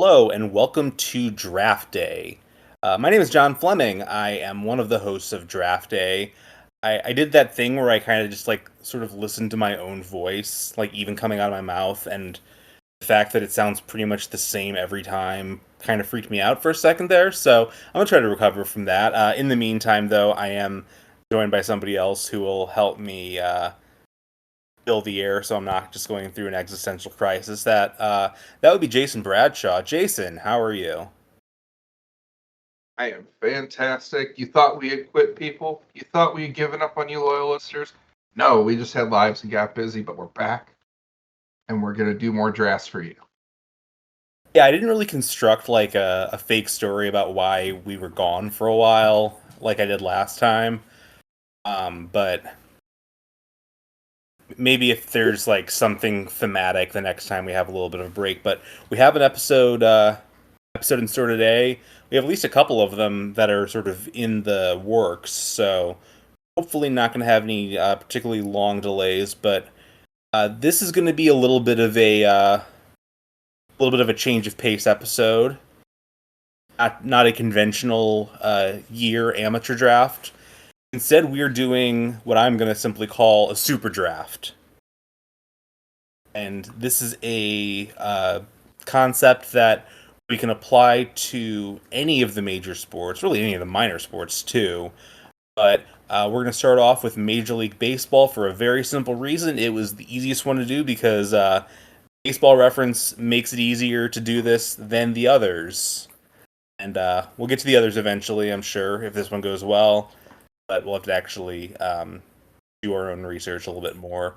Hello and welcome to Draft Day. My name is John Fleming. I am one of the hosts of Draft Day. I did that thing where I kind of just sort of listened to my own voice, like even coming out of my mouth, and the fact that it sounds pretty much the same every time kind of freaked me out for a second there. So I'm gonna try to recover from that. In the meantime, though, I am joined by somebody else who will help me fill the air, so I'm not just going through an existential crisis. That would be Jason Bradshaw. Jason, how are you? I am fantastic. You thought we had quit, people? You thought we had given up on you, loyal listeners? No, we just had lives and got busy, but we're back and we're going to do more drafts for you. Yeah, I didn't really construct like a fake story about why we were gone for a while, like I did last time. But maybe if there's like something thematic the next time we have a little bit of a break. But we have an episode in store today. We have at least a couple of them that are sort of in the works, so hopefully not going to have any particularly long delays. But this is going to be a little bit of a change of pace episode. Not a conventional year amateur draft. Instead, we're doing what I'm going to simply call a super draft. And this is a concept that we can apply to any of the major sports, really any of the minor sports too. But we're going to start off with Major League Baseball for a very simple reason. It was the easiest one to do because Baseball Reference makes it easier to do this than the others. And we'll get to the others eventually, I'm sure, if this one goes well. But we'll have to actually do our own research a little bit more.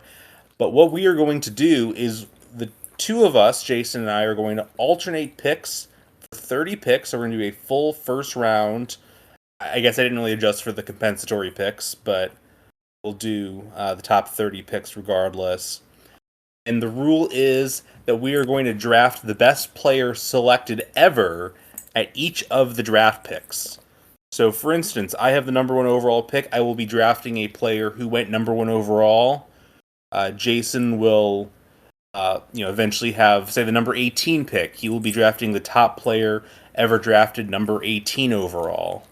But what we are going to do is the two of us, Jason and I, are going to alternate picks for 30 picks. So we're going to do a full first round. I guess I didn't really adjust for the compensatory picks, but we'll do the top 30 picks regardless. And the rule is that we are going to draft the best player selected ever at each of the draft picks. So, for instance, I have the number one overall pick. I will be drafting a player who went number one overall. Jason will, eventually have, say, the number 18 pick. He will be drafting the top player ever drafted, number 18 overall,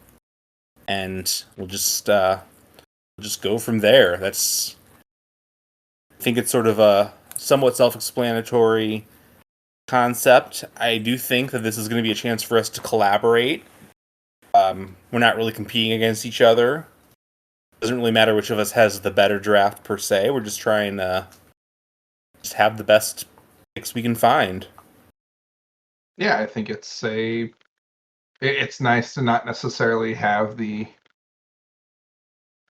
and we'll just go from there. I think it's sort of a somewhat self-explanatory concept. I do think that this is going to be a chance for us to collaborate. We're not really competing against each other. It doesn't really matter which of us has the better draft per se. We're just trying to just have the best picks we can find. Yeah, I think it's nice to not necessarily have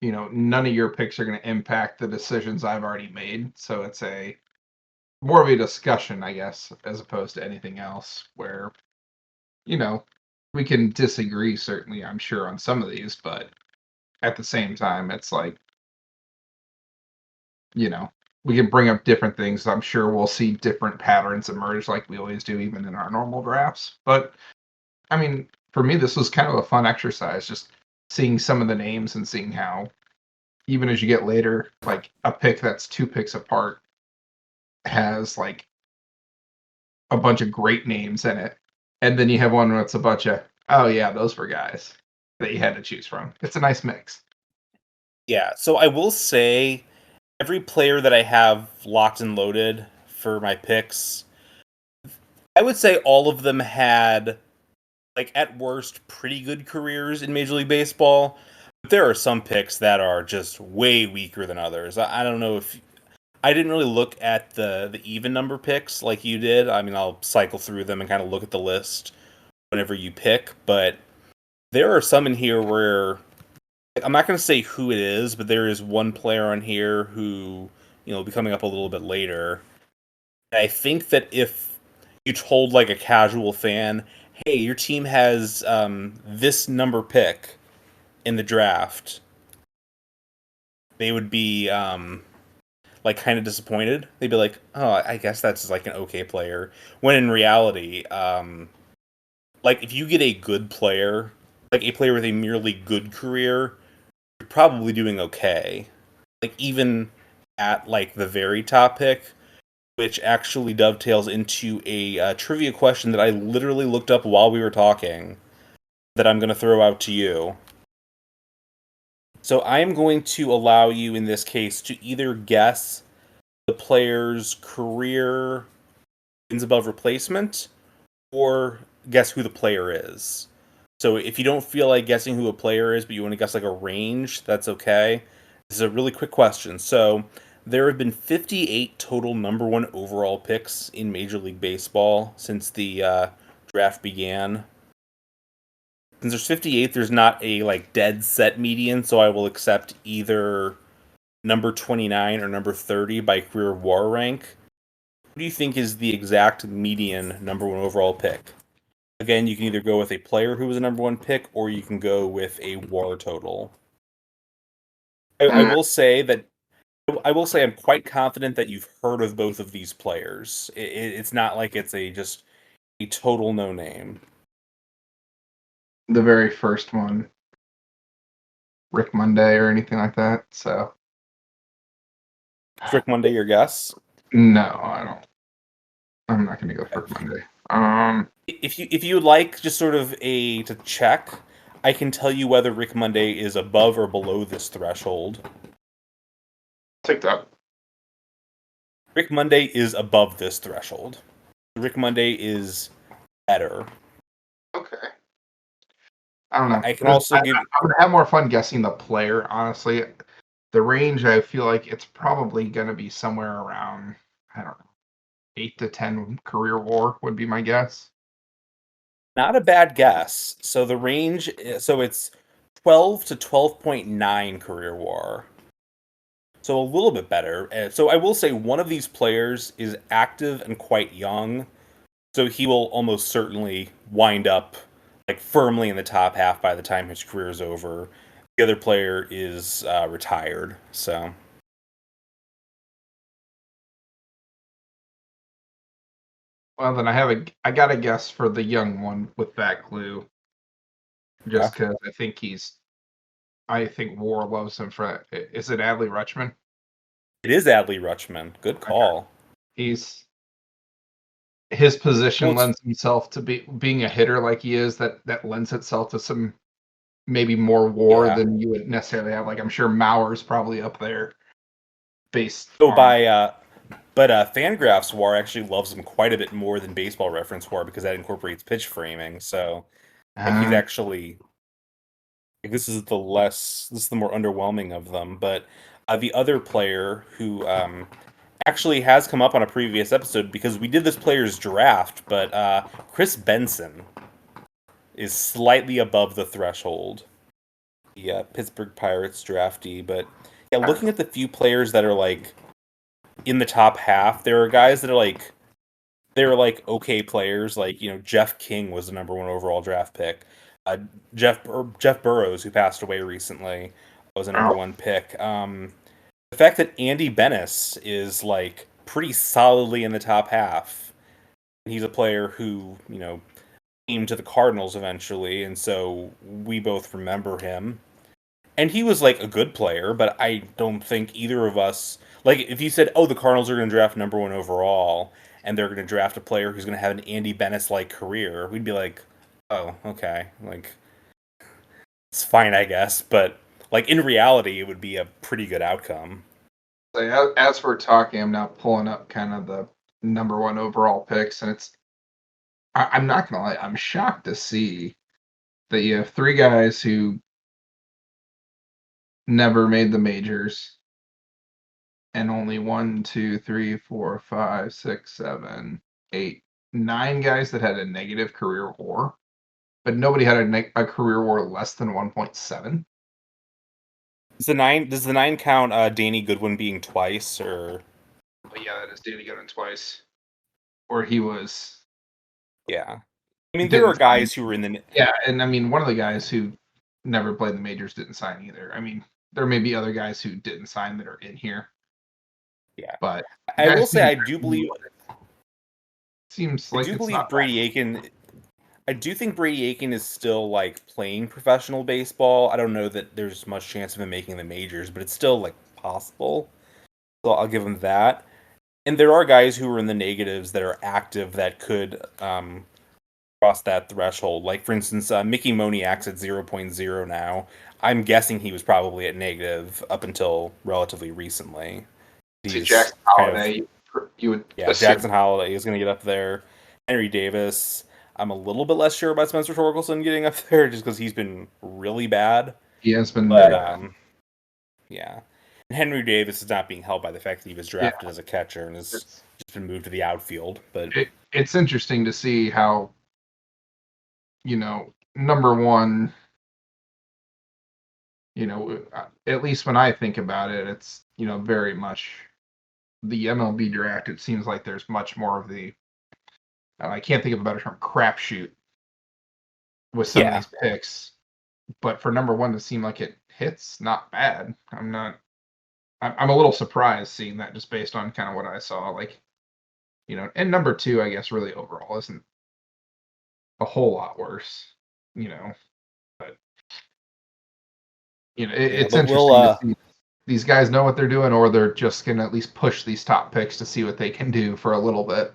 none of your picks are going to impact the decisions I've already made. So it's a more of a discussion, I guess, as opposed to anything else where, you know, we can disagree, certainly, I'm sure, on some of these, but at the same time, it's like, you know, we can bring up different things. I'm sure we'll see different patterns emerge like we always do, even in our normal drafts. But I mean, for me, this was kind of a fun exercise, just seeing some of the names and seeing how, even as you get later, like a pick that's two picks apart has like a bunch of great names in it. And then you have one that's a bunch of, oh, yeah, those were guys that you had to choose from. It's a nice mix. Yeah, so I will say every player that I have locked and loaded for my picks, I would say all of them had, like, at worst, pretty good careers in Major League Baseball. But there are some picks that are just way weaker than others. I don't know if I didn't really look at the even number picks like you did. I mean, I'll cycle through them and kind of look at the list whenever you pick, but there are some in here where I'm not going to say who it is, but there is one player on here who, will be coming up a little bit later. I think that if you told like a casual fan, "Hey, your team has this number pick in the draft," they would be like kind of disappointed. They'd be like, "Oh, I guess that's like an okay player." When in reality, like if you get a good player, like a player with a merely good career, you're probably doing okay. Like even at like the very top pick, which actually dovetails into a trivia question that I literally looked up while we were talking that I'm going to throw out to you. So I am going to allow you, in this case, to either guess the player's career wins above replacement or guess who the player is. So if you don't feel like guessing who a player is, but you want to guess like a range, that's okay. This is a really quick question. So there have been 58 total number one overall picks in Major League Baseball since the draft began. Since there's 58, there's not a like dead set median, so I will accept either number 29 or number 30 by career WAR rank. Who do you think is the exact median number one overall pick? Again, you can either go with a player who was a number one pick, or you can go with a WAR total. I Mm, will say that I will say I'm quite confident that you've heard of both of these players. It's not like it's just a total no name. the very first one, Rick Monday or anything like that. So Rick Monday, your guess? no, I don't. I'm not going to go for Rick Monday. If you would like just sort of to check, I can tell you whether Rick Monday is above or below this threshold. Take that. Rick Monday is above this threshold. Rick Monday is better. Okay. I don't know. I can also give. I'm gonna have more fun guessing the player. Honestly, the range I feel like it's probably gonna be somewhere around, I don't know, 8 to 10 career WAR would be my guess. Not a bad guess. So the range, so it's 12 to 12.9 career WAR. So a little bit better. So I will say one of these players is active and quite young. So he will almost certainly wind up like firmly in the top half by the time his career is over. The other player is retired. So Well, then I got a guess for the young one with that clue, yeah. just because I think WAR loves him for. Is it Adley Rutschman? It is Adley Rutschman. Good Okay. call. His Well, position it's lends himself to being a hitter like he is. That lends itself to some maybe more WAR yeah. than you would necessarily have. Like I'm sure Mauer's probably up there based So on. but Fangraphs WAR actually loves him quite a bit more than Baseball Reference WAR because that incorporates pitch framing. So like he's Uh, actually like, this is the more underwhelming of them. But the other player who actually has come up on a previous episode because we did this player's draft, but Chris Benson is slightly above the threshold. The Pittsburgh Pirates draftee, but yeah, looking at the few players that are like in the top half, there are guys that are like they're like okay players. Like Jeff King was the number one overall draft pick. Uh, Jeff Burrows, who passed away recently, was a number oh, one pick. The fact that Andy Bennis is like pretty solidly in the top half. He's a player who came to the Cardinals eventually, and so we both remember him. And he was like a good player, but I don't think either of us like if you said, "Oh, the Cardinals are going to draft number one overall, and they're going to draft a player who's going to have an Andy Bennis like career," we'd be like, "Oh, okay, like it's fine, I guess." But like in reality, it would be a pretty good outcome. so as we're talking, I'm now pulling up kind of the number one overall picks, and I'm not gonna lie, I'm shocked to see that you have three guys who never made the majors, and only one, two, three, four, five, six, seven, eight, nine guys that had a negative career WAR, but nobody had a career WAR less than 1.7. Does the nine count Danny Goodwin being twice or But yeah, that is Danny Goodwin twice, or he was yeah? I mean, there are didn't sign. guys who were in the Yeah, and I mean, one of the guys who never played the majors didn't sign either. I mean, there may be other guys who didn't sign that are in here, yeah. but I will guys say being seems I like do it's not believe Brady Aiken. I do think Brady Aiken is still like playing professional baseball. I don't know that there's much chance of him making the majors, but it's still like possible. So I'll give him that. And there are guys who are in the negatives that are active that could cross that threshold. Like, for instance, Mickey Moniak's at 0.0 now. I'm guessing he was probably at negative up until relatively recently. See, He's Jackson kind of, Holiday, you would yeah, assume Jackson Holiday is going to get up there. Henry Davis, I'm a little bit less sure about Spencer Torkelson getting up there just because he's been really bad. he has been But very bad. yeah. And Henry Davis is not being helped by the fact that he was Yeah, drafted as a catcher and has it's just been moved to the outfield. But it's interesting to see how, number one, at least when I think about it, it's very much the MLB draft. It seems like there's much more of the I can't think of a better term, crapshoot with some of yeah, these picks. But for number one to seem like it hits, not bad. I'm a little surprised seeing that just based on kind of what I saw. Like, and number two, I guess, really overall isn't a whole lot worse. You know, but yeah. it's But we'll interesting to see these guys know what they're doing, or they're just gonna at least push these top picks to see what they can do for a little bit.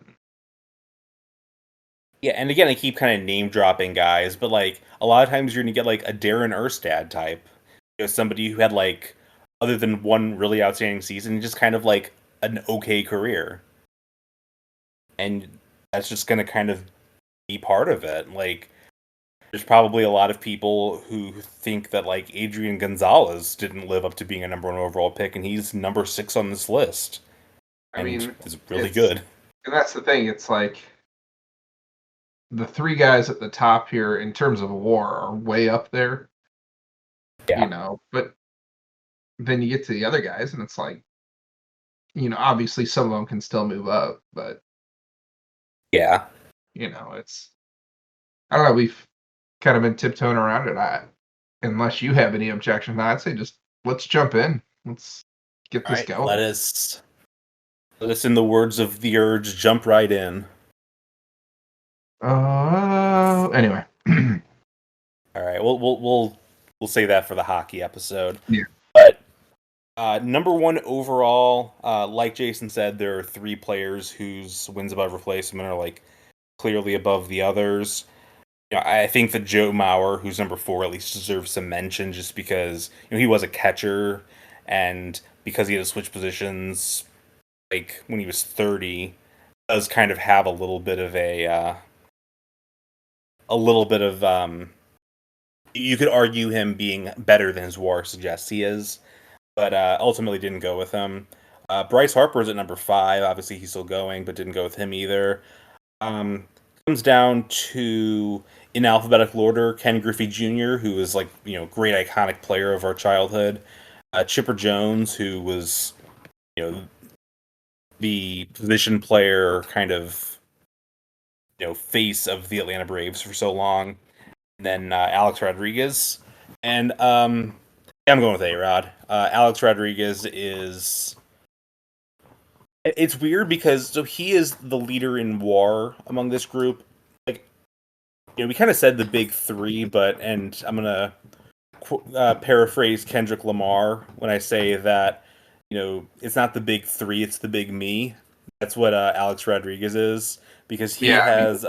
yeah, and again, I keep kind of name dropping guys, but like a lot of times you're gonna get like a Darren Erstad type, somebody who had like, other than one really outstanding season, just kind of like an okay career, and that's just gonna kind of be part of it. Like, there's probably a lot of people who think that like Adrian Gonzalez didn't live up to being a number one overall pick, and he's number 6 on this list, I and mean, is really it's good. and that's the thing. It's like the three guys at the top here in terms of WAR are way up there, Yeah, but then you get to the other guys and it's like, obviously some of them can still move up, but yeah. it's I don't know, we've kind of been tiptoeing around it. Unless you have any objection, I'd say just let's jump in. Let's get All this right, going. let us, in the words of the Urge, jump right in. Anyway. All right, we'll say that for the hockey episode. Yeah. But number one overall, like Jason said, there are 3 players whose wins above replacement are like clearly above the others. I think that Joe Mauer, who's number 4, at least deserves some mention just because he was a catcher, and because he had to switch positions like when he was 30, does kind of have a little bit of you could argue him being better than his WAR suggests he is, but ultimately didn't go with him. Bryce Harper is at number 5. Obviously, he's still going, but didn't go with him either. Um, Comes down to, in alphabetical order, Ken Griffey Jr., who is like great iconic player of our childhood. Chipper Jones, who was the position player, kind of face of the Atlanta Braves for so long. And then Alex Rodriguez, and I'm going with A-Rod. Alex Rodriguez is. It's weird because so he is the leader in WAR among this group. Like, we kind of said the big 3, and I'm gonna paraphrase Kendrick Lamar when I say that it's not the big 3, it's the big me. That's what Alex Rodriguez is, because he Yeah, I mean, has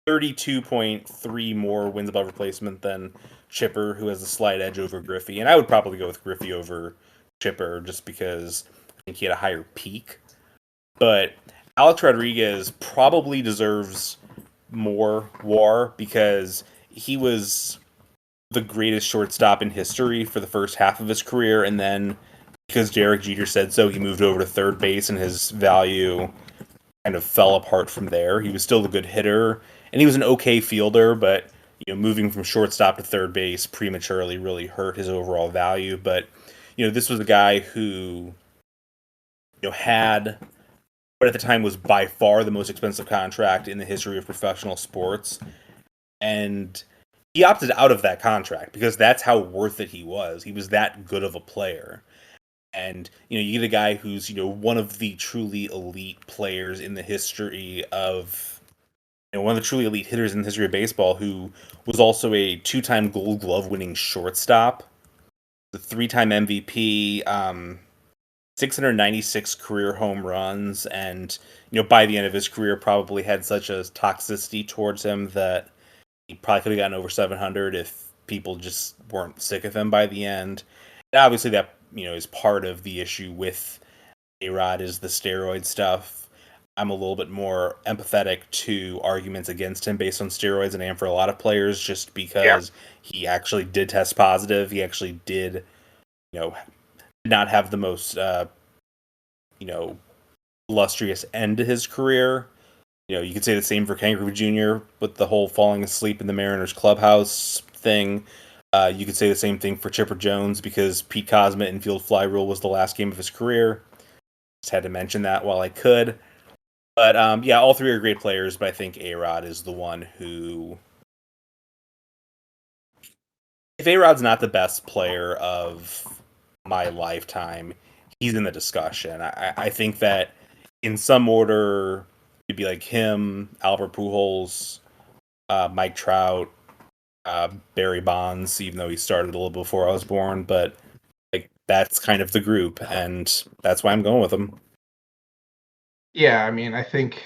32.3 more wins above replacement than Chipper, who has a slight edge over Griffey. And I would probably go with Griffey over Chipper just because I think he had a higher peak. But Alex Rodriguez probably deserves more WAR because he was the greatest shortstop in history for the first half of his career, and then because Derek Jeter said so, he moved over to third base, and his value kind of fell apart from there. He was still a good hitter, and he was an okay fielder, but moving from shortstop to third base prematurely really hurt his overall value. But this was a guy who had what at the time was by far the most expensive contract in the history of professional sports, and he opted out of that contract because that's how worth it he was. He was that good of a player. And you get a guy who's one of the truly elite players in the history of one of the truly elite hitters in the history of baseball, who was also a 2-time Gold Glove winning shortstop, the 3-time MVP, 696 career home runs, and by the end of his career, probably had such a toxicity towards him that he probably could have gotten over 700 if people just weren't sick of him by the end. And obviously, that is part of the issue with A-Rod is the steroid stuff. I'm a little bit more empathetic to arguments against him based on steroids than I am for a lot of players, just Yeah. because he actually did test positive. He actually did, you know, not have the most, you know, illustrious end to his career. You could say the same for Ken Griffey Jr. with the whole falling asleep in the Mariners clubhouse thing. You could say the same thing for Chipper Jones because Pete Cosmet and Field Fly Rule was the last game of his career. Just had to mention that while I could. But yeah, all three are great players, but I think A-Rod is the one who... If A-Rod's not the best player of my lifetime, he's in the discussion. I think that in some order, it'd be like him, Albert Pujols, Mike Trout, Barry Bonds, even though he started a little before I was born, but like that's kind of the group, and that's why I'm going with him. Yeah, I mean, I think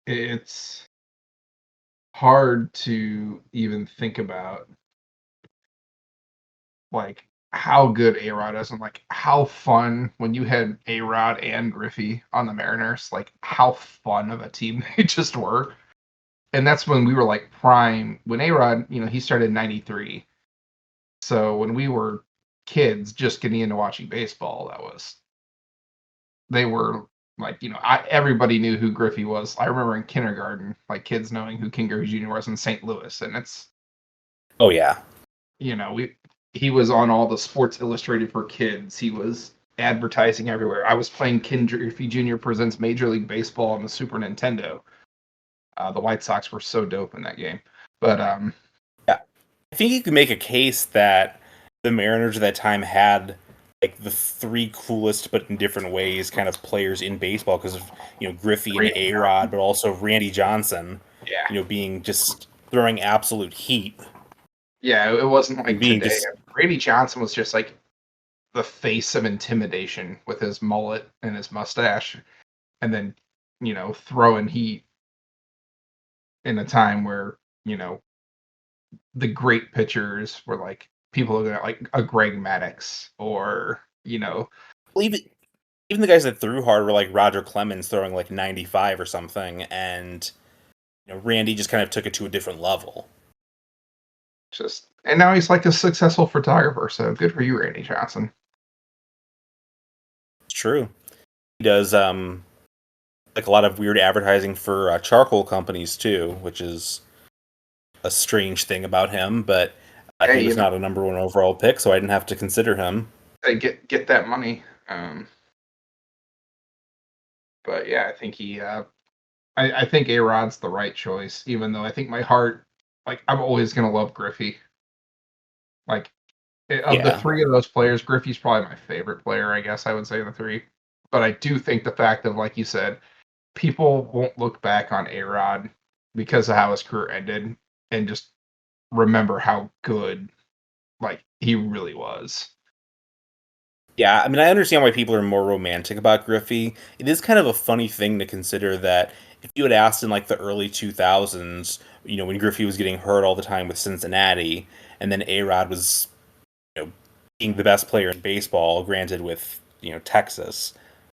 it's hard to even think about like how good A Rod is and like how fun when you had A Rod and Griffey on the Mariners, like how fun of a team they just were. And that's when we were like prime when A Rod, he started in '93. So when we were kids just getting into watching baseball, they were like, everybody knew who Griffey was. I remember in kindergarten, like kids knowing who King Griffey Jr. was in St. Louis. And it's, Oh yeah. we he was on all the Sports Illustrated for kids. He was advertising everywhere. I was playing Ken Griffey Jr. Presents Major League Baseball on the Super Nintendo. The White Sox were so dope in that game. But Yeah. I think you could make a case that the Mariners at that time had like the three coolest, but in different ways, kind of players in baseball because of Griffey and Randy A Rod, Johnson, but also Randy Johnson, yeah, being just throwing absolute heat yeah, it wasn't and like being today. just Randy Johnson was just like the face of intimidation with his mullet and his mustache, and then throwing heat in a time where the great pitchers were like people looking at like a Greg Maddux or well, even the guys that threw hard were like Roger Clemens throwing like 95 or something, and Randy just kind of took it to a different level. just and now he's like a successful photographer. So good for you, Randy Johnson. It's true. He does like a lot of weird advertising for charcoal companies too, which is a strange thing about him, but he Hey, was not a number one overall pick, so I didn't have to consider him. hey, get that money. But yeah, I think I think A Rod's the right choice, even though I think my heart, like, I'm always gonna love Griffey. Like, of the Yeah. three of those players, Griffey's probably my favorite player, I guess I would say, of the three. But I do think the fact of, like you said, people won't look back on A Rod because of how his career ended and just remember how good, like, he really was. Yeah, I mean, I understand why people are more romantic about Griffey. It is kind of a funny thing to consider that if you had asked in like the early 2000s, when Griffey was getting hurt all the time with Cincinnati, and then A-Rod was, being the best player in baseball, granted with, Texas,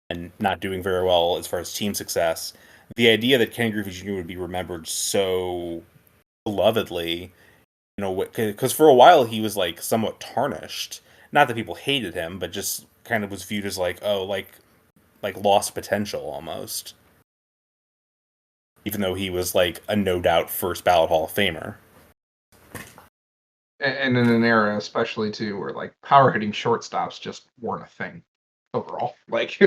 and not doing very well as far as team success, the idea that Ken Griffey Jr. would be remembered so belovedly, because for a while he was like somewhat tarnished. Not that people hated him, but just kind of was viewed as like, oh, like lost potential almost. Even though he was like a no doubt first ballot Hall of Famer. And in an era, especially too, where like power hitting shortstops just weren't a thing overall. Like,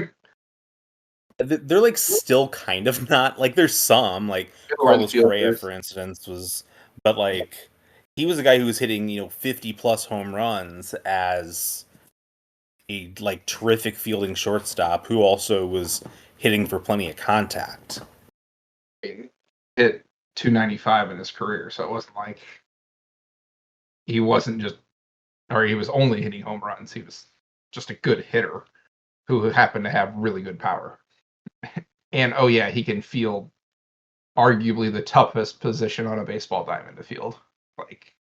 They're like still kind of not like there's some like middle Carlos Correa, infielders. for instance, was, but like he was a guy who was hitting 50 plus home runs as a like terrific fielding shortstop who also was hitting for plenty of contact. Hit 295 in his career, so it wasn't like he wasn't just, or he was only hitting home runs. He was just a good hitter. who happen to have really good power. And oh yeah, he can field arguably the toughest position on a baseball diamond to field. Like,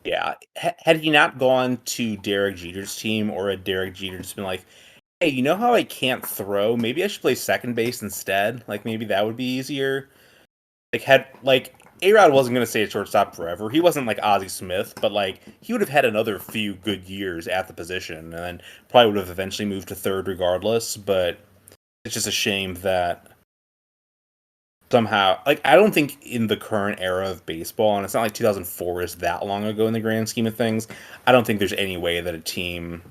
Yeah. Had he not gone to Derek Jeter's team, or had Derek Jeter just been like, hey, you know how I can't throw? Maybe I should play second base instead. Like maybe that would be easier. Like A-Rod wasn't going to stay at shortstop forever. He wasn't like Ozzie Smith, but like he would have had another few good years at the position, and then probably would have eventually moved to third regardless. But it's just a shame that somehow, like, I don't think in the current era of baseball, and it's not like 2004 is that long ago in the grand scheme of things, I don't think there's any way that a team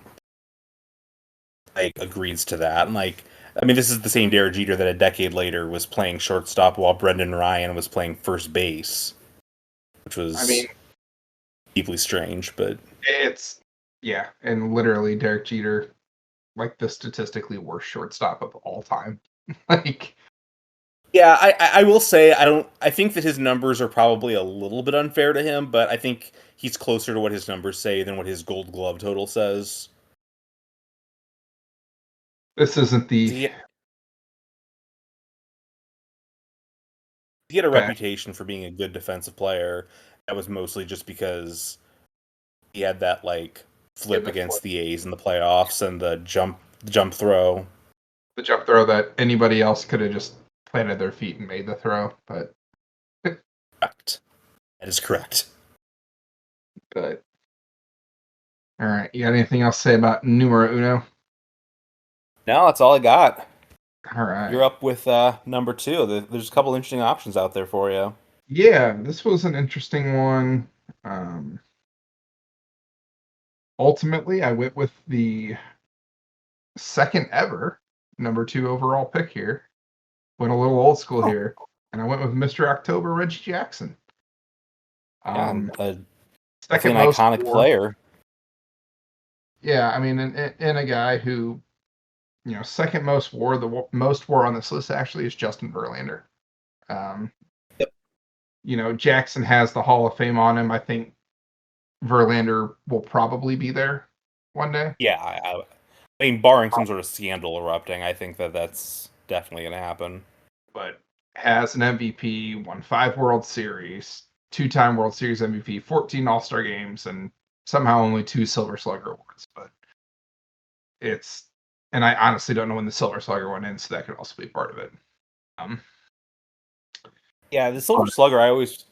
like agrees to that. And like, I mean, this is the same Derek Jeter that a decade later was playing shortstop while Brendan Ryan was playing first base, which I mean, was deeply strange. But it's yeah, and literally Derek Jeter, like the statistically worst shortstop of all time. Like, yeah, I will say I don't. I think that his numbers are probably a little bit unfair to him, but I think he's closer to what his numbers say than what his Gold Glove total says. this isn't the He he had a bad. reputation for being a good defensive player. That was mostly just because he had that like Yeah, flip against the A's in the playoffs and the jump throw. the jump throw that anybody else could have just planted their feet and made the throw, Correct. That is correct. but all right. You got anything else to say about numero uno? No, that's all I got. All right. You're up with number two. There's a couple interesting options out there for you. Yeah, this was an interesting one. Um, Ultimately, I went with the second ever number two overall pick here. Went a little old school Oh, here, and I went with Mr. October, Reggie Jackson. yeah, Um, Second definitely an most iconic WAR. player. Yeah, I mean, and a guy who, second most WAR. The most WAR on this list actually is Justin Verlander. Um, Yep. Jackson has the Hall of Fame on him. I think Verlander will probably be there one day, Yeah, I mean, barring some sort of scandal erupting, I think that that's definitely going to happen. but has an MVP, won 5 World Series, two-time World Series MVP, 14 All-Star games, and somehow only 2 Silver Slugger awards. But it's, and I honestly don't know when the Silver Slugger one ends, so that could also be part of it. Um, Yeah, the Silver but Slugger, I always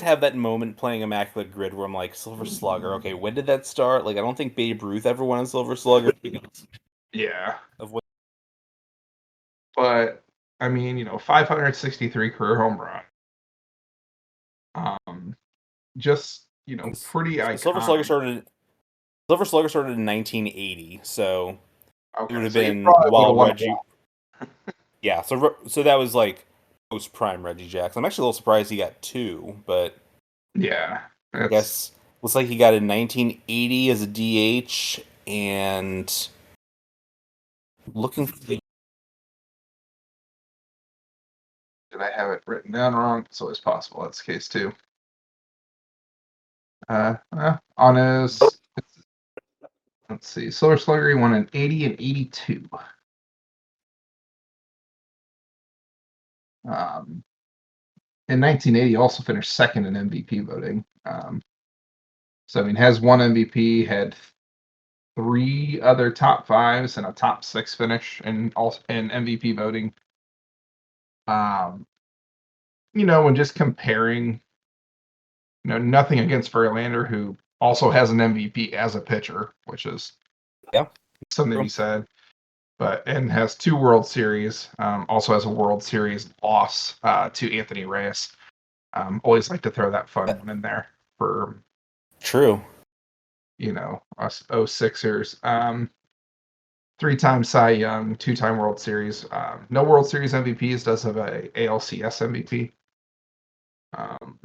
have that moment playing Immaculate Grid where I'm like, Silver Slugger, okay, when did that start? Like, I don't think Babe Ruth ever won a Silver Slugger because yeah, of what. but I mean, 563 career home run. Um, just pretty The Silver Slugger iconic. started. Silver Slugger started in 1980, so it would Okay, have so you been probably would have while won a Reggie. Yeah, so that was like post prime Reggie Jackson. I'm actually a little surprised he got two, but yeah, I that's guess looks like he got in 1980 as a DH, and looking for the. did I have it written down wrong? It's always possible. That's the case too. On his, let's see, Silver Slugger, he won in 80 and 82. Um, in 1980, he also finished second in MVP voting. So, I mean, has one MVP, had three other top fives, and a top six finish in MVP voting. Um, when just comparing, nothing against Verlander, who also has an MVP as a pitcher, which is Yeah, something to true. be said. And has 2 World Series. Also has a World Series loss to Anthony Reyes. Always like to throw that fun one in there for True. us 06ers. Three-time Cy Young, two-time World Series. No World Series MVPs. Does have a ALCS MVP um,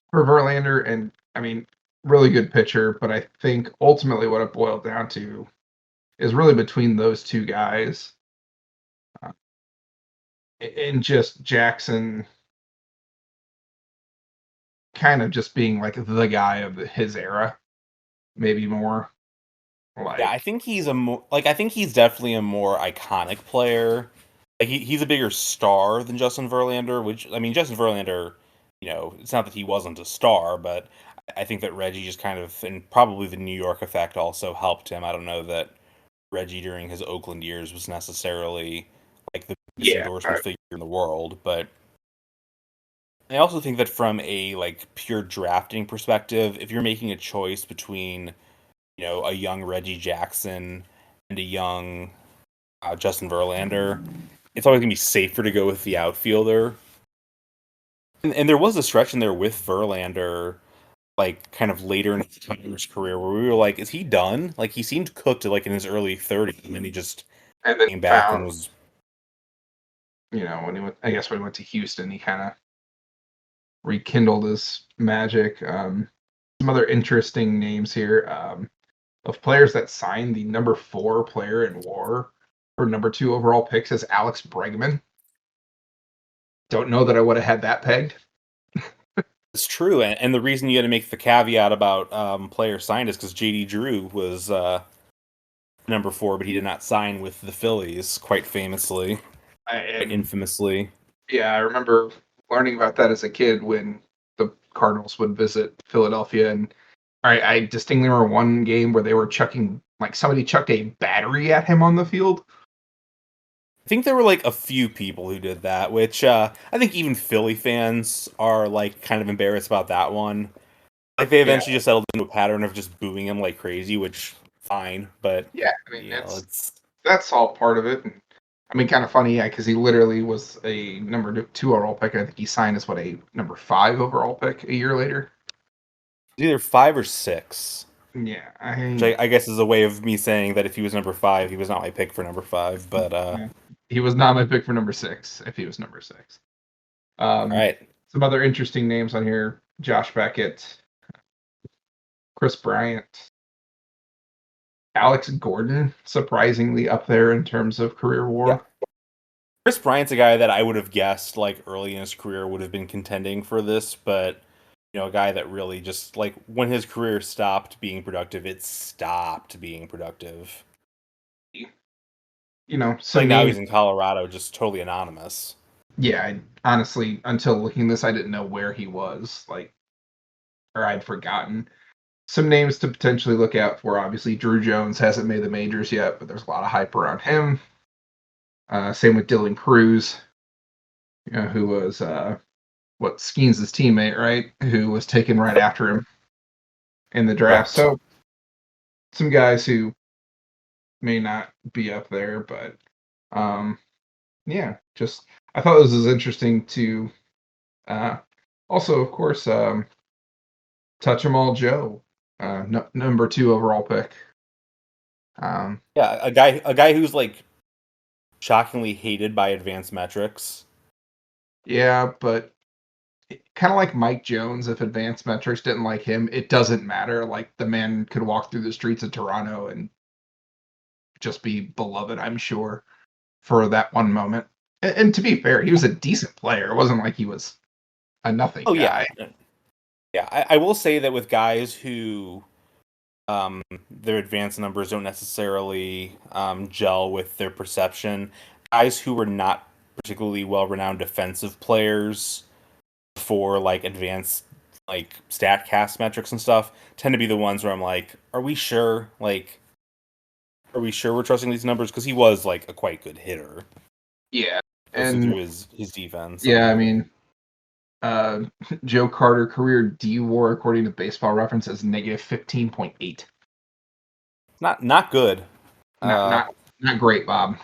for Verlander, and I mean, really good pitcher. But I think ultimately what it boiled down to is really between those two guys, uh, and just Jackson kind of just being like the guy of his era, maybe more. Yeah, Like, I think he's a more like I think he's definitely a more iconic player. Like he's a bigger star than Justin Verlander, which I mean Justin Verlander, it's not that he wasn't a star, but I think that Reggie just kind of and probably the New York effect also helped him. I don't know that Reggie during his Oakland years was necessarily like the biggest yeah, endorsement figure in the world, but I also think that from a like pure drafting perspective, if you're making a choice between a young Reggie Jackson and a young Justin Verlander, it's always gonna be safer to go with the outfielder. And there was a stretch in there with Verlander, like kind of later in his career, where we were like, "Is he done?" Like he seemed cooked like in his early 30s, and then he just and then came he back and found, was. when he went, I guess when he went to Houston, he kind of rekindled his magic. Some other interesting names here of players that signed the number 4 player in WAR for number 2 overall picks is Alex Bregman. Don't know that I would have had that pegged. It's true, and the reason you had to make the caveat about player signed is because JD Drew was number 4, but he did not sign with the Phillies, quite famously, quite And infamously. yeah, I remember learning about that as a kid when the Cardinals would visit Philadelphia, and I distinctly remember one game where they were chucking, like somebody chucked a battery at him on the field. I think there were like a few people who did that, which I think even Philly fans are like kind of embarrassed about that one. Like they Yeah, eventually just settled into a pattern of just booing him like crazy, which fine, but yeah. I mean, it's that's all part of it. And, I mean, kind of funny, yeah, because he literally was a number 2 overall pick. I think he signed as a number 5 overall pick a year later. either 5 or 6, Yeah, which I guess is a way of me saying that if he was number 5, he was not my pick for number 5. But yeah. He was not my pick for number 6 if he was number 6. all Um, right, some other interesting names on here: Josh Beckett, Chris Bryant, Alex Gordon, surprisingly up there in terms of career yeah, WAR. Chris Bryant's a guy that I would have guessed like early in his career would have been contending for this, but a guy that really just like when his career stopped being productive, it stopped being productive. Like Some now names. he's in Colorado, just totally anonymous. Yeah, honestly, until looking this, I didn't know where he was. Like, or I'd forgotten. Some names to potentially look out for. Obviously, Drew Jones hasn't made the majors yet, but there's a lot of hype around him. Same with Dylan Cruz, who was what Skeens' teammate, right? Who was taken right after him in the draft. Correct. So some guys who may not be up there, but um, yeah, just I thought this was interesting to uh, also, of course, touch 'em all Joe, number 2 overall pick. Um, Yeah, a guy who's like shockingly hated by advanced metrics. yeah, but kind of like Mike Jones, if advanced metrics didn't like him, it doesn't matter. Like the man could walk through the streets of Toronto and just be beloved, I'm sure, for that one moment. And to be fair, he was a decent player. It wasn't like he was a nothing Oh yeah, guy. yeah. I will say that with guys who their advanced numbers don't necessarily gel with their perception, guys who were not particularly well-renowned defensive players for like advanced like statcast metrics and stuff tend to be the ones where I'm like, are we sure? Like, are we sure we're trusting these numbers? Because he was like a quite good hitter, Yeah, mostly and through his defense. yeah, I mean, uh, Joe Carter career D WAR according to Baseball Reference is negative 15.8. Not good. Not Uh, not not great, Bob.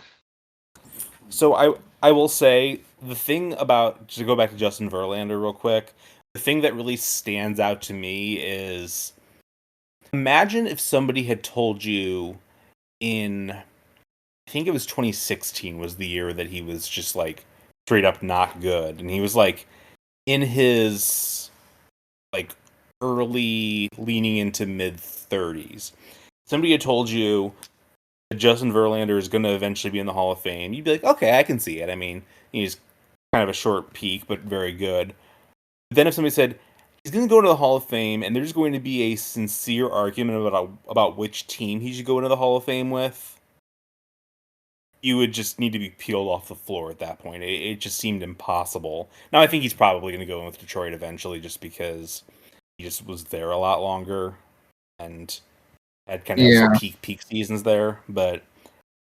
so I will say the thing about to go back to Justin Verlander real quick. The thing that really stands out to me is imagine if somebody had told you in I think it was 2016 was the year that he was just like straight up not good, and he was like in his like early leaning into mid 30s. Somebody had told you that Justin Verlander is going to eventually be in the Hall of Fame. You'd be like, okay, I can see it. I mean, he's kind of a short peak, but very good. Then if somebody said he's going to go into the Hall of Fame, and there's going to be a sincere argument about which team he should go into the Hall of Fame with. You would just need to be peeled off the floor at that point. It just seemed impossible. Now, I think he's probably going to go in with Detroit eventually, just because he just was there a lot longer and had kind of had some Yeah, peak seasons there. But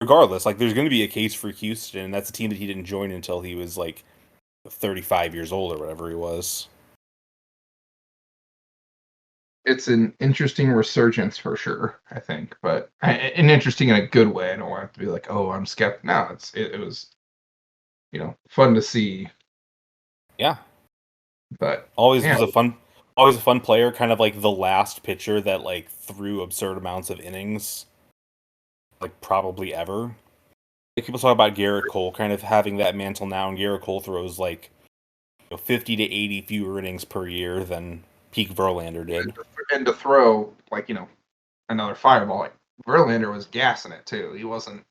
regardless, like there's going to be a case for Houston, and that's a team that he didn't join until he was like 35 years old or whatever he was. it's an interesting resurgence for sure, I think, but an interesting in a good way. I don't want it to be like, oh, I'm skeptical. No, it was fun to see, Yeah, but always yeah, was a fun, always a fun player. Kind of like the last pitcher that like threw absurd amounts of innings, like probably ever. Like people talk about Garrett Cole kind of having that mantle now, and Garrett Cole throws like 50 to 80 fewer innings per year than peak Verlander did. and to throw like another fireball, like Verlander was gassing it too. He wasn't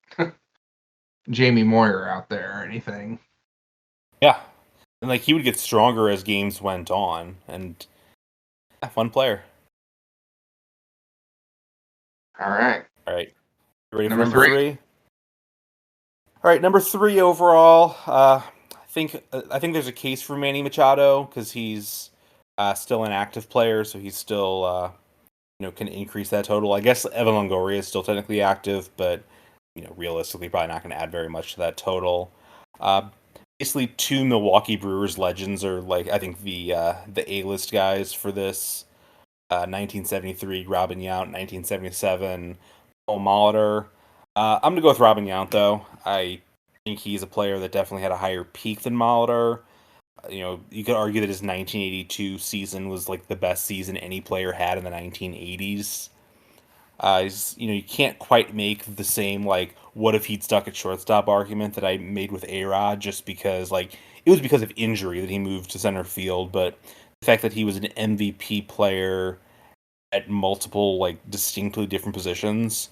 Jamie Moyer out there or anything. Yeah, and like he would get stronger as games went on, and yeah, fun player. All right, All right, you ready for number number three. three? All right, number three overall. I think there's a case for Manny Machado because he's still an active player, so he's still can increase that total. I guess Evan Longoria is still technically active, but realistically, probably not going to add very much to that total. Uh, Basically, two Milwaukee Brewers legends are like I think the A-list guys for this. 1973 Robin Yount, 1977 Paul Molitor. I'm gonna go with Robin Yount though. I think he's a player that definitely had a higher peak than Molitor. You could argue that his 1982 season was like the best season any player had in the 1980s. You can't quite make the same like what if he'd stuck at shortstop argument that I made with A-Rod just because like it was because of injury that he moved to center field, but the fact that he was an MVP player at multiple like distinctly different positions.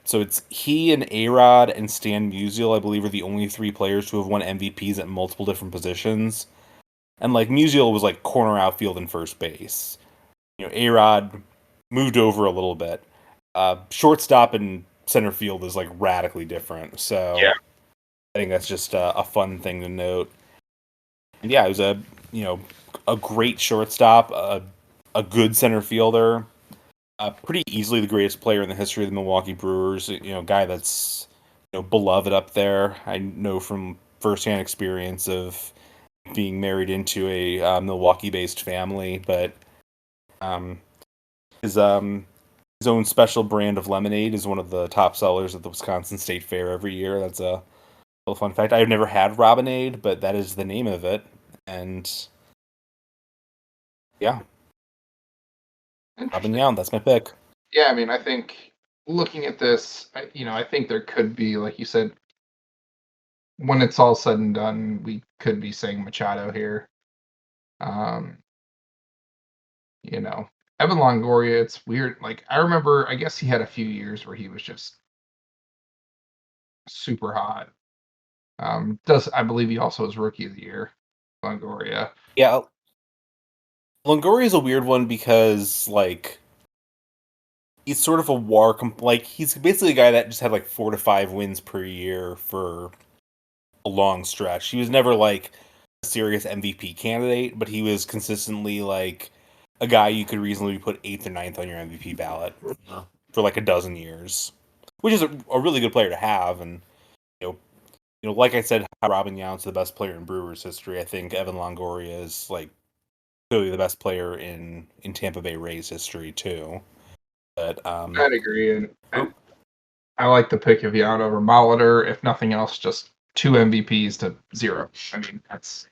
So it's he and A-Rod and Stan Musial, I believe, are the only three players to have won MVPs at multiple different positions. And like Musial was like corner outfield and first base. A-Rod moved over a little bit. Shortstop and center field is like radically different. So Yeah, I think that's just a fun thing to note. And yeah, it was you know a great shortstop, a good center fielder, pretty easily the greatest player in the history of the Milwaukee Brewers. Guy that's beloved up there. I know from firsthand experience of being married into a Milwaukee-based family, but um, his own special brand of lemonade is one of the top sellers at the Wisconsin State Fair every year. That's a little fun fact. I've never had Robinade, but that is the name of it, and yeah, Robin interesting. Young. That's my pick. Yeah, I mean, I think looking at this, I think there could be, like you said, when it's all said and done, we could be saying Machado here. Um, you know, Evan Longoria, it's weird. Like I remember, I guess he had a few years where he was just super hot. Does I believe he also was Rookie of the Year, Longoria. Yeah, Longoria is a weird one because like he's sort of a like he's basically a guy that just had like 4 to 5 wins per year for a long stretch. He was never like a serious MVP candidate, but he was consistently like a guy you could reasonably put eighth or ninth on your MVP ballot for like a dozen years, which is a really good player to have. And you know, like I said, how Robin Yount's the best player in Brewers history. I think Evan Longoria is like clearly the best player in Tampa Bay Rays history too. But I'd agree, and I like the pick of Yount over Molitor. If nothing else, just two MVPs to zero. I mean, that's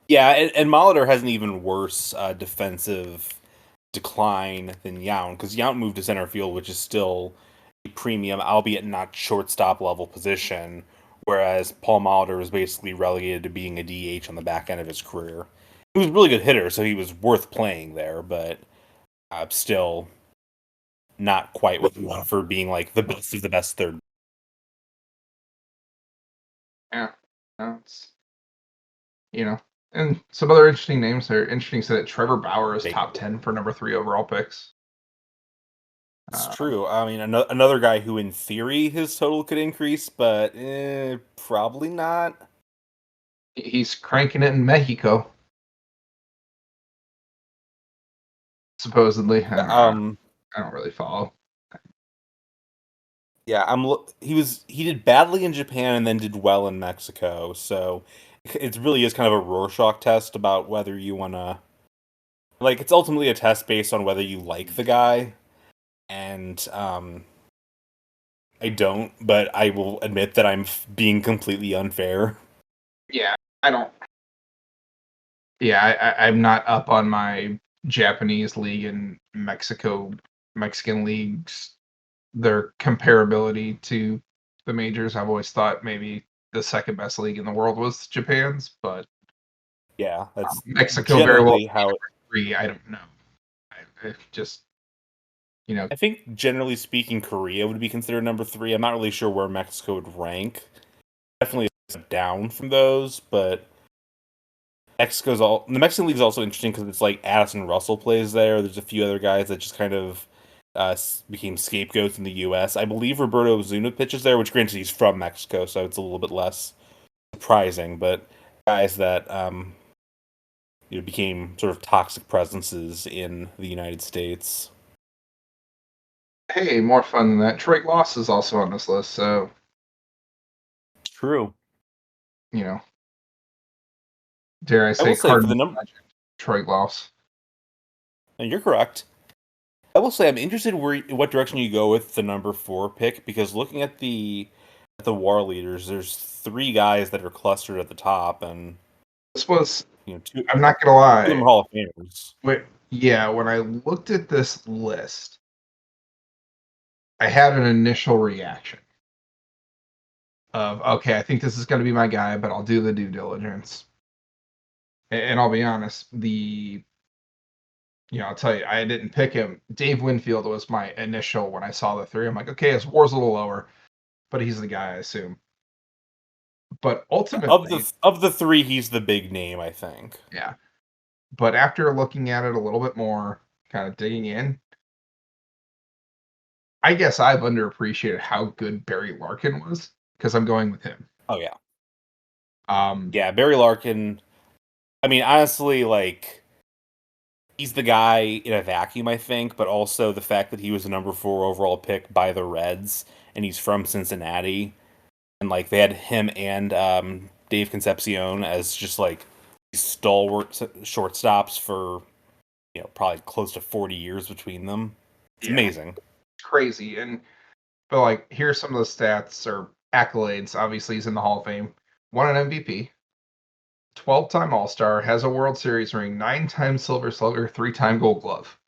yeah, and Molitor has an even worse defensive decline than Yount because Yount moved to center field, which is still a premium, albeit not shortstop level position. Whereas Paul Molitor was basically relegated to being a DH on the back end of his career. He was a really good hitter, so he was worth playing there, but still not quite what you want for being like the best of the best third. yeah. No, it's. And some other interesting names there. Interesting to that Trevor Bauer is Big. top 10 for number 3 overall picks. It's Uh, true. I mean, another guy who, in theory, his total could increase, but probably not. he's cranking it in Mexico, supposedly. Um, I don't really follow. yeah, he did badly in Japan and then did well in Mexico. So it really is kind of a Rorschach test about whether you want to like. It's ultimately a test based on whether you like the guy, and I don't, but I will admit that I'm being completely unfair. Yeah, I don't. Yeah, I'm not up on my Japanese league and Mexican leagues, their comparability to the majors. I've always thought maybe the second best league in the world was Japan's, but Yeah, that's Mexico very well generally could be how. number 3. I don't know. I just I think generally speaking, Korea would be considered number three. I'm not really sure where Mexico would rank. Definitely a step down from those, but the Mexican League is also interesting because it's like Addison Russell plays there. There's a few other guys that just kind of became scapegoats in the U.S. I believe Roberto Osuna pitches there, which granted he's from Mexico, so it's a little bit less surprising. But guys that became sort of toxic presences in the United States. hey, more fun than that. Troy Gloss is also on this list, so True. you know, dare I I will say, say for the Cardinals number, legend, Troy Gloss. and you're correct. I will say I'm interested what direction you go with the number four pick because looking at the war leaders, there's three guys that are clustered at the top, and This was, two I'm not gonna of them lie. are Hall of Famers. Wait, yeah, when I looked at this list, I had an initial reaction of, okay, I think this is going to be my guy, but I'll do the due diligence. And I'll be honest, I'll tell you, I didn't pick him. Dave Winfield was my initial when I saw the 3. I'm like, okay, his war's a little lower, but he's the guy, I assume. But ultimately, Of the three, he's the big name, I think. yeah. But after looking at it a little bit more, kind of digging in, I guess I've underappreciated how good Barry Larkin was because I'm going with him. Oh yeah, Um, yeah. Barry Larkin. I mean, honestly, like he's the guy in a vacuum, I think. But also the fact that he was the number four overall pick by the Reds, and he's from Cincinnati, and like they had him and Dave Concepcion as just like stalwart shortstops for probably close to 40 years between them. It's yeah, amazing. crazy. But like, here's some of the stats or accolades. Obviously, he's in the Hall of Fame. Won an MVP, 12-time All Star, has a World Series ring, 9-time Silver Slugger, 3-time Gold Glove.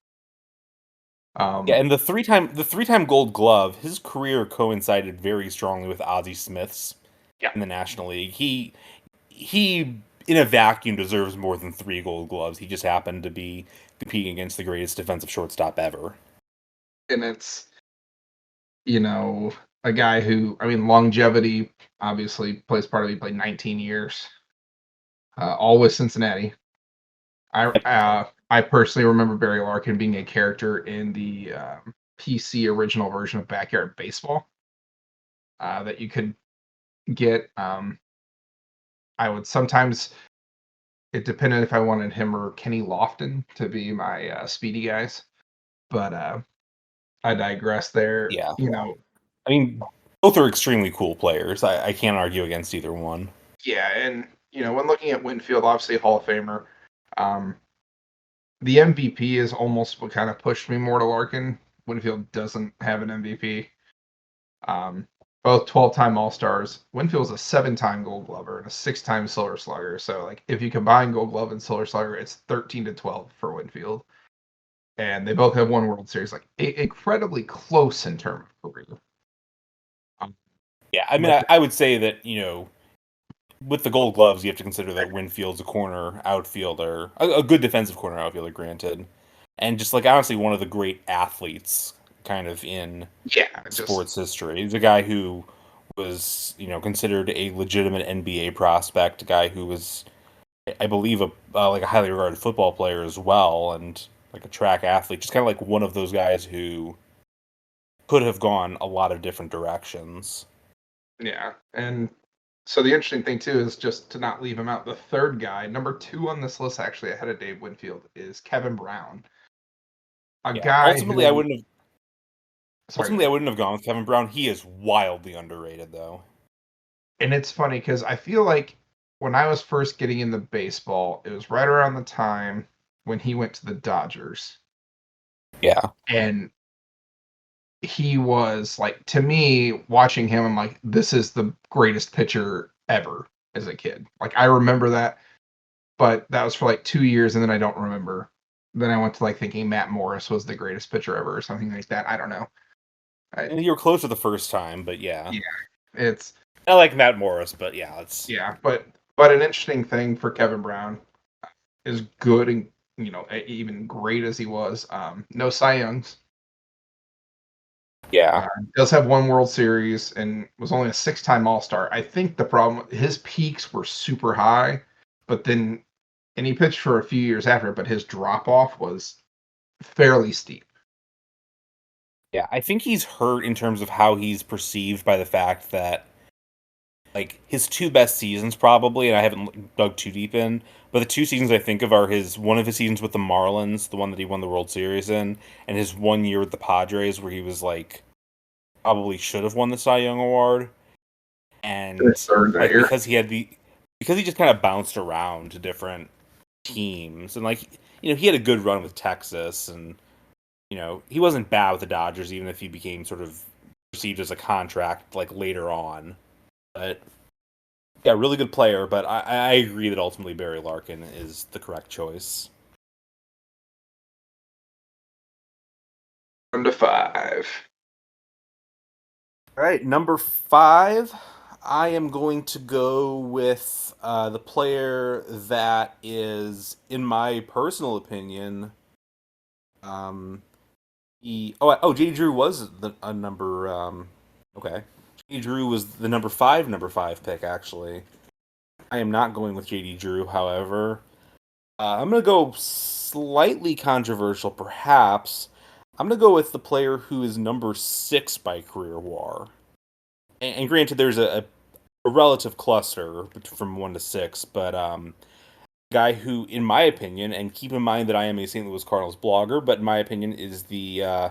Yeah, Um, and the three-time Gold Glove, his career coincided very strongly with Ozzie Smith's yeah, in the National League. He in a vacuum deserves more than three Gold Gloves. He just happened to be competing against the greatest defensive shortstop ever. and it's you know a guy who, I mean, longevity obviously plays part of it. He played 19 years, all with Cincinnati. I personally remember Barry Larkin being a character in the PC original version of Backyard Baseball that you could get. I would sometimes, it depended if I wanted him or Kenny Lofton to be my speedy guys, but I digress there. Yeah. I mean, both are extremely cool players. I can't argue against either one. Yeah, and when looking at Winfield, obviously Hall of Famer. Um, the MVP is almost what kind of pushed me more to Larkin. Winfield doesn't have an MVP. Um, both 12-time All Stars. Winfield's a 7-time Gold Glover and a 6-time Silver Slugger. So, like, if you combine Gold Glove and Silver Slugger, it's 13-12 for Winfield. And they both have one World Series, like incredibly close in terms of career. Um, Yeah, I mean, but I would say that with the Gold Gloves, you have to consider that Winfield's a corner outfielder, a good defensive corner outfielder, granted, and just like honestly one of the great athletes, kind of in yeah, just sports history. He's a guy who was considered a legitimate NBA prospect, a guy who was I believe like a highly regarded football player as well, and like a track athlete, just kind of like one of those guys who could have gone a lot of different directions. Yeah, and so the interesting thing too is just to not leave him out. The third guy, number two on this list, actually ahead of Dave Winfield, is Kevin Brown, a Yeah, guy who. Sorry, go ultimately I ahead. wouldn't have gone with Kevin Brown. He is wildly underrated though. And it's funny because I feel like when I was first getting into baseball, it was right around the time when he went to the Dodgers, Yeah. and he was like, to me, watching him, I'm like, this is the greatest pitcher ever as a kid. Like I remember that, but that was for like 2 years, and then I don't remember. Then I went to like thinking Matt Morris was the greatest pitcher ever or something like that. I don't know. I, And you were closer the first time, but yeah. yeah, it's I like Matt Morris, but yeah, it's yeah, but an interesting thing for Kevin Brown, as good and even great as he was, no Cy Youngs. yeah. Does have one World Series and was only a six-time All Star. I think the problem, his peaks were super high, but then and he pitched for a few years after, but his drop off was fairly steep. Yeah, I think he's hurt in terms of how he's perceived by the fact that like his two best seasons probably, and I haven't dug too deep in, but the two seasons I think of are his one of his seasons with the Marlins, the one that he won the World Series in, and his 1 year with the Padres where he was like probably should have won the Cy Young award. Finished And third that like year. because he just kind of bounced around to different teams, and like he had a good run with Texas, and he wasn't bad with the Dodgers even if he became sort of perceived as a contract like later on. But yeah, really good player, but I agree that ultimately Barry Larkin is the correct choice. 1 to 5. All right, number 5. I am going to go with the player that is, in my personal opinion, um, JD Drew was a number. Okay, JD Drew was the number five pick actually. I am not going with JD Drew, however. I'm going to go slightly controversial, perhaps. I'm going to go with the player who is number 6 by career WAR. And granted, there's a relative cluster from 1 to 6, but guy who, in my opinion, and keep in mind that I am a St. Louis Cardinals blogger, but in my opinion is the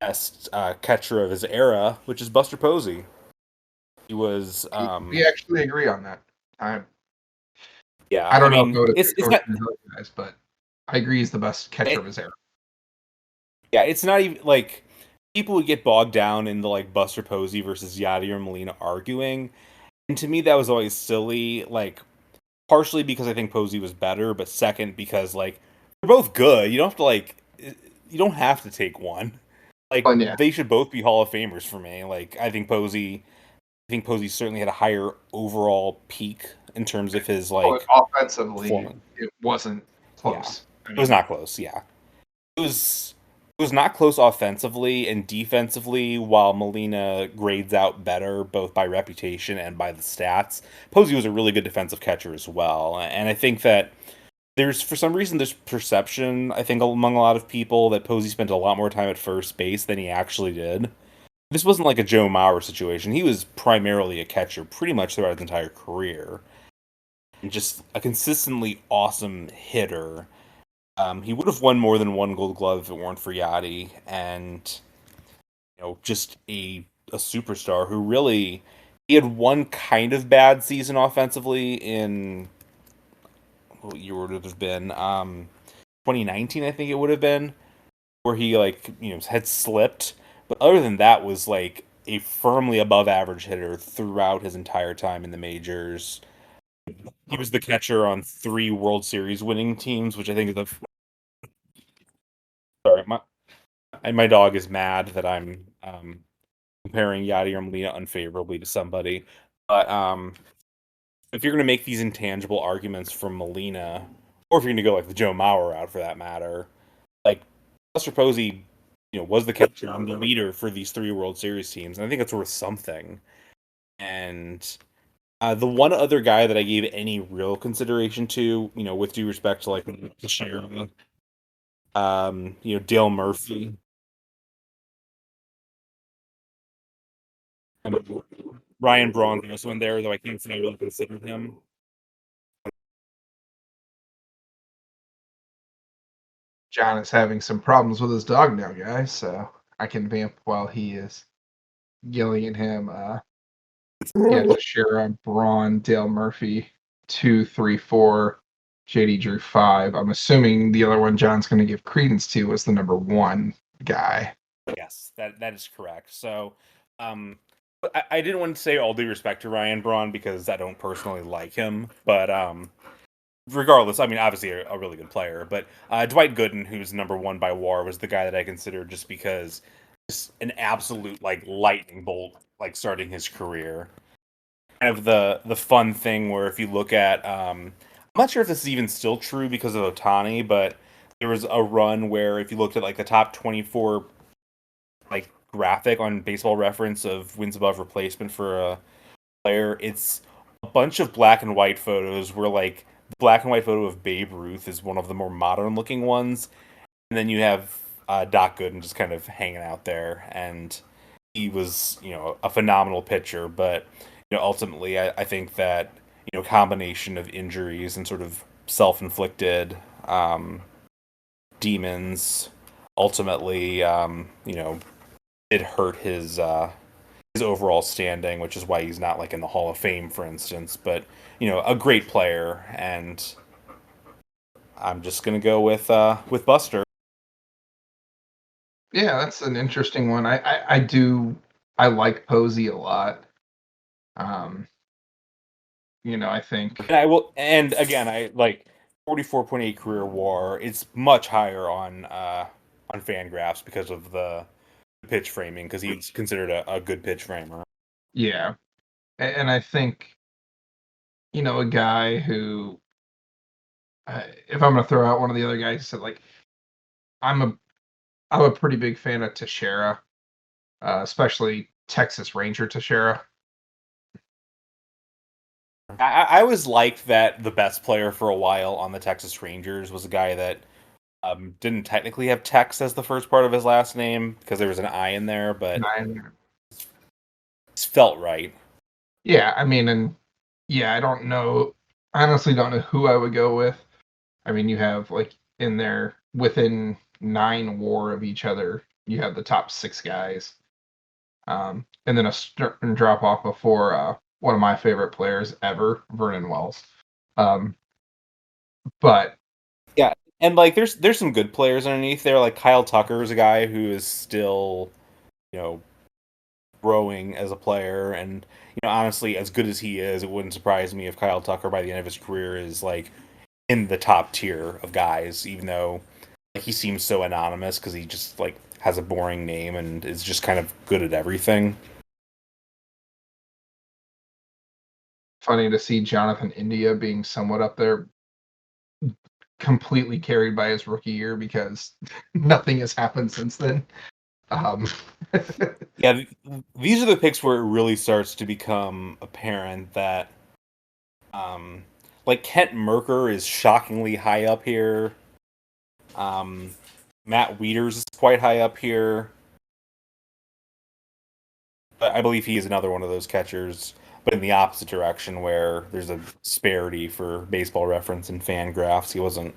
best catcher of his era, which is Buster Posey. He was, We actually agree on that. I yeah. I I don't know if I mean, would it's have it's picked not. those guys, but I agree he's the best catcher of It, his era. yeah, it's not even like people would get bogged down in the like Buster Posey versus Yadier Molina arguing, and to me that was always silly. Like partially because I think Posey was better, but second because like they're both good. You don't have to take one. Like And yeah, they should both be Hall of Famers for me. Like I think Posey certainly had a higher overall peak in terms of his but like offensively, performance. it wasn't Yeah. close. I It was mean, not close, yeah. It was not close offensively and defensively, while Molina grades out better both by reputation and by the stats. Posey was a really good defensive catcher as well. And I think that there's for some reason this perception, I think, among a lot of people that Posey spent a lot more time at first base than he actually did. This wasn't like a Joe Mauer situation. He was primarily a catcher pretty much throughout his entire career. And just a consistently awesome hitter. He would have won more than one Gold Glove if it weren't for Yachty, and just a superstar who really he had one kind of bad season offensively in what year would it have been? 2019, I think it would have been, where he like had slipped. But other than that, was like a firmly above average hitter throughout his entire time in the majors. He was the catcher on 3 World Series winning teams, which I think is the sorry, my dog is mad that I'm comparing Yadier Molina unfavorably to somebody. But if you're going to make these intangible arguments from Molina, or if you're going to go like the Joe Mauer route for that matter, like Buster Posey, was the catcher and the leader for these 3 World Series teams, and I think it's worth something. And The one other guy that I gave any real consideration to, with due respect to like Teixeira, Dale Murphy, and Ryan Braun was also in there, though I can't say I really considered him. John is having some problems with his dog now, guys, so I can vamp while he is yelling at him. Yeah, Tashira, Braun, Dale Murphy, 2, 3, 4, JD Drew 5. I'm assuming the other one John's going to give credence to was the number 1 guy. Yes, that is correct. So, but I didn't want to say all due respect to Ryan Braun because I don't personally like him, but regardless, I mean, obviously a really good player. But Dwight Gooden, who's number 1 by WAR, was the guy that I considered just because just an absolute like lightning bolt, like starting his career. Kind of the fun thing where if you look at, I'm not sure if this is even still true because of Otani, but there was a run where if you looked at like the top 24 like graphic on Baseball Reference of wins above replacement for a player, it's a bunch of black and white photos where like the black and white photo of Babe Ruth is one of the more modern looking ones, and then you have Doc Gooden just kind of hanging out there, and he was a phenomenal pitcher, but ultimately I think that combination of injuries and sort of self-inflicted demons ultimately it hurt his overall standing, which is why he's not like in the Hall of Fame, for instance. But a great player, and I'm just gonna go with Buster. Yeah, that's an interesting one. I like Posey a lot. Um, I think And I will, and again, I like 44.8 career WAR. It's much higher on Fangraphs because of the pitch framing, because he's considered a good pitch framer. yeah, and I think a guy who if I'm gonna throw out one of the other guys who said like I'm a I'm a pretty big fan of Teixeira, especially Texas Ranger Teixeira. I always liked that the best player for a while on the Texas Rangers was a guy that didn't technically have Tex as the first part of his last name because there was an I in there, but Nine. it felt right. Yeah, I mean, and yeah, I don't know. Honestly, don't know who I would go with. I mean, you have like in there within 9 WAR of each other. You have the top 6 guys, and then a certain drop off before one of my favorite players ever, Vernon Wells. Um, but Yeah, and like there's some good players underneath there. Like Kyle Tucker is a guy who is still you know growing as a player, and honestly, as good as he is, it wouldn't surprise me if Kyle Tucker by the end of his career is like in the top tier of guys, even though he seems so anonymous because he just like has a boring name and is just kind of good at everything. funny to see Jonathan India being somewhat up there, completely carried by his rookie year because nothing has happened since then. Um, Yeah, these are the picks where it really starts to become apparent that, um, like Kent Merker is shockingly high up here. Um, Matt Wieters is quite high up here. But I believe he is another one of those catchers, but in the opposite direction, where there's a disparity for Baseball Reference and Fangraphs. He wasn't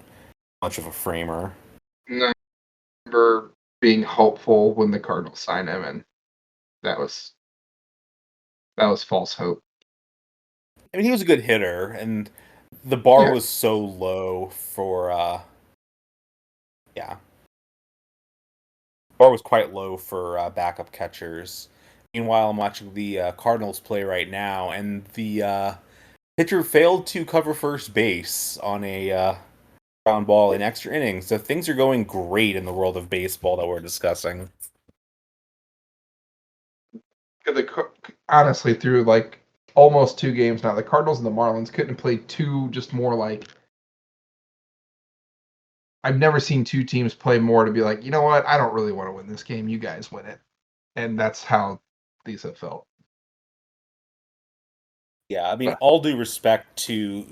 much of a framer. I remember being hopeful when the Cardinals signed him, and that was false hope. I mean, he was a good hitter, and the bar Yeah, was so low for yeah, bar was quite low for backup catchers. Meanwhile, I'm watching the Cardinals play right now, and the pitcher failed to cover first base on a ground ball in extra innings. So things are going great in the world of baseball that we're discussing. honestly, through like almost 2 games now, the Cardinals and the Marlins couldn't have played two just more like I've never seen 2 teams play more to be like, you know what, I don't really want to win this game. You guys win it, and that's how these have felt. Yeah, I mean, But all due respect to,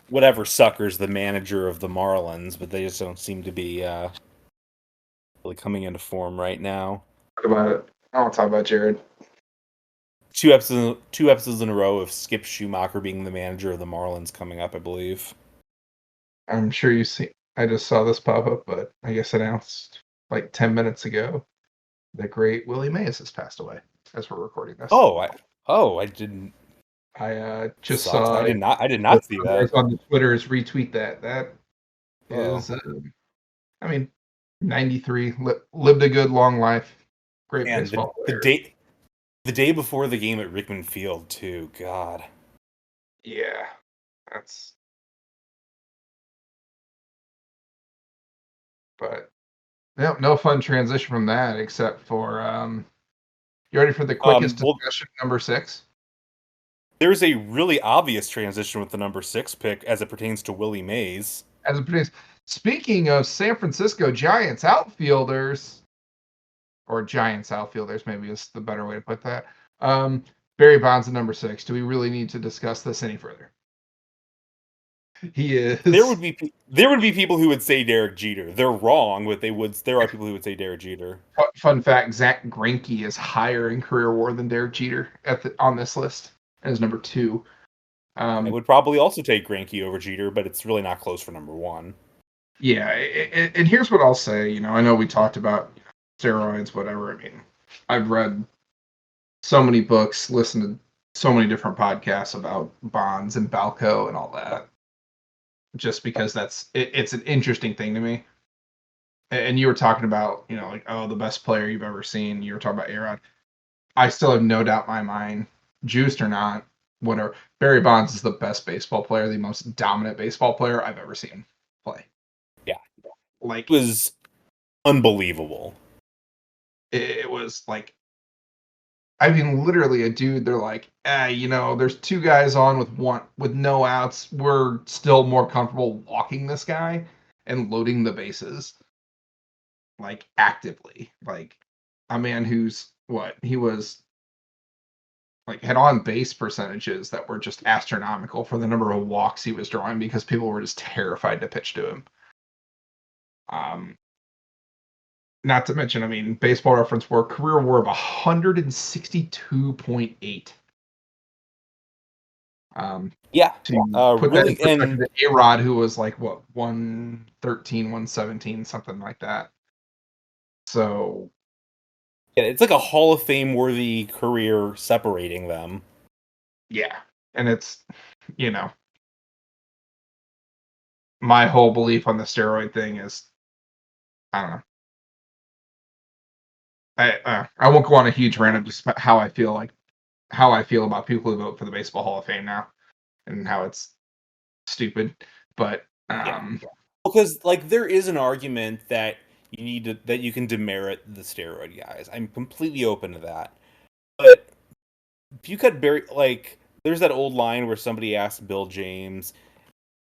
whatever sucker's the manager of the Marlins, but they just don't seem to be really coming into form right now. what about it? I want to talk about Jared. Two episodes in a row of Skip Schumacher being the manager of the Marlins coming up, I believe. I'm sure you see. I just saw this pop up, but I guess announced like 10 minutes ago. The great Willie Mays has passed away as we're recording this. I didn't I just sucks. saw I did the not see numbers that. on the Twitters retweet that. That Oh is, I mean, 93, lived a good long life. Great man, baseball the player. day before the game at Rickman Field too. God. Yeah, that's, but no fun transition from that except for, you ready for the quickest Well, discussion, number 6? there's a really obvious transition with the number 6 pick as it pertains to Willie Mays. As it pertains, speaking of San Francisco Giants outfielders, or Giants outfielders, maybe is the better way to put that. Um, Barry Bonds at number 6. Do we really need to discuss this any further? He There is. would be there would be people who would say Derek Jeter. They're wrong, but there are people who would say Derek Jeter. Fun fact: Zach Greinke is higher in career WAR than Derek Jeter on this list as number 2. I Um, would probably also take Greinke over Jeter, but it's really not close for number 1. yeah, and here's what I'll say. I know we talked about steroids, whatever. I mean, I've read so many books, listened to so many different podcasts about Bonds and Balco and all that. Just because it's an interesting thing to me. And you were talking about, like, oh, the best player you've ever seen. You were talking about A-Rod. I still have no doubt in my mind, juiced or not, whatever. Barry Bonds is the best baseball player, the most dominant baseball player I've ever seen play. Yeah, Like, it was unbelievable. it was like, I mean, literally a dude. They're like, there's 2 guys on with no outs. We're still more comfortable walking this guy and loading the bases, like, actively. Like, a man who's what he was, like, had on base percentages that were just astronomical for the number of walks he was drawing because people were just terrified to pitch to him. Um, Not to mention, I mean, Baseball Reference WAR career WAR of 162.8. Yeah, To put that in really, perspective, and A-Rod, who was like what, 113, 117, something like that. So yeah, it's like a Hall of Fame worthy career separating them. yeah, and it's, you know my whole belief on the steroid thing is, I don't know. I won't go on a huge rant of just about how I feel about people who vote for the Baseball Hall of Fame now and how it's stupid. But Yeah, because like there is an argument that you can demerit the steroid guys. I'm completely open to that. But if you could bury like there's that old line where somebody asked Bill James,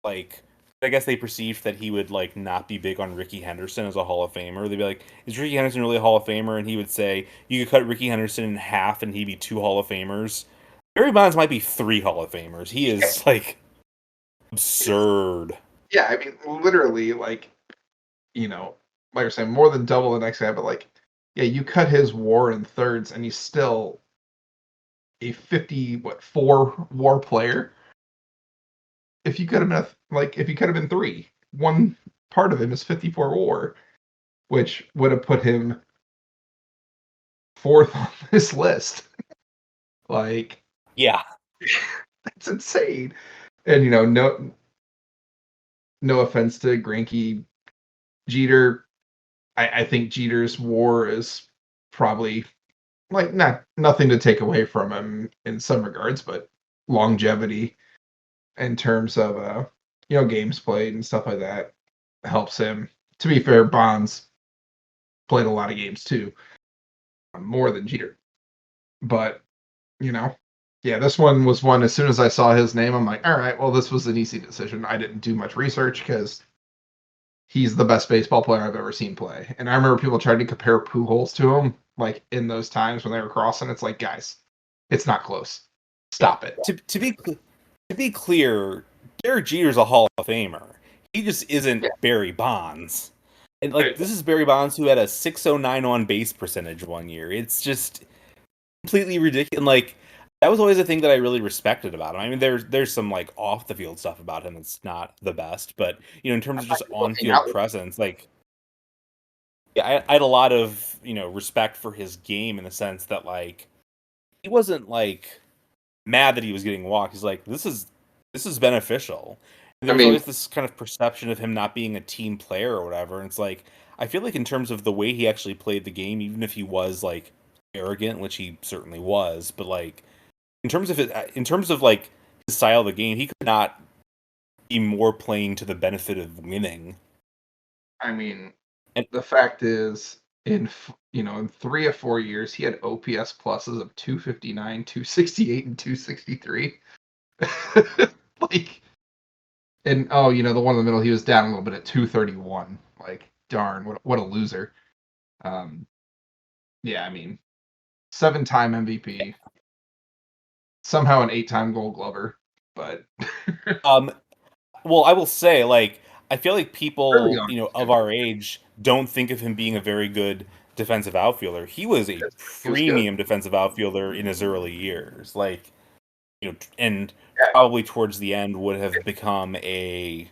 like I guess they perceived that he would like not be big on Ricky Henderson as a Hall of Famer. They'd be like, "Is Ricky Henderson really a Hall of Famer?" And he would say, "You could cut Ricky Henderson in half, and he'd be 2 Hall of Famers." Barry Bonds might be 3 Hall of Famers. He is like absurd. yeah, I mean, literally, like, you know, like you're saying, more than double the next guy. But like, yeah, you cut his WAR in thirds, and he's still a 4 WAR player. If you cut him if you cut him in 3, one part of him is 54 WAR, which would have put him fourth on this list. Like, Yeah, that's insane. And no offense to Greinke, Jeter. I think Jeter's WAR is probably, like, nothing to take away from him in some regards, but longevity in terms of games played and stuff like that helps him. To be fair, Bonds played a lot of games too, more than Jeter. But you know, yeah, this one was one. As soon as I saw his name, I'm like, all right, well, this was an easy decision. I didn't do much research because he's the best baseball player I've ever seen play. And I remember people tried to compare Pujols to him, like, in those times when they were crossing. It's like, guys, it's not close. Stop it. To be clear, Derek Jeter's a Hall of Famer. He just isn't Yeah. Barry Bonds. And Right. this is Barry Bonds who had a 609 on base percentage one year. It's just completely ridiculous. And like that was always a thing that I really respected about him. I mean, there's some like off the field stuff about him that's not the best, but in terms of just on Looking out. field presence, like yeah, I had a lot of respect for his game in the sense that like he wasn't like mad that he was getting walked. He's like, this is beneficial. And I there was mean, always this kind of perception of him not being a team player or whatever. And it's like I feel like in terms of the way he actually played the game, even if he was like arrogant, which he certainly was, but like in terms of like his style of the game, he could not be more playing to the benefit of winning. I mean, And the fact is, in 3 or 4 years, he had OPS pluses of 259, 268, and 263. Like, and oh, the one in the middle, he was down a little bit at 231. Like, darn, what a loser. Um, yeah, I mean, 7-time MVP, somehow an 8-time Gold Glover, but um, well, I will say, like, I feel like early people, on, of our age don't think of him being a very good defensive outfielder. He was a he was good. premium defensive outfielder in his early years. Like, and Yeah, probably towards the end would have become a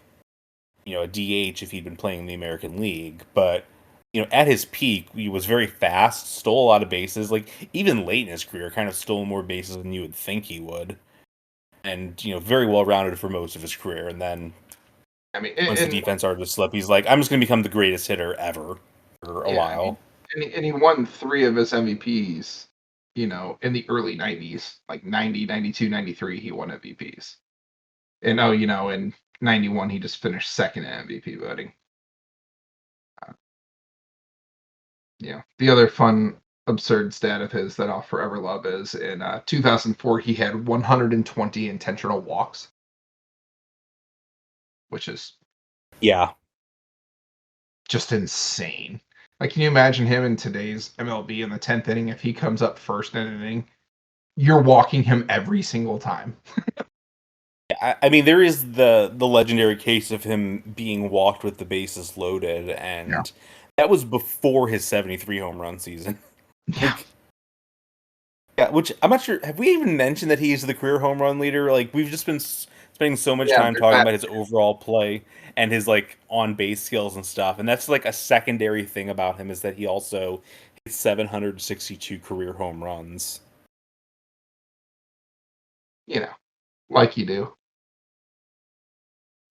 DH if he'd been playing in the American League. But, at his peak, he was very fast, stole a lot of bases. Like, even late in his career, kind of stole more bases than you would think he would. And, very well rounded for most of his career. And then I mean, once the defense started to slip, he's like, I'm just going to become the greatest hitter ever for a yeah, I mean, while. and he won 3 of his MVPs, in the early 90s, like 90, 92, 93, he won MVPs. And oh, in 91, he just finished second in MVP voting. Uh, the other fun, absurd stat of his that I'll forever love is in 2004, he had 120 intentional walks, which is Yeah. just insane. Like, can you imagine him in today's MLB in the 10th inning if he comes up first in an inning? You're walking him every single time. I mean, there is the legendary case of him being walked with the bases loaded, Yeah. and that was before his 73 home run season. Yeah. Like, yeah, which I'm not sure. Have we even mentioned that he's the career home run leader? Like, we've just been spending so much Yeah, time there's talking that. about his overall play and his like on base skills and stuff, and that's like a secondary thing about him is that he also hit 762 career home runs. You know, like you do.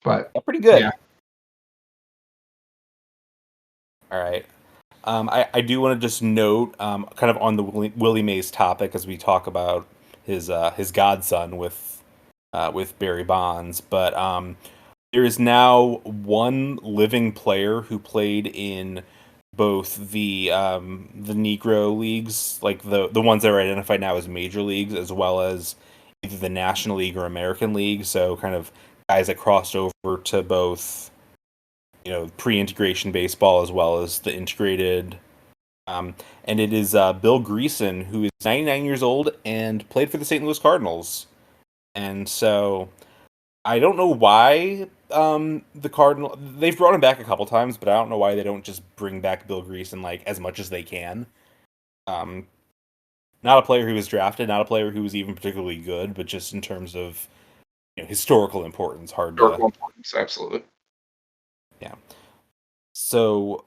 But Yeah, pretty yeah, good. All right. I do want to just note, kind of on the Willie Mays topic as we talk about his godson with Barry Bonds, but there is now one living player who played in both the Negro leagues, like the ones that are identified now as major leagues, as well as either the National League or American League. So kind of guys that crossed over to both pre-integration baseball as well as the integrated. Um, and it is Bill Greason, who is 99 years old and played for the St. Louis Cardinals. And so I don't know why the Cardinal they've brought him back a couple times, but I don't know why they don't just bring back Bill Greason like as much as they can. Um, Not a player who was drafted, not a player who was even particularly good, but just in terms of historical importance, hard to historical importance, absolutely. yeah. So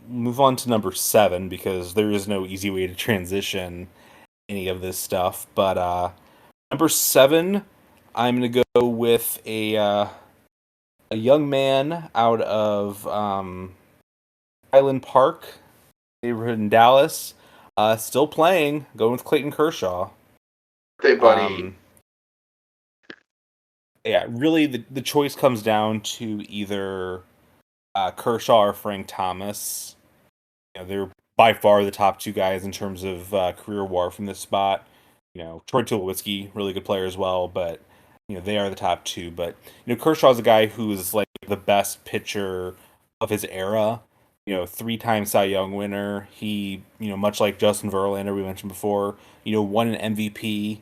move on to number 7 because there is no easy way to transition any of this stuff. But number 7, I'm gonna go with a young man out of Highland Park neighborhood in Dallas, still playing. Going with Clayton Kershaw. Hey, buddy. Um, yeah, really, the choice comes down to either Kershaw or Frank Thomas. They're by far the top two guys in terms of career WAR from this spot. Troy Tulowitzki, really good player as well, but they are the top two. But Kershaw's a guy who's like the best pitcher of his era. 3-time Cy Young winner. He, much like Justin Verlander we mentioned before, won an MVP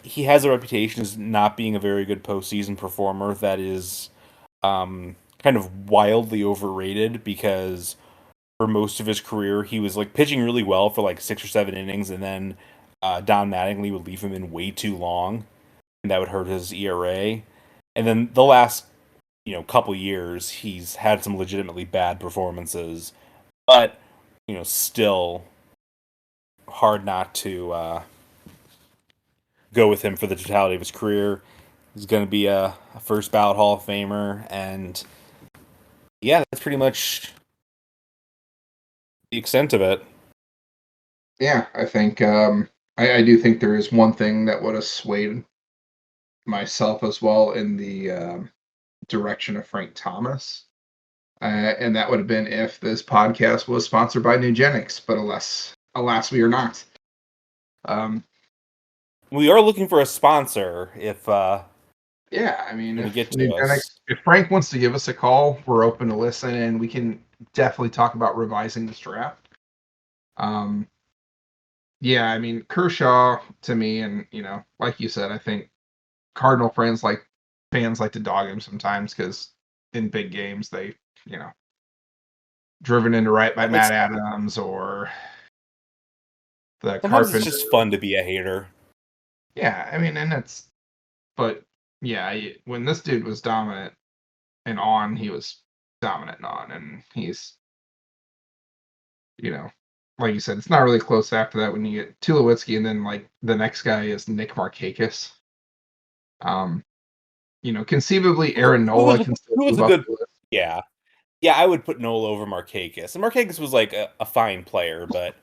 He has a reputation as not being a very good postseason performer. That is kind of wildly overrated because for most of his career he was like pitching really well for like 6 or 7 innings, and then Don Mattingly would leave him in way too long, and that would hurt his ERA. And then the last couple years he's had some legitimately bad performances, but still hard not to go with him for the totality of his career. He's going to be a first ballot Hall of Famer, and yeah, that's pretty much the extent of it. Yeah, I think I do think there is one thing that would have swayed myself as well in the direction of Frank Thomas. And that would have been if this podcast was sponsored by Nugenics, but alas, we are not. Um, We are looking for a sponsor if yeah, I mean, when we if get to us. Nugenics, if Frank wants to give us a call, we're open to listen, and we can definitely talk about revising this draft. Um, yeah, I mean, Kershaw to me, and like you said, I think Cardinal fans like to dog him sometimes because in big games they, you know, driven into right by It's Matt Adams or the sometimes it's Carpenter. just fun to be a hater. Yeah, I mean, but yeah, when this dude was dominant and on, he was dominant and on, and he's, you know, like you said, it's not really close after that when you get Tulowitzki, and then like the next guy is Nick Markakis. Um, conceivably Aaron Who Nola was can still who was move a up good the list. yeah. Yeah, I would put Nola over Markakis. And Markakis was like a fine player, but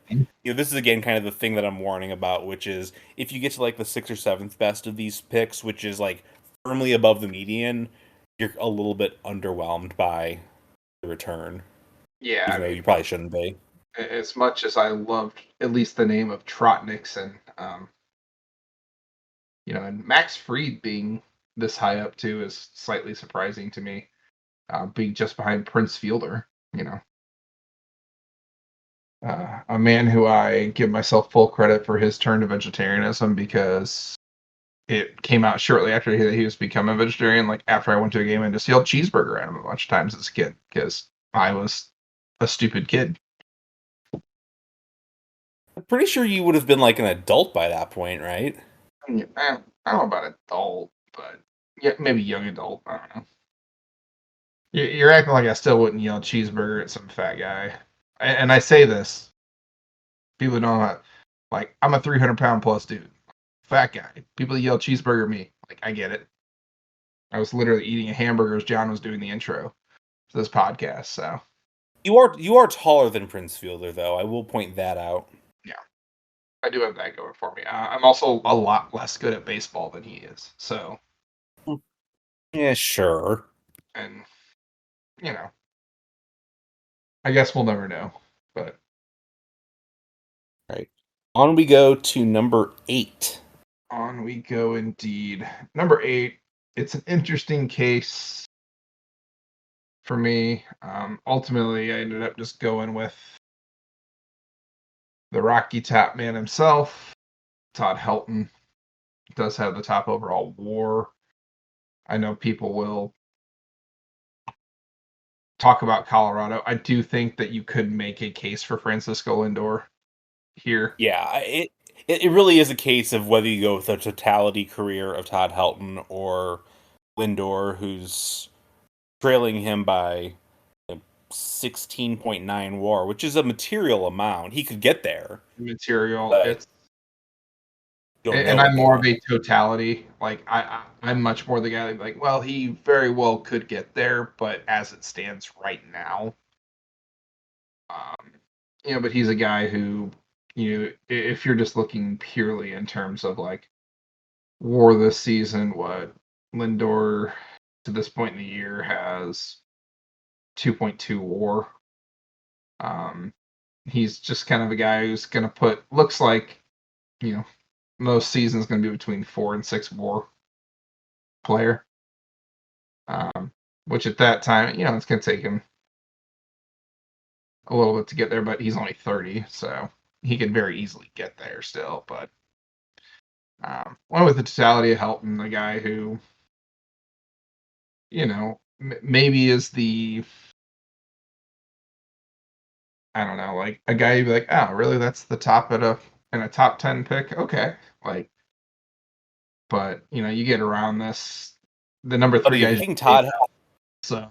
this is again kind of the thing that I'm warning about, which is if you get to like the sixth or seventh best of these picks, which is like firmly above the median, you're a little bit underwhelmed by the return, Yeah, I even though mean, you probably shouldn't be. as much as I loved at least the name of Trot Nixon, and Max Fried being this high up too is slightly surprising to me, being just behind Prince Fielder. A man who I give myself full credit for his turn to vegetarianism because it came out shortly after he was becoming a vegetarian. Like after I went to a game and just yelled cheeseburger at him a bunch of times as a kid because I was a stupid kid. I'm pretty sure you would have been like an adult by that point, right? I don't know about adult, but yeah, maybe young adult. I don't know. You're acting like I still wouldn't yell cheeseburger at some fat guy. And I say this, people don't know, like, I'm a 300-pound plus dude. Fat guy. People yell cheeseburger at me. Like, I get it. I was literally eating a hamburger as John was doing the intro to this podcast. So, You are taller than Prince Fielder, though. I will point that out. yeah, I do have that going for me. I'm also a lot less good at baseball than he is. So, Yeah, sure. and, you know, I guess we'll never know. But Right. On we go to number 8. on we go indeed. Number 8, it's an interesting case for me. Ultimately, I ended up just going with the Rocky Top man himself, Todd Helton. Does have the top overall WAR. I know people will talk about Colorado. I do think that you could make a case for Francisco Lindor here. Yeah, it really is a case of whether you go with the totality career of Todd Helton or Lindor, who's trailing him by 16.9 WAR, which is a material amount. He could get there, Material. but It's you don't and know I'm at the more of moment. a totality. Like I'm much more the guy that like, well, he very well could get there, but as it stands right now, but he's a guy who, if you're just looking purely in terms of like WAR this season, what Lindor to this point in the year has 2.2 WAR. Um, he's just kind of a guy who's going to looks like, you know, most seasons going to be between 4 and 6 WAR player. Which at that time, it's going to take him a little bit to get there, but he's only 30, so he could very easily get there still. But One with the totality of Helton, the guy who, maybe is the, I don't know, like a guy you'd be like, oh, really? That's the top in a top 10 pick? Okay. Like, but you get around this, the number But three if you guys. think Todd, So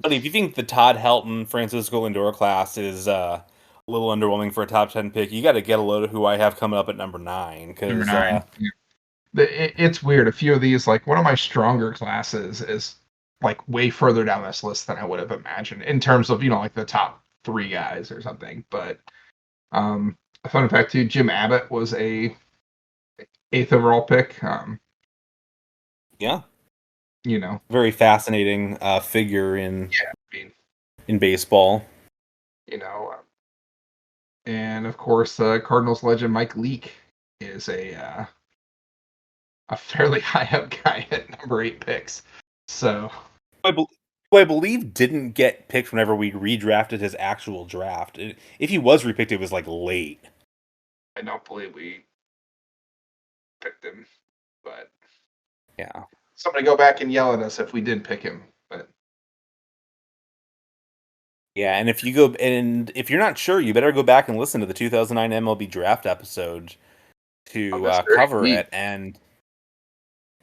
but if you think the Todd Helton Francisco Lindor class is a little underwhelming for a top 10 pick, you got to get a load of who I have coming up at number 9 number because 9. Yeah. It's weird. A few of these, like one of my stronger classes, is like way further down this list than I would have imagined in terms of like the top 3 guys or something. But a fun fact too: Jim Abbott was a 8th overall pick. yeah, You know, very fascinating figure yeah, I mean, in baseball. you know, and of course, Cardinals legend Mike Leake is a fairly high up guy at number 8 picks. So Who I believe didn't get picked whenever we redrafted his actual draft. If he was repicked, it was like late. I don't believe we picked him, but Yeah. somebody go back and yell at us if we did pick him. But Yeah, and if you're not sure, you better go back and listen to the 2009 MLB Draft episode to that's very cover neat. it, and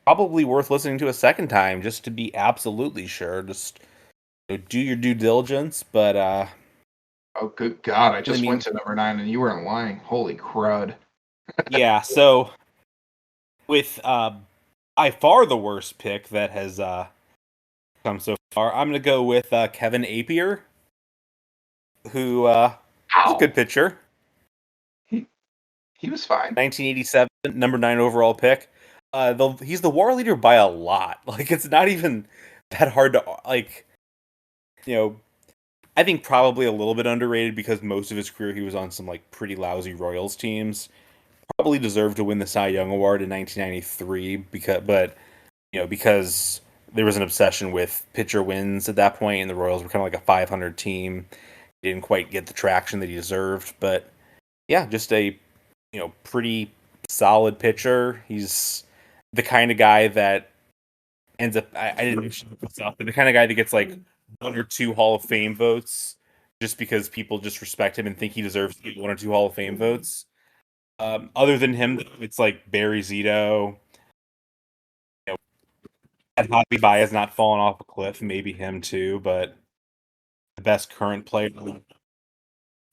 probably worth listening to a second time just to be absolutely sure. Just do your due diligence, but Oh, good God! I I just went mean, to number 9, and you weren't lying. Holy crud! yeah. So with by far the worst pick that has come so far, I'm gonna go with Kevin Apier, who was a Ow! good pitcher. He he was fine. 1987, number 9 overall pick. He's the WAR leader by a lot. Like it's not even that hard to like. You know, I think probably a little bit underrated because most of his career he was on some like pretty lousy Royals teams. Probably deserved to win the Cy Young Award in 1993 because there was an obsession with pitcher wins at that point, and the Royals were kind of like a 500 team. Didn't quite get the traction that he deserved, but yeah, just a pretty solid pitcher. He's the kind of guy that ends up. I didn't mention this myself, but the kind of guy that gets like 1 or 2 Hall of Fame votes just because people just respect him and think he deserves to get 1 or 2 Hall of Fame votes. Other than him, it's like Barry Zito. You know, Ed Hobby By has not fallen off a cliff. Maybe him too, but the best current player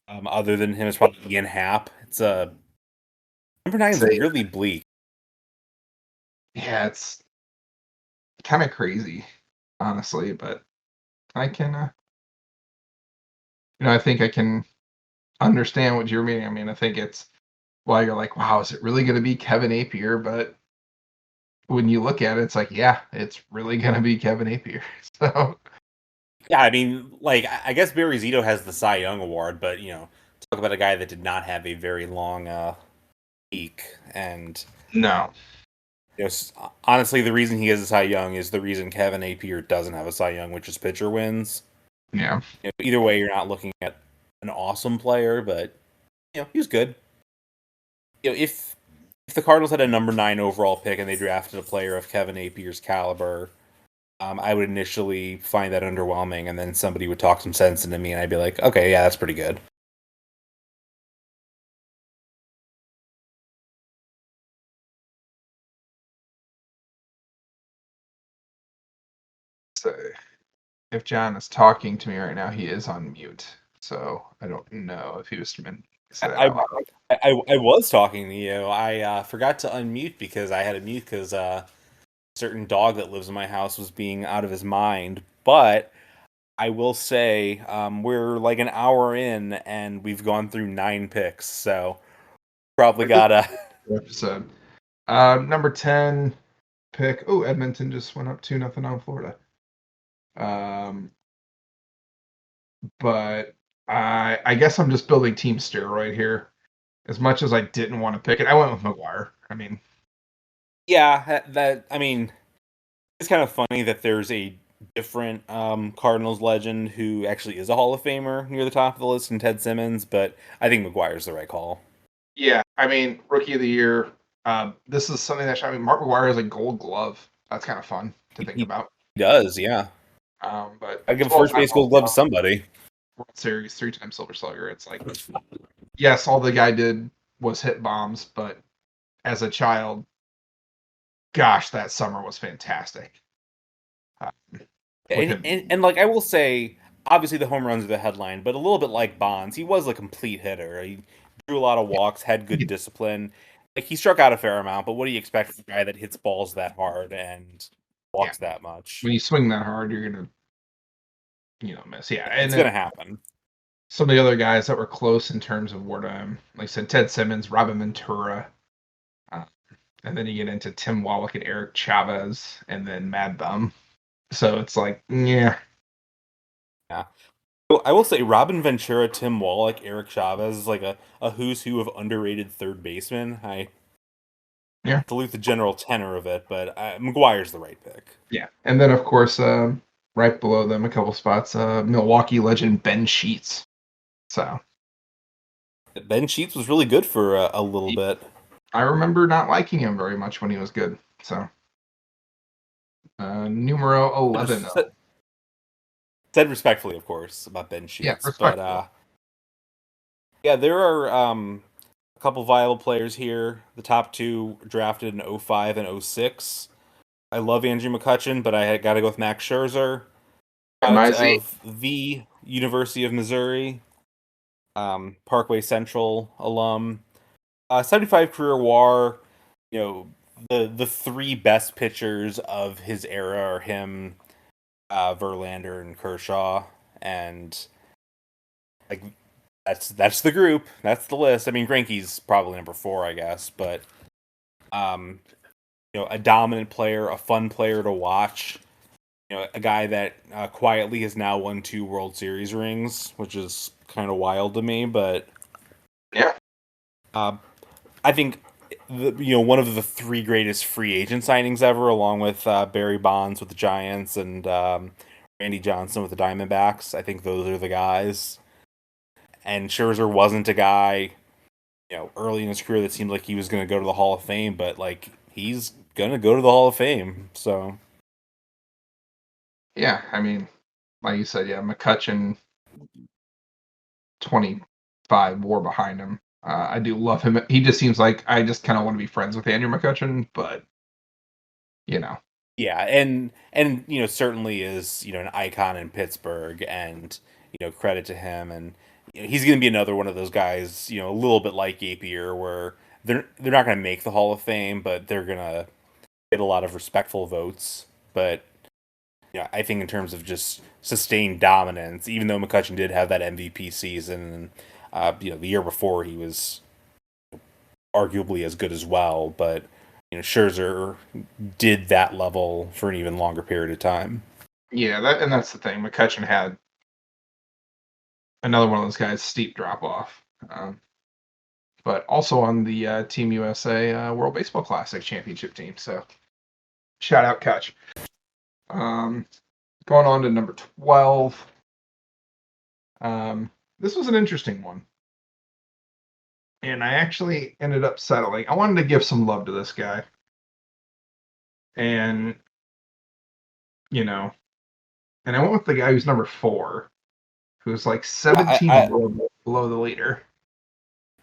other than him is probably Ian Happ. It's number 9 is Say, weirdly bleak. yeah, it's kind of crazy, honestly. But I can, I think I can understand what you're meaning. I mean, I think it's why you're like, wow, is it really going to be Kevin Apier? But when you look at it, it's like, yeah, it's really going to be Kevin Apier. So Yeah, I mean, like I guess Barry Zito has the Cy Young Award, but talk about a guy that did not have a very long peak, and no, honestly, the reason he has a Cy Young is the reason Kevin Apier doesn't have a Cy Young, which is pitcher wins. yeah, Either way, you're not looking at an awesome player, but he was good. If the Cardinals had a number 9 overall pick and they drafted a player of Kevin Apier's caliber, I would initially find that underwhelming, and then somebody would talk some sense into me, and I'd be like, okay, yeah, that's pretty good. so if John is talking to me right now, he is on mute. So I don't know if he was meant to say that I, out loud. I was talking to you. I forgot to unmute because I had to mute because a certain dog that lives in my house was being out of his mind. But I will say we're like an hour in and we've gone through 9 picks, so probably Like this gotta. episode. Number 10 pick. Oh, Edmonton just went up 2-0 on Florida. But I guess I'm just building team steroid here. As much as I didn't want to pick it, I went with McGuire. I mean, Yeah, that I mean, it's kind of funny that there's a different Cardinals legend who actually is a Hall of Famer near the top of the list in Ted Simmons, but I think McGuire's the right call. yeah, I mean, rookie of the year. This is something that Mark McGwire has a Gold Glove. That's kind of fun to think He about. does, yeah. But I'd give a first 12-time base gold glove to All-Star, somebody. World Series, 3-time Silver Slugger. It's like, yes, all the guy did was hit bombs, but as a child, gosh, that summer was fantastic. Uh, with And, him, and like I will say, obviously the home runs are the headline, but a little bit like Bonds, he was a complete hitter. He drew a lot of yeah, walks, had he good could, discipline. Like he struck out a fair amount, but what do you expect from a guy that hits balls that hard and yeah. walks that much? When you swing that hard, you're gonna, miss. Yeah, and It's then gonna happen. some of the other guys that were close in terms of wartime, like I said, Ted Simmons, Robin Ventura, uh, and then you get into Tim Wallach and Eric Chavez, and then Mad Bum. So it's like, yeah, Yeah. Well, I will say Robin Ventura, Tim Wallach, Eric Chavez is like a who's who of underrated third baseman. I yeah, salute the general tenor of it, but McGuire's the right pick. yeah. And then of course, right below them, a couple spots, Milwaukee legend Ben Sheets. So Ben Sheets was really good for a little bit. I remember not liking him very much when he was good. So numero 11. Said respectfully, of course, about Ben Yeah, Sheets, but respectful. yeah, there are a couple viable players here. The top two drafted in '05 and '06. I love Andrew McCutchen, but I got to go with Max Scherzer, product MIZ. of the University of Missouri, Parkway Central alum. 75 career WAR. You know, the three best pitchers of his era are him, Verlander, and Kershaw, and like that's the group. That's the list. I mean, Greinke's probably number four, I guess, but um, a dominant player, a fun player to watch. A guy that quietly has now won 2 World Series rings, which is kind of wild to me. But Yeah. uh, I think one of the three greatest free agent signings ever, along with Barry Bonds with the Giants and Randy Johnson with the Diamondbacks. I think those are the guys. And Scherzer wasn't a guy, early in his career that seemed like he was going to go to the Hall of Fame, but like he's going to go to the Hall of Fame. So Yeah. I mean, like you said, yeah, McCutchen 25 war behind him. I do love him. He just seems like I just kind of want to be friends with Andrew McCutchen, but you know, yeah, and certainly is an icon in Pittsburgh, and credit to him, and he's going to be another one of those guys, a little bit like Gapier, where they're not going to make the Hall of Fame, but they're going to get a lot of respectful votes. But I think in terms of just sustained dominance, even though McCutchen did have that MVP season, and the year before he was arguably as good as well, but Scherzer did that level for an even longer period of time. yeah, that's the thing. McCutchen had another one of those guys steep drop off, but also on the Team USA World Baseball Classic championship team. So shout out Kutch. Um, Going on to number 12. This was an interesting one. And I actually ended up settling. I wanted to give some love to this guy. And, you know, and I went with the guy who's number 4, who's like I, 17 I below the leader.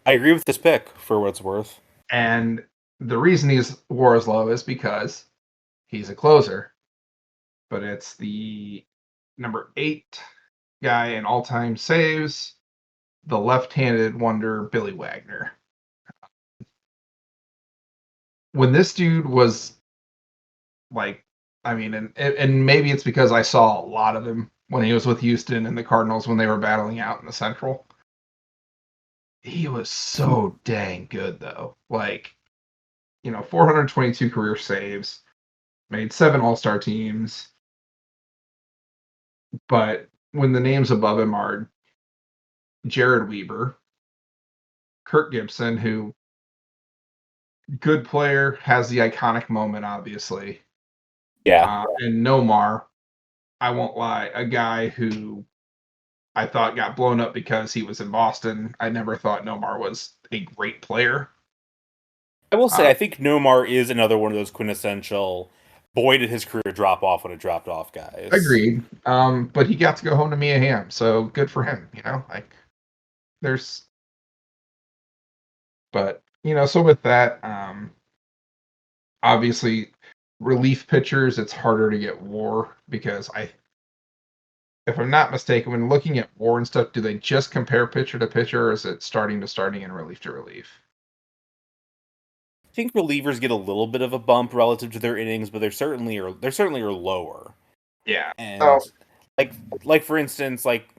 I agree with this pick for what it's worth. And the reason he's War's low is because he's a closer. But it's the number 8 guy in all-time saves, the left-handed wonder Billy Wagner. When this dude was like, I mean, and maybe it's because I saw a lot of him when he was with Houston and the Cardinals when they were battling out in the Central. He was so dang good though. Like, 422 career saves, made 7 All-Star teams, but when the names above him are Jared Weaver, Kirk Gibson, who good player, has the iconic moment, obviously. Yeah. And Nomar, I won't lie, a guy who I thought got blown up because he was in Boston. I never thought Nomar was a great player. I will say, I think Nomar is another one of those quintessential boy did his career drop off when it dropped off guys. Agreed. But he got to go home to Mia Hamm, so good for him. Like there's, but so with that, obviously, relief pitchers, it's harder to get WAR because if I'm not mistaken, when looking at WAR and stuff, do they just compare pitcher to pitcher, or is it starting to starting and relief to relief? I think relievers get a little bit of a bump relative to their innings, but they're certainly are lower. Yeah. And So like for instance, like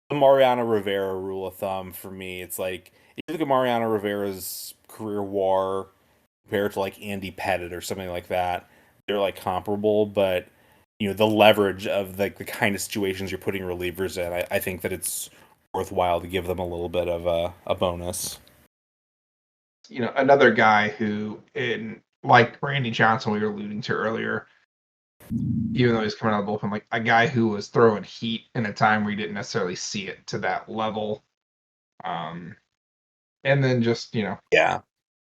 the Mariano Rivera rule of thumb for me, it's like if you look at Mariano Rivera's career WAR compared to like Andy Pettit or something like that, they're like comparable, but the leverage of the kind of situations you're putting relievers in, I think that it's worthwhile to give them a little bit of a bonus. another guy who, in like Randy Johnson, we were alluding to earlier, even though he's coming out of the bullpen, like a guy who was throwing heat in a time where you didn't necessarily see it to that level. Um, and then just Yeah.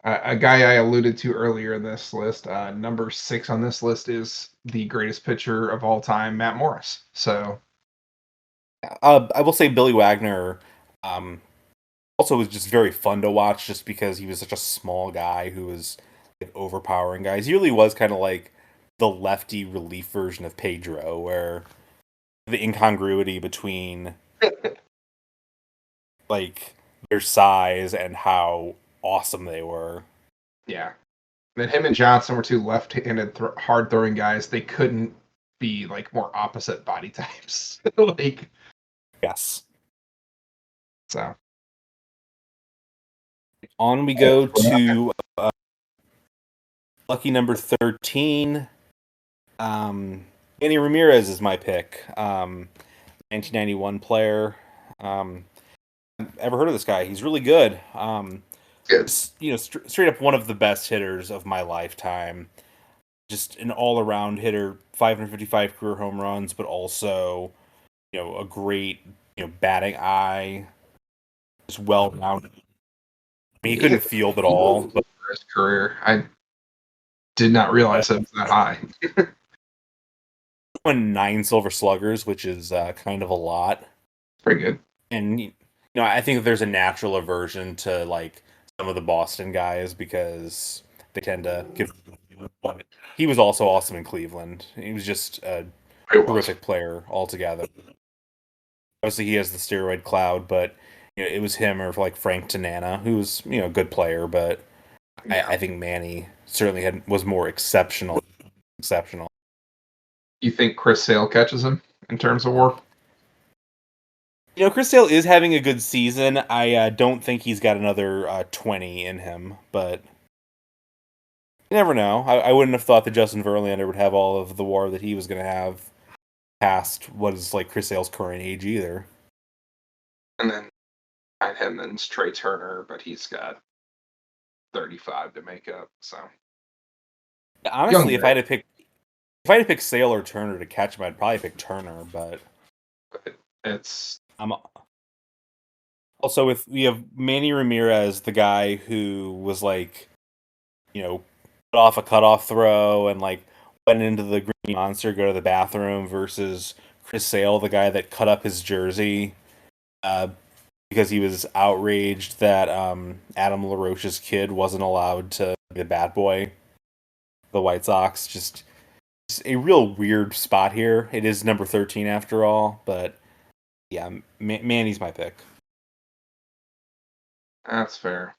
a guy I alluded to earlier in this list, number 6 on this list is the greatest pitcher of all time, Matt Morris. So I will say Billy Wagner um, also was just very fun to watch just because he was such a small guy who was like, overpowering guys. He really was kind of like the lefty relief version of Pedro, where the incongruity between like their size and how awesome they were. yeah, then him and Johnson were two left-handed hard-throwing guys. They couldn't be like more opposite body types. Like Yes. so. On we go to lucky number 13. Manny Ramirez is my pick. 1991 player. Um, ever heard of this guy? He's really good. Good. Straight up one of the best hitters of my lifetime. Just an all-around hitter, 555 career home runs, but also, a great, batting eye, just well-rounded. I mean, he couldn't field at all, but For his career, I did not realize it was that high. won 9 Silver Sluggers, which is kind of a lot. Pretty good. And I think that there's a natural aversion to like some of the Boston guys because they tend to give. But he was also awesome in Cleveland. He was just a terrific player altogether. Obviously, he has the steroid cloud, but it was him or like Frank Tanana, who was a good player, but Yeah. I think Manny certainly was more exceptional. Exceptional. You think Chris Sale catches him in terms of WAR? Chris Sale is having a good season. I don't think he's got another 20 in him, but you never know. I wouldn't have thought that Justin Verlander would have all of the WAR that he was going to have past what is like Chris Sale's current age either. And then behind him then's Trey Turner, but he's got 35 to make up. So honestly, if I had to pick Sale or Turner to catch him, I'd probably pick Turner. But it's I'm also we have Manny Ramirez, the guy who was like, put off a cutoff throw and like went into the Green Monster, go to the bathroom, versus Chris Sale, the guy that cut up his jersey because he was outraged that Adam LaRoche's kid wasn't allowed to be the bat boy. The White Sox, just a real weird spot here. It is number 13 after all, but yeah, Manny's my pick. That's fair.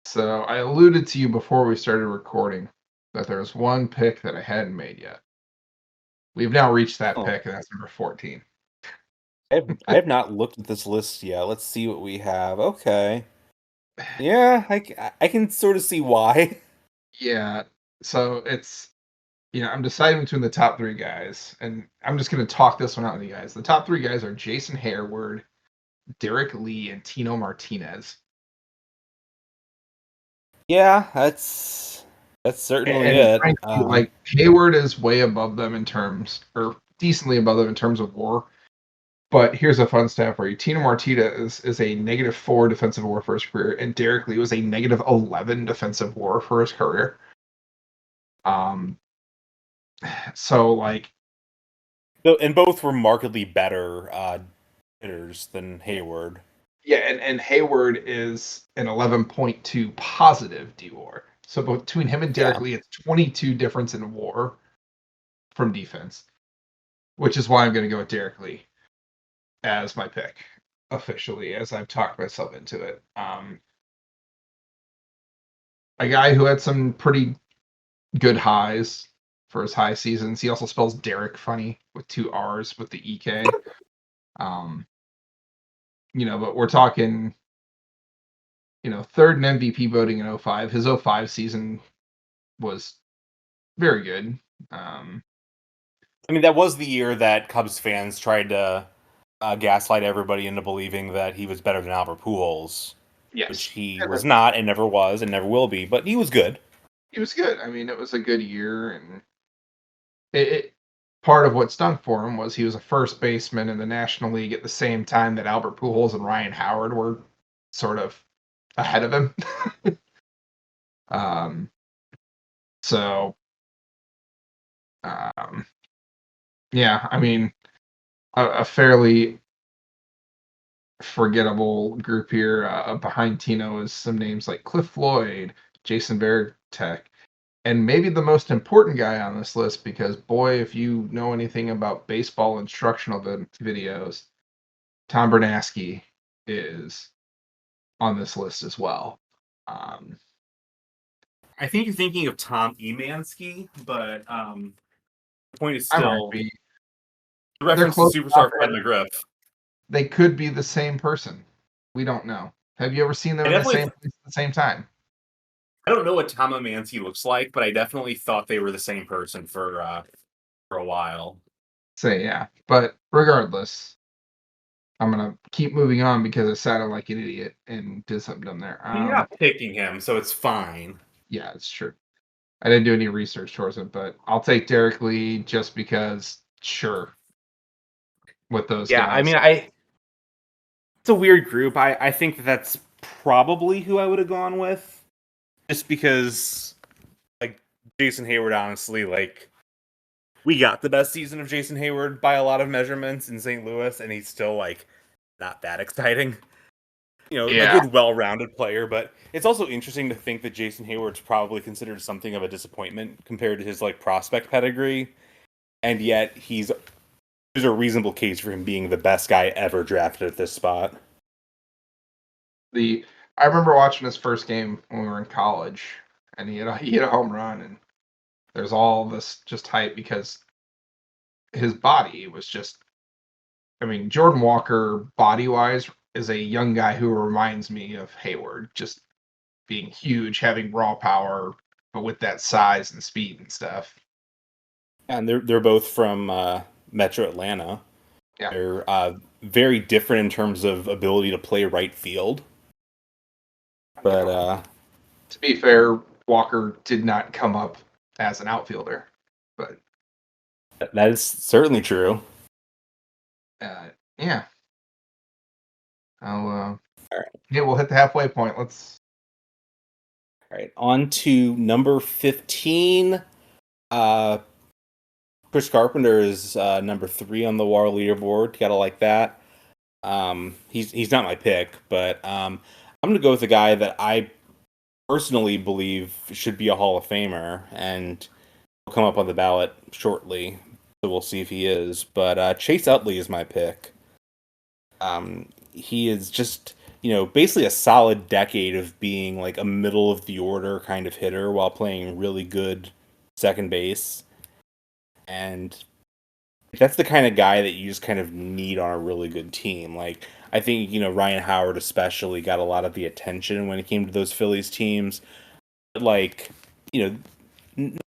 So I alluded to you before we started recording that there was one pick that I hadn't made yet. We've now reached that pick, and that's number 14. I have not looked at this list yet. Let's see what we have. Okay. Yeah, I can sort of see why. Yeah. So it's, I'm deciding between the top 3 guys, and I'm just going to talk this one out with you guys. The top 3 guys are Jason Hayward, Derek Lee, and Tino Martinez. Yeah, that's certainly And it. frankly, like Hayward is way above them in terms, or decently above them in terms of WAR. But here's a fun stat for you. Tina Martita is a -4 defensive WAR for his career, and Derek Lee was a -11 defensive WAR for his career. Um, so like, And both were markedly better hitters than Hayward. yeah, and Hayward is an 11.2 positive DWAR. So between him and Derek Yeah. Lee, it's 22 difference in WAR from defense, which is why I'm going to go with Derek Lee as my pick officially, as I've talked myself into it. A guy who had some pretty good highs for his high seasons. He also spells Derek funny with 2 R's with the EK. But we're talking, third in MVP voting in '05. His '05 season was very good. I mean, that was the year that Cubs fans tried to gaslight everybody into believing that he was better than Albert Pujols, which Yes. he And was not and never was and never will be, but he was good. he was good. I mean, it was a good year, and part of what's done for him was he was a first baseman in the National League at the same time that Albert Pujols and Ryan Howard were sort of ahead of him. um, so, um, yeah, I mean, a fairly forgettable group here. Behind Tino is some names like Cliff Floyd, Jason Varitek, and maybe the most important guy on this list, because boy, if you know anything about baseball instructional videos, Tom Bernasky is on this list as well. Um, I think you're thinking of Tom Emansky, but the point is I might still be. the They're reference to close enough, superstar Fred and McGriff. they could be the same person. We don't know. Have you ever seen them I in the definitely, same place at the same time? I don't know what Tom Emansky looks like, but I definitely thought they were the same person for a while. So yeah, but regardless, I'm gonna keep moving on because I sounded like an idiot and did something dumb there. I mean, you're not picking him, so it's fine. Yeah, it's true. I didn't do any research towards it, but I'll take Derek Lee just because. Sure, with those Yeah, I guys. mean, it's a weird group. I think that's probably who I would have gone with, just because like Jason Hayward, honestly, like we got the best season of Jason Hayward by a lot of measurements in St. Louis, and he's still like not that exciting. A Yeah, good, well-rounded player, but it's also interesting to think that Jason Hayward's probably considered something of a disappointment compared to his like prospect pedigree, and yet there's a reasonable case for him being the best guy ever drafted at this spot. I remember watching his first game when we were in college, and he hit a home run, and there's all this just hype because his body was just. I mean, Jordan Walker, body wise, is a young guy who reminds me of Hayward, just being huge, having raw power, but with that size and speed and stuff. And they're both from Metro Atlanta. Yeah. They're very different in terms of ability to play right field. But To be fair, Walker did not come up as an outfielder, but that is certainly true. yeah, I'll. All right. Yeah, we'll hit the halfway point. Let's. All right, on to number 15. Uh, Chris Carpenter is number 3 on the WAR leaderboard. Gotta like that. He's not my pick, but I'm gonna go with a guy that I personally believe should be a Hall of Famer, and will come up on the ballot shortly. So we'll see if he is. But Chase Utley is my pick. He is just basically a solid decade of being like a middle of the order kind of hitter while playing really good second base, and that's the kind of guy that you just kind of need on a really good team. Like I think Ryan Howard especially got a lot of the attention when it came to those Phillies teams. But like not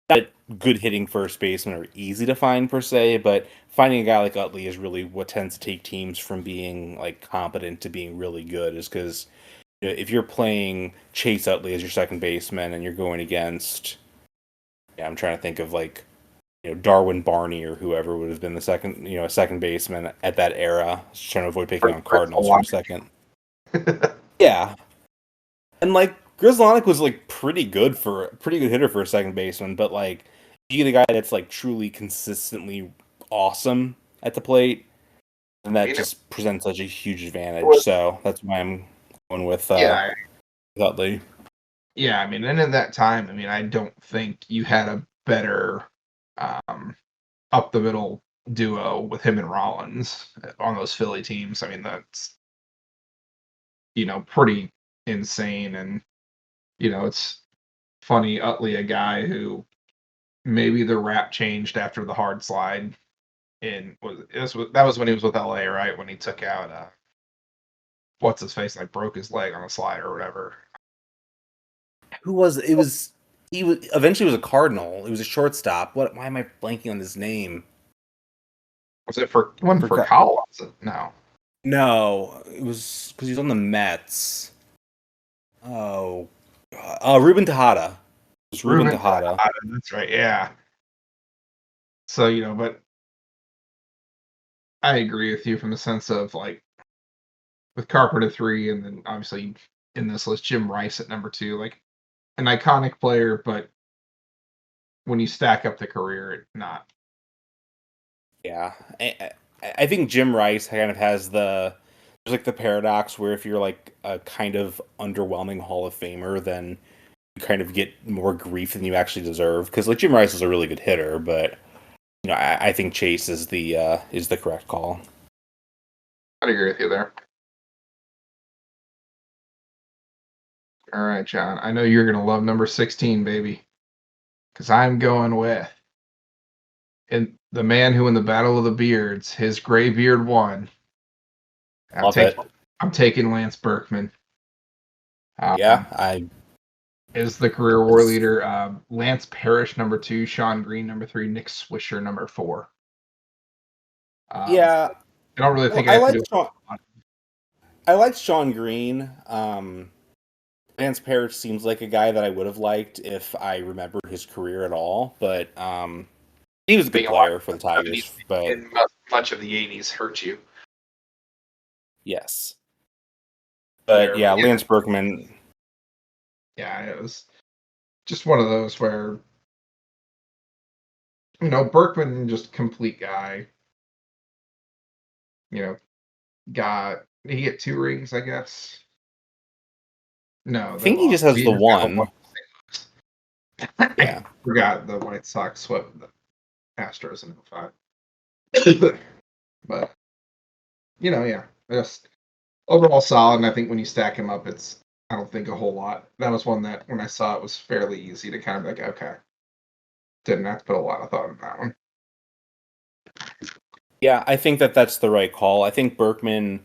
that good hitting first basemen are easy to find per se, but finding a guy like Utley is really what tends to take teams from being like competent to being really good. Is because if you're playing Chase Utley as your second baseman and you're going against, yeah, I'm trying to think of like Darwin Barney or whoever would have been the second, a second baseman at that era. Just trying to avoid picking on Cardinals for a second. Yeah, and like Grizzlonic was like pretty good hitter for a second baseman, but like you get a guy that's like truly consistently awesome at the plate, and that just presents such a huge advantage. So that's why I'm going with Utley. Yeah, I mean, and in that time, I mean, I don't think you had a better up the middle duo with him and Rollins on those Philly teams. I mean, that's pretty insane, and it's funny. Utley, a guy who maybe the rap changed after the hard slide. That was when he was with LA, right? When he took out what's his face, like broke his leg on a slide or whatever. Who was it? He was eventually was a Cardinal. It was a shortstop. Why am I blanking on his name? Was it for Kyle? No. No, it was because he was on the Mets. Oh, Ruben Tejada. It was Ruben Tejada. That's right. Yeah. So but I agree with you from the sense of like with Carpenter 3, and then obviously in this list Jim Rice at number 2, like an iconic player, but when you stack up the career, not. Yeah, I think Jim Rice kind of has there's like the paradox where if you're like a kind of underwhelming Hall of Famer, then you kind of get more grief than you actually deserve. Because like Jim Rice is a really good hitter, but I think Chase is the correct call. I'd agree with you there. All right, John. I know you're gonna love number 16, baby, because I'm going with the man who in the Battle of the Beards, his gray beard won. I'm taking Lance Berkman. Yeah, is the career WAR leader. Lance Parrish, number 2. Sean Green, number 3. Nick Swisher, number 4. Yeah, I don't really think I liked Sean Green. Lance Parrish seems like a guy that I would have liked if I remembered his career at all, but he was a good player for the Tigers. But much of the '80s hurt you. Yes, but yeah, Lance Berkman. Yeah, it was just one of those where Berkman, just complete guy. Did he get 2 rings, I guess? No, I think he just has the one. Yeah. I forgot the White Sox swept the Astros in 05. But, yeah. Just overall solid, and I think when you stack him up, I don't think a whole lot. That was one that, when I saw it, was fairly easy to kind of like, okay. Didn't have to put a lot of thought in that one. Yeah, I think that's the right call. I think Berkman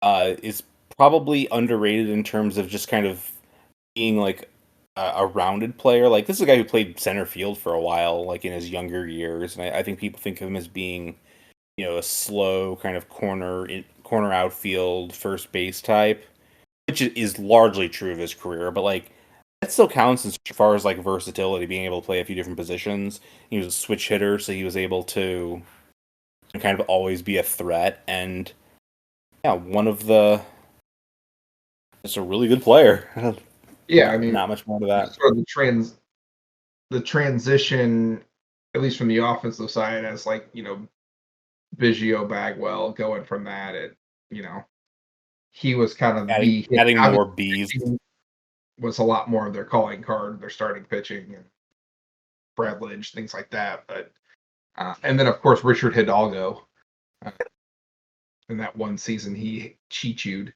is probably underrated in terms of just kind of being like a rounded player. Like this is a guy who played center field for a while, like in his younger years, and I think people think of him as being, a slow kind of corner outfield first base type, which is largely true of his career. But like that still counts as far as like versatility, being able to play a few different positions. He was a switch hitter, so he was able to kind of always be a threat. And yeah, just a really good player. Yeah, I mean, not much more to that. Sort of the transition, at least from the offensive side, as like Biggio, Bagwell, going from that, he was kind of adding more B's. Was a lot more of their calling card, their starting pitching, and Brad Lynch, things like that. But and then of course Richard Hidalgo. In that one season, he chewed,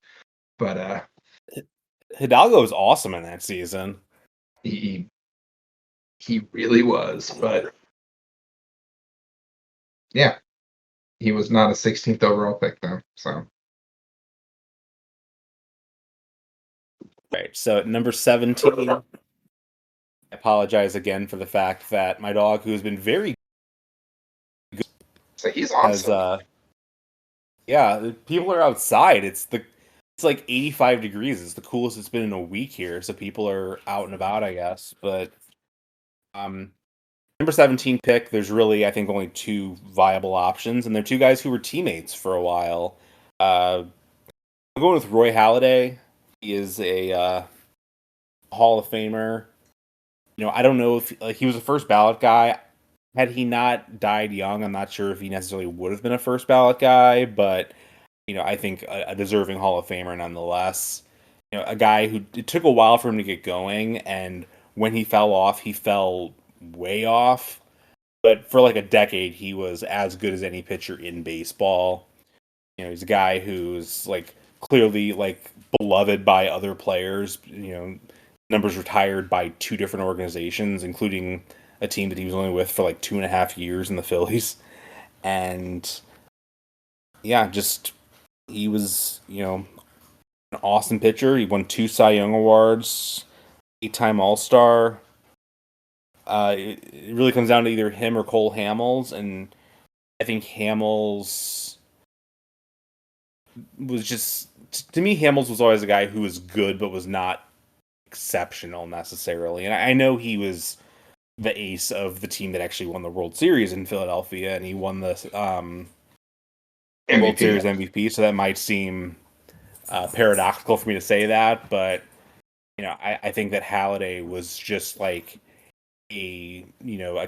but Hidalgo was awesome in that season. He really was, but yeah, he was not a 16th overall pick though. So right. So at number 17, I apologize again for the fact that my dog, who's been very good, so he's awesome. Yeah, people are outside. It's like 85 degrees. It's the coolest it's been in a week here, so people are out and about, I guess. But Number 17 pick, there's really, I think, only two viable options, and they're two guys who were teammates for a while. I'm going with Roy Halladay. He is a Hall of Famer. I don't know if he was a first ballot guy. Had he not died young, I'm not sure if he necessarily would have been a first ballot guy, but I think a deserving Hall of Famer nonetheless. A guy who it took a while for him to get going, and when he fell off, he fell way off. But for like a decade, he was as good as any pitcher in baseball. He's a guy who's like clearly like beloved by other players. Numbers retired by two different organizations, including a team that he was only with for like 2.5 years in the Phillies. And yeah, just he was, an awesome pitcher. He won 2 Cy Young Awards, 8-time All-Star. It really comes down to either him or Cole Hamels, and I think Hamels was just, to me, Hamels was always a guy who was good but was not exceptional necessarily. And I know he was the ace of the team that actually won the World Series in Philadelphia, and he won the World Series MVP. So that might seem paradoxical for me to say that, but I think that Halladay was just like a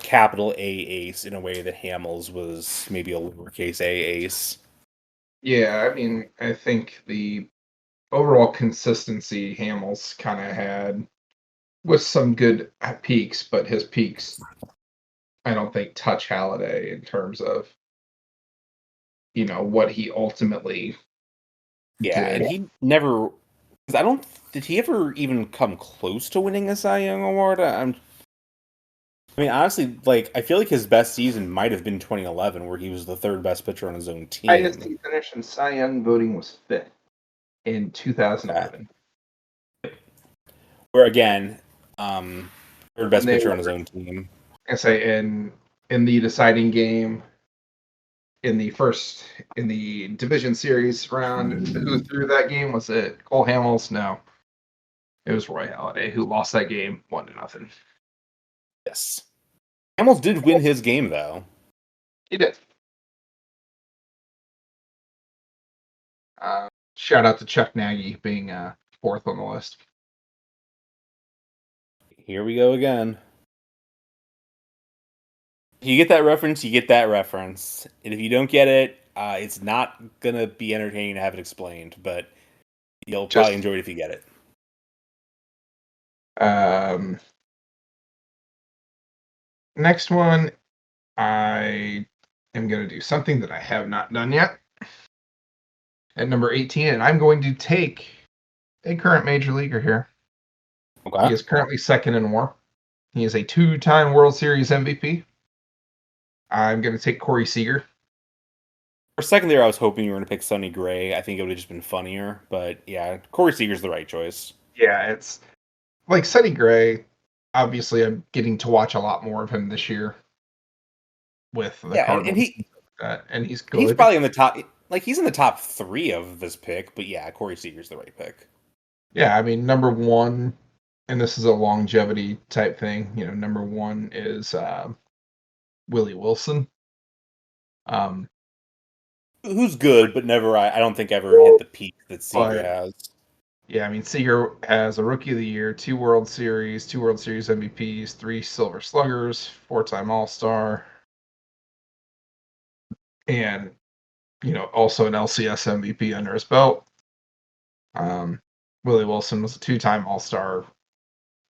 capital A ace in a way that Hamels was maybe a lowercase a ace. Yeah, I mean, I think the overall consistency Hamels kind of had with some good peaks, but his peaks I don't think touch Halladay in terms of what he ultimately Yeah, did. and he never. Because I don't. Did he ever even come close to winning a Cy Young award? I mean, honestly, like I feel like his best season might have been 2011, where he was the third best pitcher on his own Highest team. he finished in Cy Young voting was fifth in Okay. 2011. Where again, third And best they pitcher on his were, own team. I say, in the deciding game in the division series round, who threw that game? Was it Cole Hamels? No, it was Roy Halladay who lost that game 1-0. Yes. Hamels did win his game though. He did. Shout out to Chuck Nagy being fourth on the list. Here we go again. If you get that reference, you get that reference. And if you don't get it, it's not gonna be entertaining to have it explained, but you'll probably Just enjoy it if you get it. um, next one, I am going to do something that I have not done yet. At number 18, and I'm going to take a current major leaguer here. He Okay. is currently second in WAR. He is a 2-time World Series MVP. I'm going to take Corey Seager. For a second there, I was hoping you were going to pick Sonny Gray. I think it would have just been funnier. But yeah, Corey Seager's the right choice. Yeah, it's like Sonny Gray. Obviously, I'm getting to watch a lot more of him this year with the Yeah, and Cardinals, and he's he's good. probably in the top. Like he's in the top 3 of this pick. But yeah, Corey Seager's the right pick. Yeah, I mean, number one, and this is a longevity type thing. Number one is Willie Wilson. Um, Who's good, but never. I don't think ever hit the peak that Seager but has. yeah, I mean, Seager has a Rookie of the Year, 2 World Series, 2 World Series MVPs, 3 Silver Sluggers, 4-time All-Star, and also an LCS MVP under his belt. Um, Willie Wilson was a 2-time All-Star,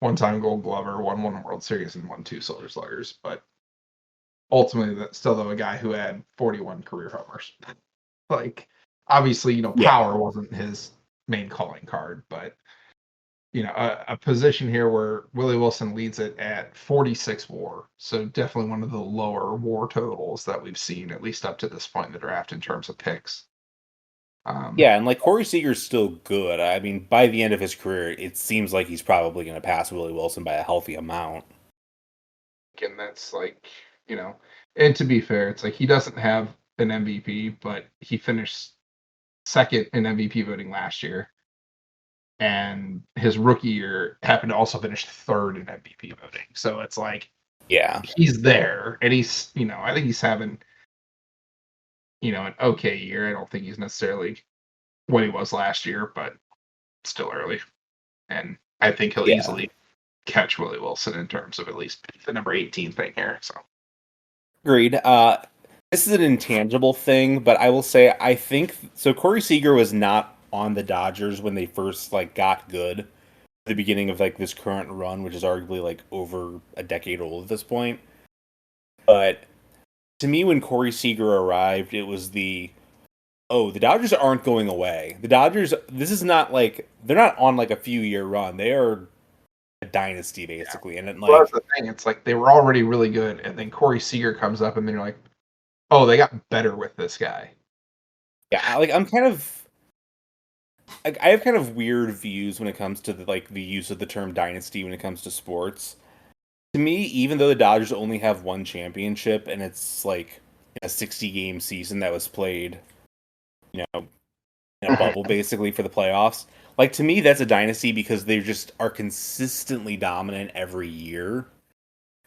1-time Gold Glover, won 1 World Series, and won 2 Silver Sluggers. But ultimately, that's still though a guy who had 41 career homers. Like, obviously, Yeah, power wasn't his main calling card, but a position here where Willie Wilson leads it at 46 WAR. So definitely one of the lower WAR totals that we've seen, at least up to this point in the draft in terms of picks. yeah, and like Corey Seager's still good. I mean, by the end of his career, it seems like he's probably going to pass Willie Wilson by a healthy amount. And that's like, and to be fair, it's like he doesn't have an MVP, but he finished second in MVP voting last year. And his rookie year happened to also finish third in MVP voting. So it's like Yeah. he's there, and he's I think he's having an okay year. I don't think he's necessarily what he was last year, but still early, and I think he'll Yeah. easily catch Willie Wilson in terms of at least the number 18 thing here. So Agreed. This is an intangible thing, but I will say I think so. Corey Seager was not on the Dodgers when they first like got good at the beginning of like this current run, which is arguably like over a decade old at this point. But to me, when Corey Seager arrived, it was the Dodgers aren't going away. The Dodgers, this is not like they're not on like a few year run. They are a dynasty yeah, basically, and it well, that's like the thing. It's like they were already really good, and then Corey Seager comes up, and then you're like, oh, they got better with this guy. yeah, I'm kind of like I have kind of weird views when it comes to the use of the term dynasty when it comes to sports. To me, even though the Dodgers only have one championship and it's like a 60 game season that was played, you know, in a bubble basically for the playoffs, like to me that's a dynasty because they just are consistently dominant every year.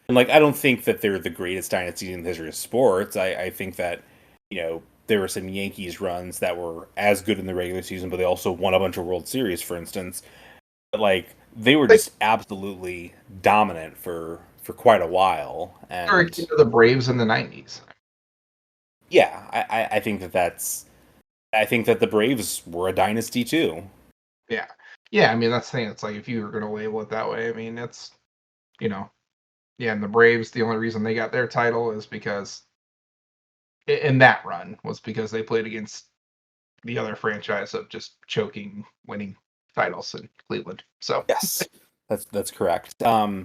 And like I don't think that they're the greatest dynasty in the history of sports. I think that, there were some Yankees runs that were as good in the regular season, but they also won a bunch of World Series, for instance. But like they were They just absolutely dominant for quite a while. were And akin to the Braves in the '90s. yeah, I think I think that the Braves were a dynasty too. Yeah, yeah. I mean, that's the thing. It's like if you were going to label it that way, I mean, it's you know, yeah. And the Braves, the only reason they got their title is because in that run was because they played against the other franchise of just choking, winning titles in Cleveland. So Yes. That's correct. Yeah,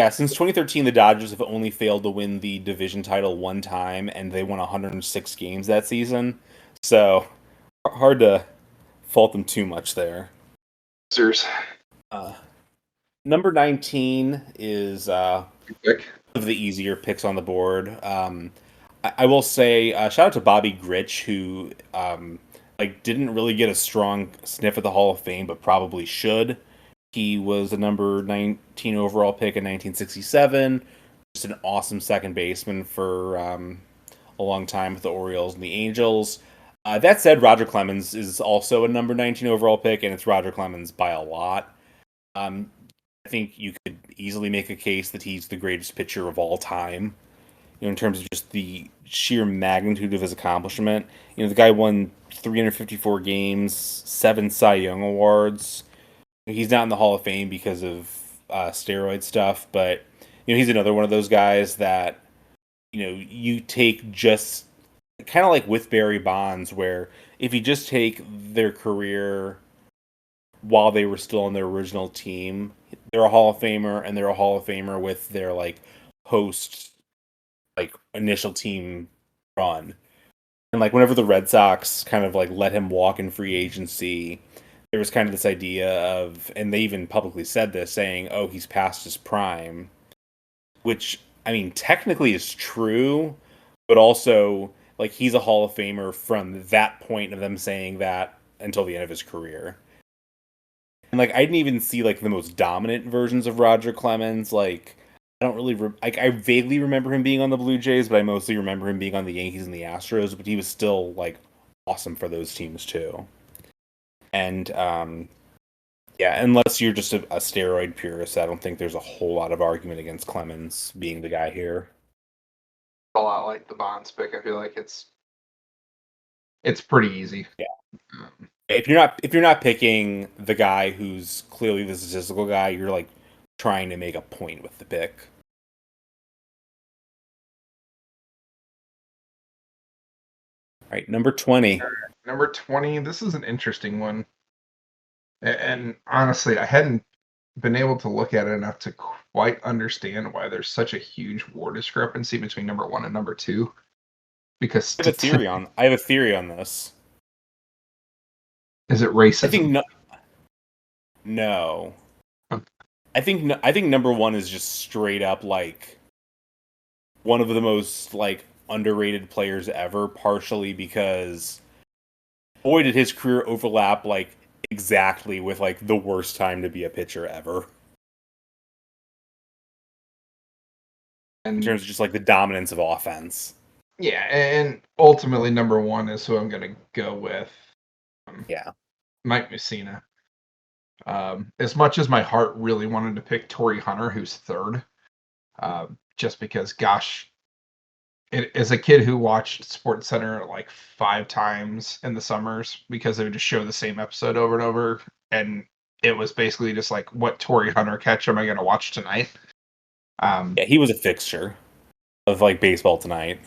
since 2013, the Dodgers have only failed to win the division title one time, and they won 106 games that season. So hard to fault them too much there. Sixers. Uh, Number 19 is Pick. one of the easier picks on the board. I will say shout out to Bobby Grich, who like didn't really get a strong sniff at the Hall of Fame, but probably should. He was the number 19 overall pick in 1967. Just an awesome second baseman for a long time with the Orioles and the Angels. That said, Roger Clemens is also a number 19 overall pick, and it's Roger Clemens by a lot. Um, I think you could easily make a case that he's the greatest pitcher of all time. In terms of just the sheer magnitude of his accomplishment. The guy won 354 games, 7 Cy Young awards. He's not in the Hall of Fame because of steroid stuff, but he's another one of those guys that you take just kind of like with Barry Bonds, where if you just take their career while they were still on their original team, they're a Hall of Famer, and they're a Hall of Famer with their like host like initial team run. And like whenever the Red Sox kind of like let him walk in free agency, there was kind of this idea of, and they even publicly said this, saying, "Oh, he's past his prime," which I mean technically is true, but also like he's a Hall of Famer from that point of them saying that until the end of his career. And like I didn't even see like the most dominant versions of Roger Clemens. Like I don't really like I vaguely remember him being on the Blue Jays, but I mostly remember him being on the Yankees and the Astros. But he was still like awesome for those teams too. And yeah, unless you're just a steroid purist, I don't think there's a whole lot of argument against Clemens being the guy here. A lot like the Bonds pick. I feel like it's pretty easy. Yeah. Um, If you're not picking the guy who's clearly the statistical guy, you're like trying to make a point with the pick. All right, number 20. Number 20. This is an interesting one, and honestly, I hadn't been able to look at it enough to quite understand why there's such a huge WAR discrepancy between number one and number two. Because I have a theory on this. is it I think racism? no, no. I think number one is just straight up like one of the most like underrated players ever, partially because boy did his career overlap like exactly with like the worst time to be a pitcher ever. in And terms of just like the dominance of offense. yeah, and ultimately number one is who I'm going to go with, um, Yeah. Mike Mussina. As much as my heart really wanted to pick Torrey Hunter, who's third, just because, gosh, as a kid who watched Sports Center like 5 times in the summers because they would just show the same episode over and over, and it was basically just like, what Torrey Hunter catch am I going to watch tonight? Yeah, he was a fixture of like baseball tonight.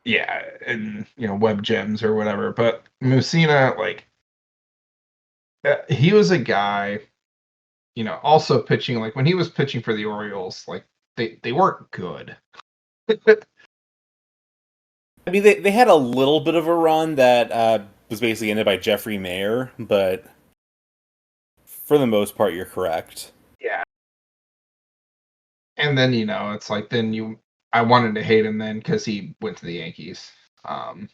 Yeah, and web gems or whatever. But Mussina, like, he was a guy, also pitching, like when he was pitching for the Orioles, like they weren't good. I mean, they had a little bit of a run that was basically ended by Jeffrey Mayer, but for the most part, you're correct. Yeah. And then, it's like I wanted to hate him then because he went to the Yankees. Because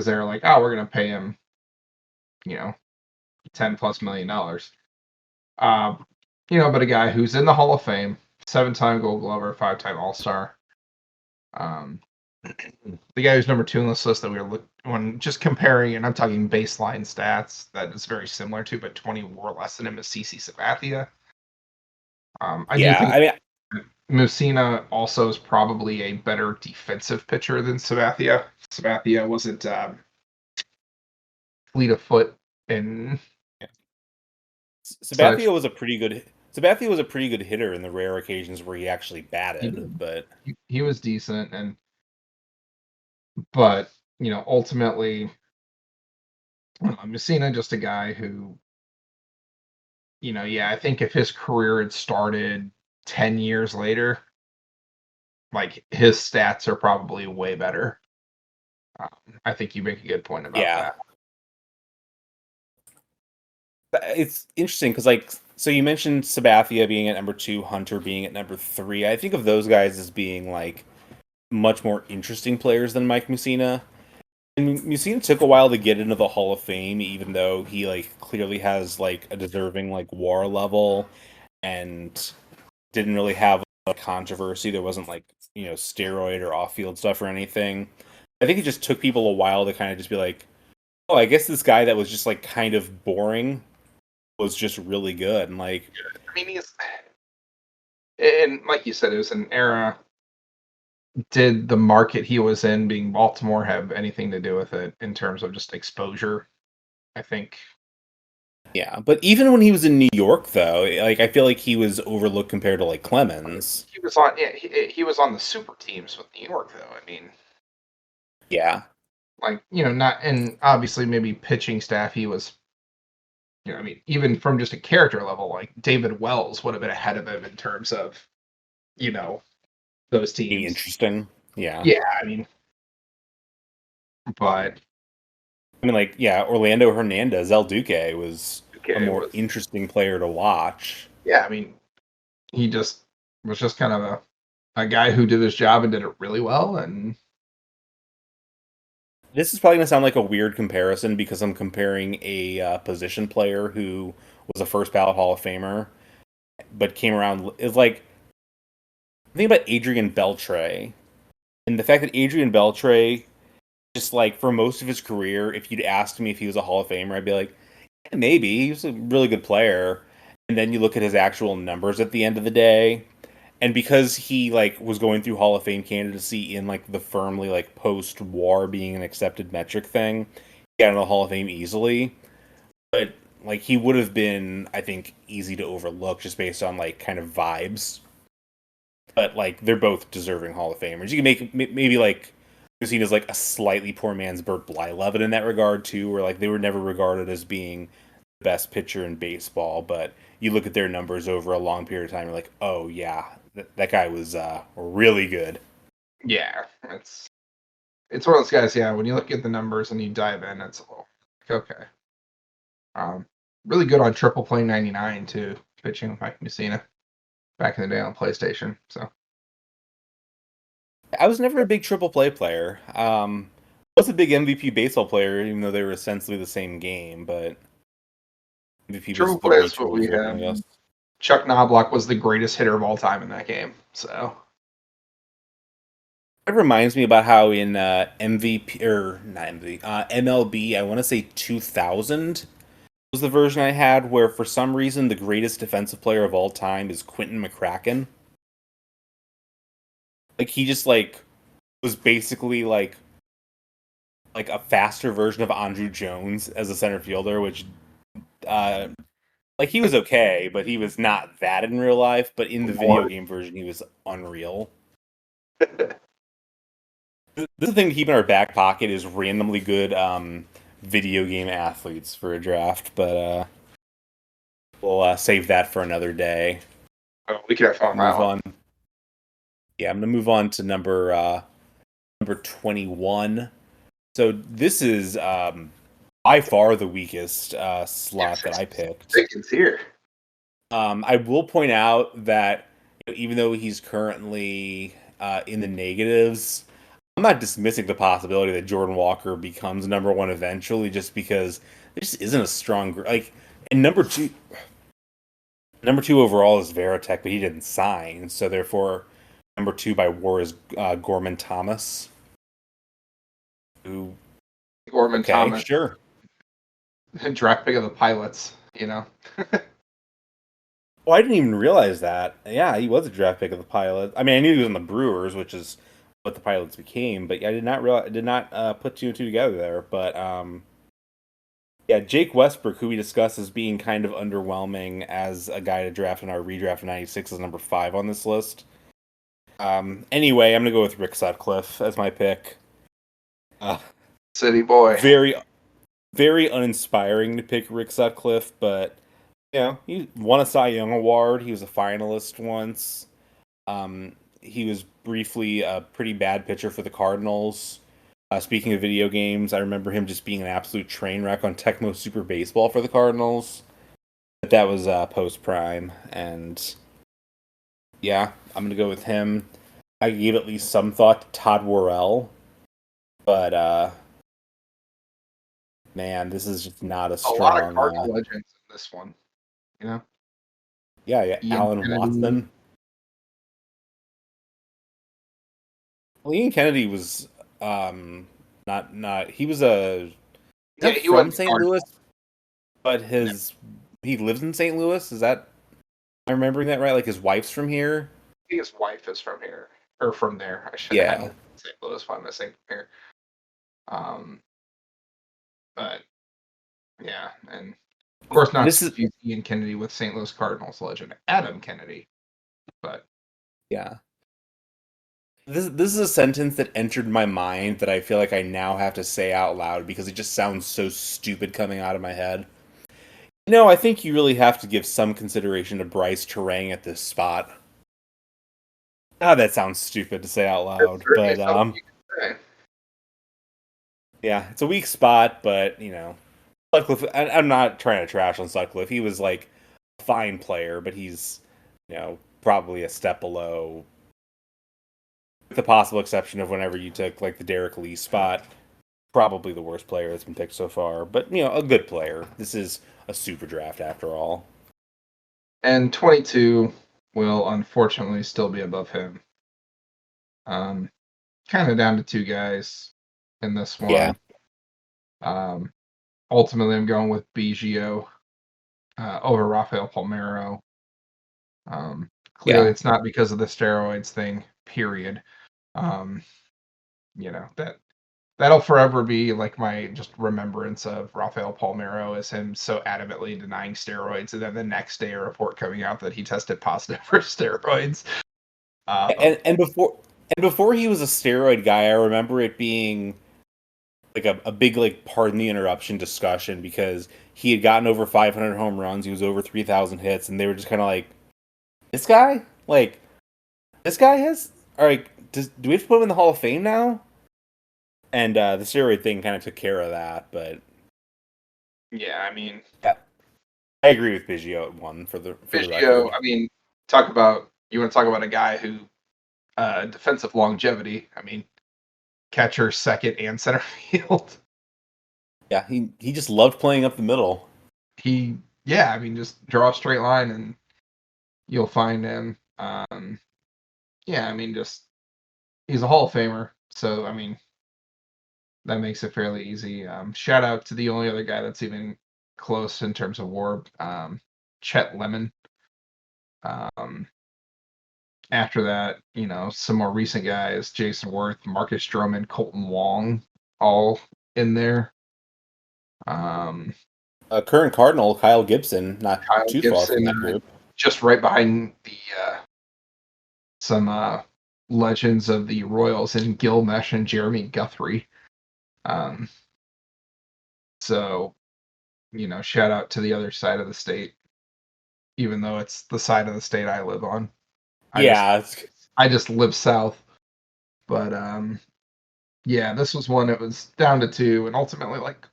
they were like, oh, we're gonna pay him, you know, $10+ million. Um, but a guy who's in the Hall of Fame, 7-time Gold Glover, 5-time All Star. Um, the guy who's number 2 on this list that we were when just comparing, and I'm talking baseline stats that is very similar to, but 20 WAR less than him is CC Sabathia. I do Yeah, think I mean, Mussina also is probably a better defensive pitcher than Sabathia. Sabathia wasn't fleet of foot, and so Sabathia was a pretty good. Sabathia was a pretty good hitter in the rare occasions where he actually he, batted, but he was decent, but ultimately, Messina just a guy who, yeah, I think if his career had started 10 years later, like his stats are probably way better. I think you make a good point about yeah, that. it's interesting because like so you mentioned Sabathia being at number 2, Hunter being at number 3. I think of those guys as being like much more interesting players than Mike Mussina. And Mussina took a while to get into the Hall of Fame, even though he like clearly has like a deserving like WAR level and didn't really have a controversy. There wasn't like steroid or off field stuff or anything. I think it just took people a while to kind of just be like, oh, I guess this guy that was just like kind of boring was just really good. And like, I mean, and like you said, it was an era. Did the market he was in, being Baltimore, have anything to do with it in terms of just exposure? I think yeah. But even when he was in New York, though, like I feel like he was overlooked compared to like Clemens. he was on. Yeah, he was on the super teams with New York, though. I mean, Yeah, like not, and obviously maybe pitching staff. He was, I mean, even from just a character level, like David Wells would have been ahead of him in terms of you know those being teams. interesting. Yeah. Yeah, I mean, but I mean, like, yeah, Orlando Hernandez, El Duque was a okay, it more was, interesting player to watch. yeah, I mean, he just was just kind of a guy who did his job and did it really well, and This is probably going to sound like a weird comparison because I'm comparing a position player who was a first ballot Hall of Famer, but came around. Is like, think about Adrian Beltre. And the fact that Adrian Beltre, just like for most of his career, if you'd asked me if he was a Hall of Famer, I'd be like, yeah, maybe. He was a really good player. And then you look at his actual numbers at the end of the day, and because he like was going through Hall of Fame candidacy in like the firmly like post-war being an accepted metric thing, he got into the Hall of Fame easily. But like he would have been, I think, easy to overlook just based on like kind of vibes. But like they're both deserving Hall of Famers. You can make maybe like seen as like a slightly poor man's Burt Blyleven in that regard too, where like they were never regarded as being the best pitcher in baseball, but you look at their numbers over a long period of time, you're like, oh yeah, that guy was really good. yeah, it's one of those guys. Yeah, when you look at the numbers and you dive in, it's like, okay. Um, really good on Triple Play 99 too, pitching with Mike Mussina back in the day on PlayStation. So I was never a big triple play player. I was a big MVP baseball player, even though they were essentially the same game, but MVP was Triple the Play is reach what was we looking, have. I guess. Chuck Knobloch was the greatest hitter of all time in that game. So It reminds me about how in MVP or not MVP, MLB, I want to say 2000 was the version I had, where for some reason the greatest defensive player of all time is Quentin McCracken. Like he just was basically like a faster version of Andrew Jones as a center fielder, which uh like he was okay, but he was not that in real life. But in the video More. game version, he was unreal. This is the thing to keep in our back pocket is randomly good video game athletes for a draft, but we'll save that for another day. Oh, we could have fun on that Move one. on. Yeah, I'm gonna move on to number 21. So this is by far the weakest slot that I picked. It's here. I will point out that even though he's currently in the negatives, I'm not dismissing the possibility that Jordan Walker becomes number one eventually, just because there just isn't a strong like. And number two overall is Veritek, but he didn't sign, so therefore number two by WAR is Gorman Thomas. Who? Gorman Okay, Thomas, sure. draft pick of the Pilots. You know. Oh, I didn't even realize that. Yeah, he was a draft pick of the Pilot. I mean, I knew he was on the Brewers, which is what the Pilots became, but I did not realize, did not put two and two together there. But yeah, Jake Westbrook, who we discussed as being kind of underwhelming as a guy to draft in our redraft of '96, is number 5 on this list. Anyway, I'm gonna go with Rick Sutcliffe as my pick. City boy. Very, very uninspiring to pick Rick Sutcliffe, but he won a Cy Young Award. He was a finalist once. He was briefly a pretty bad pitcher for the Cardinals. Speaking of video games, I remember him just being an absolute train wreck on Tecmo Super Baseball for the Cardinals. But that was post prime, and yeah, I'm gonna go with him. I gave at least some thought to Todd Worrell, but man, this is just not a A lot of strong. Cardinal legends in this one. You know. Yeah, Ian Alan Kennedy. Watson. Well, Ian Kennedy was not he was Yeah, not he from wasn't St. Cardinal. Louis, but No. he lives in St. Louis. Is that am I remembering that right? Like his wife's from here? I think his wife is from here or from there. I should have Yeah. had St. Louis while missing here. Um, but yeah, and of course not to This is confuse Ian Kennedy with St. Louis Cardinals legend Adam Kennedy. But yeah. This is a sentence that entered my mind that I feel like I now have to say out loud because it just sounds so stupid coming out of my head. No, I think you really have to give some consideration to Bryce Terang at this spot. Ah, that sounds stupid to say out that's loud, certainly but something you can say. yeah, it's a weak spot, but Sutcliffe. I'm not trying to trash on Sutcliffe. He was like a fine player, but he's probably a step below, with the possible exception of whenever you took like the Derek Lee spot. Probably the worst player that's been picked so far, but a good player. This is a super draft after all. And 22 will unfortunately still be above him. Kind of down to two guys in this Yeah, one. Ultimately, I'm going with Biggio over Rafael Palmeiro. Clearly, yeah. it's not because of the steroids thing. Period. Um, that'll forever be like my just remembrance of Rafael Palmeiro as him so adamantly denying steroids, and then the next day a report coming out that he tested positive for steroids. And before he was a steroid guy, I remember it being like a big like pardon the interruption discussion because he had gotten over 500 home runs, he was over 3,000 hits, and they were just kind of like, this guy, like this guy has, all right, do we have to put him in the Hall of Fame now? And the steroid thing kind of took care of that, but Yeah, I mean, yeah, I agree with Biggio at one for the Biggio. record. I mean, you want to talk about a guy who defensive longevity. I mean, catcher, second, and center field. Yeah, he just loved playing up the middle. Yeah, I mean, just draw a straight line and you'll find him. Yeah, I mean, just he's a Hall of Famer. So I mean, that makes it fairly easy. Shout out to the only other guy that's even close in terms of WAR, Chet Lemon. Um, After that, some more recent guys: Jason Worth, Marcus Stroman, Colton Wong, all in there. Um, Current Cardinal Kyle Gibson, not Kyle too far from Gibson, that group. just right behind the some legends of the Royals in Gil Mesh and Jeremy Guthrie. Um, so, shout out to the other side of the state, even though it's the side of the state I live on. I just Yeah, I just live south. But yeah, this was one. It was down to two, and ultimately, like,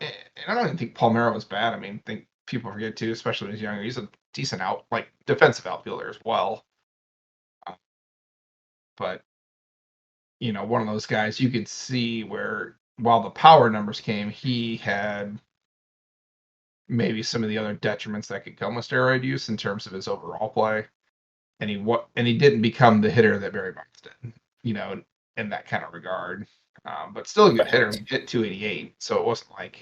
and I don't even think Palmeiro was bad. I mean, I think people forget too, especially when he's younger. He's a decent defensive outfielder as well. Uh, But one of those guys you could see where while the power numbers came, he had maybe some of the other detriments that could come with steroid use in terms of his overall play. And he didn't become the hitter that Barry Bonds did, you know, in that kind of regard. But still a good hitter. right. He hit 288, so it wasn't like,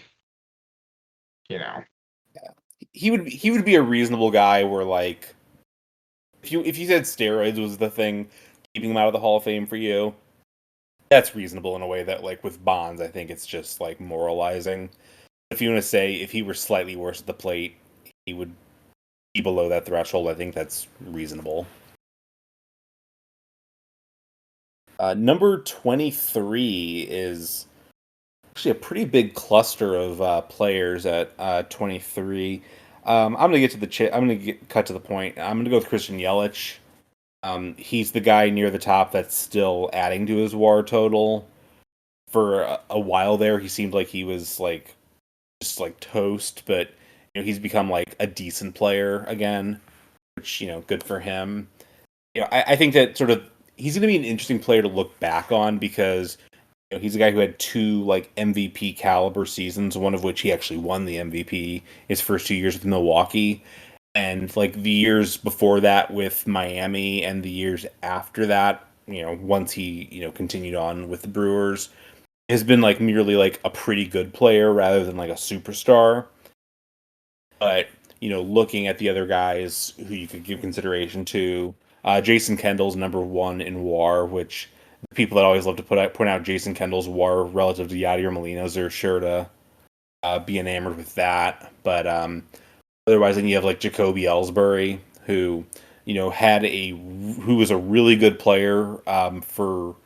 you know, He would be a reasonable guy where like if you said steroids was the thing keeping him out of the Hall of Fame for you, that's reasonable in a way that like with Bonds, I think it's just like moralizing. If you want to say if he were slightly worse at the plate, he would be below that threshold. I think that's reasonable. Number 23 is actually a pretty big cluster of players at 23. I'm gonna get to I'm gonna cut to the point. I'm gonna go with Christian Yelich. He's the guy near the top that's still adding to his WAR total. For a while there, he seemed like he was like just like toast, but he's become like a decent player again, which good for him. I think that sort of he's going to be an interesting player to look back on because he's a guy who had two like MVP caliber seasons, one of which he actually won the MVP his first 2 years with Milwaukee, and like the years before that with Miami, and the years after that, once he continued on with the Brewers, has been like merely like a pretty good player rather than like a superstar. But looking at the other guys who you could give consideration to, Jason Kendall's number one in WAR, which the people that always love to point out Jason Kendall's WAR relative to Yadier Molina's are sure to be enamored with that. But otherwise, then you have like Jacoby Ellsbury, who who was a really good player for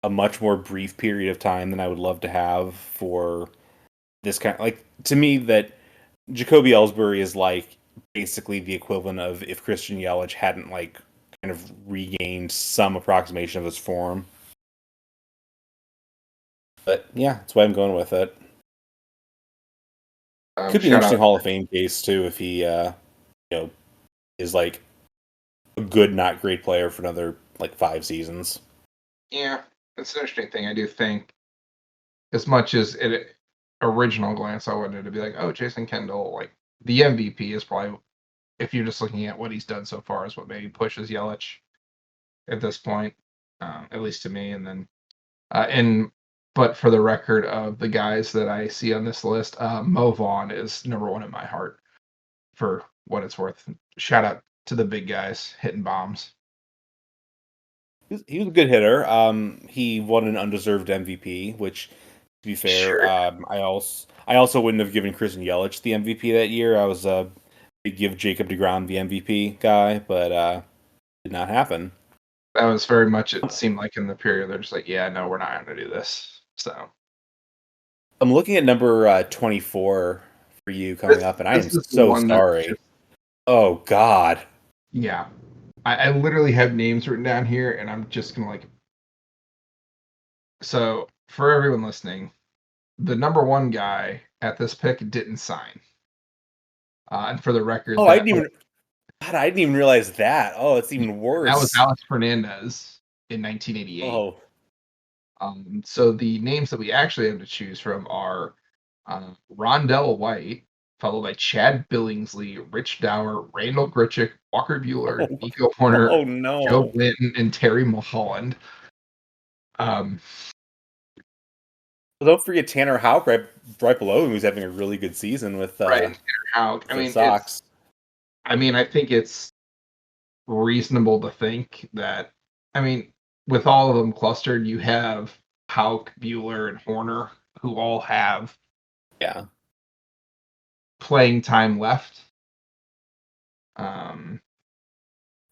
a much more brief period of time than I would love to have for this kind of like to me that Jacoby Ellsbury is like basically the equivalent of if Christian Yelich hadn't like kind of regained some approximation of his form. But yeah, that's why I'm going with it. Could be an shout interesting out. Hall of Fame case too if he know is like a good not great player for another like 5 seasons. Yeah, it's an interesting thing. I do think, as much as it original glance, I wanted to be like, oh, Jason Kendall, like the MVP is probably, if you're just looking at what he's done so far, is what maybe pushes Yelich at this point, at least to me. And then, but for the record of the guys that I see on this list, Mo Vaughn is number one in my heart for what it's worth. Shout out to the big guys hitting bombs. He was a good hitter. He won an undeserved MVP, which, to be fair, Sure. I also wouldn't have given Christian Yelich the MVP that year. I was to give Jacob DeGrom the MVP guy, but did not happen. That was very much, it seemed like in the period, they're just like, yeah, no, we're not going to do this. So I'm looking at number 24 for you coming this, up, and I this am is the so one that's sorry. just, Oh God. yeah. I literally have names written down here, and I'm just going to like, so for everyone listening, the number one guy at this pick didn't sign. And for the record, Oh, I didn't even. God, I didn't even realize that. Oh, it's even that was worse. Alex Fernandez in 1988. Oh, So the names that we actually have to choose from are Rondell White, followed by Chad Billingsley, Rich Dower, Randall Grichuk, Walker Bueller, oh, Nico Horner, oh Joe no. Blanton, and Terry Mulholland. Um, Well, don't forget Tanner Houck right below him, who's having a really good season with right, and how I the mean Sox. I think it's reasonable to think that I mean, with all of them clustered, you have Hauk, Bueller, and Horner, who all have Yeah. playing time left. Um,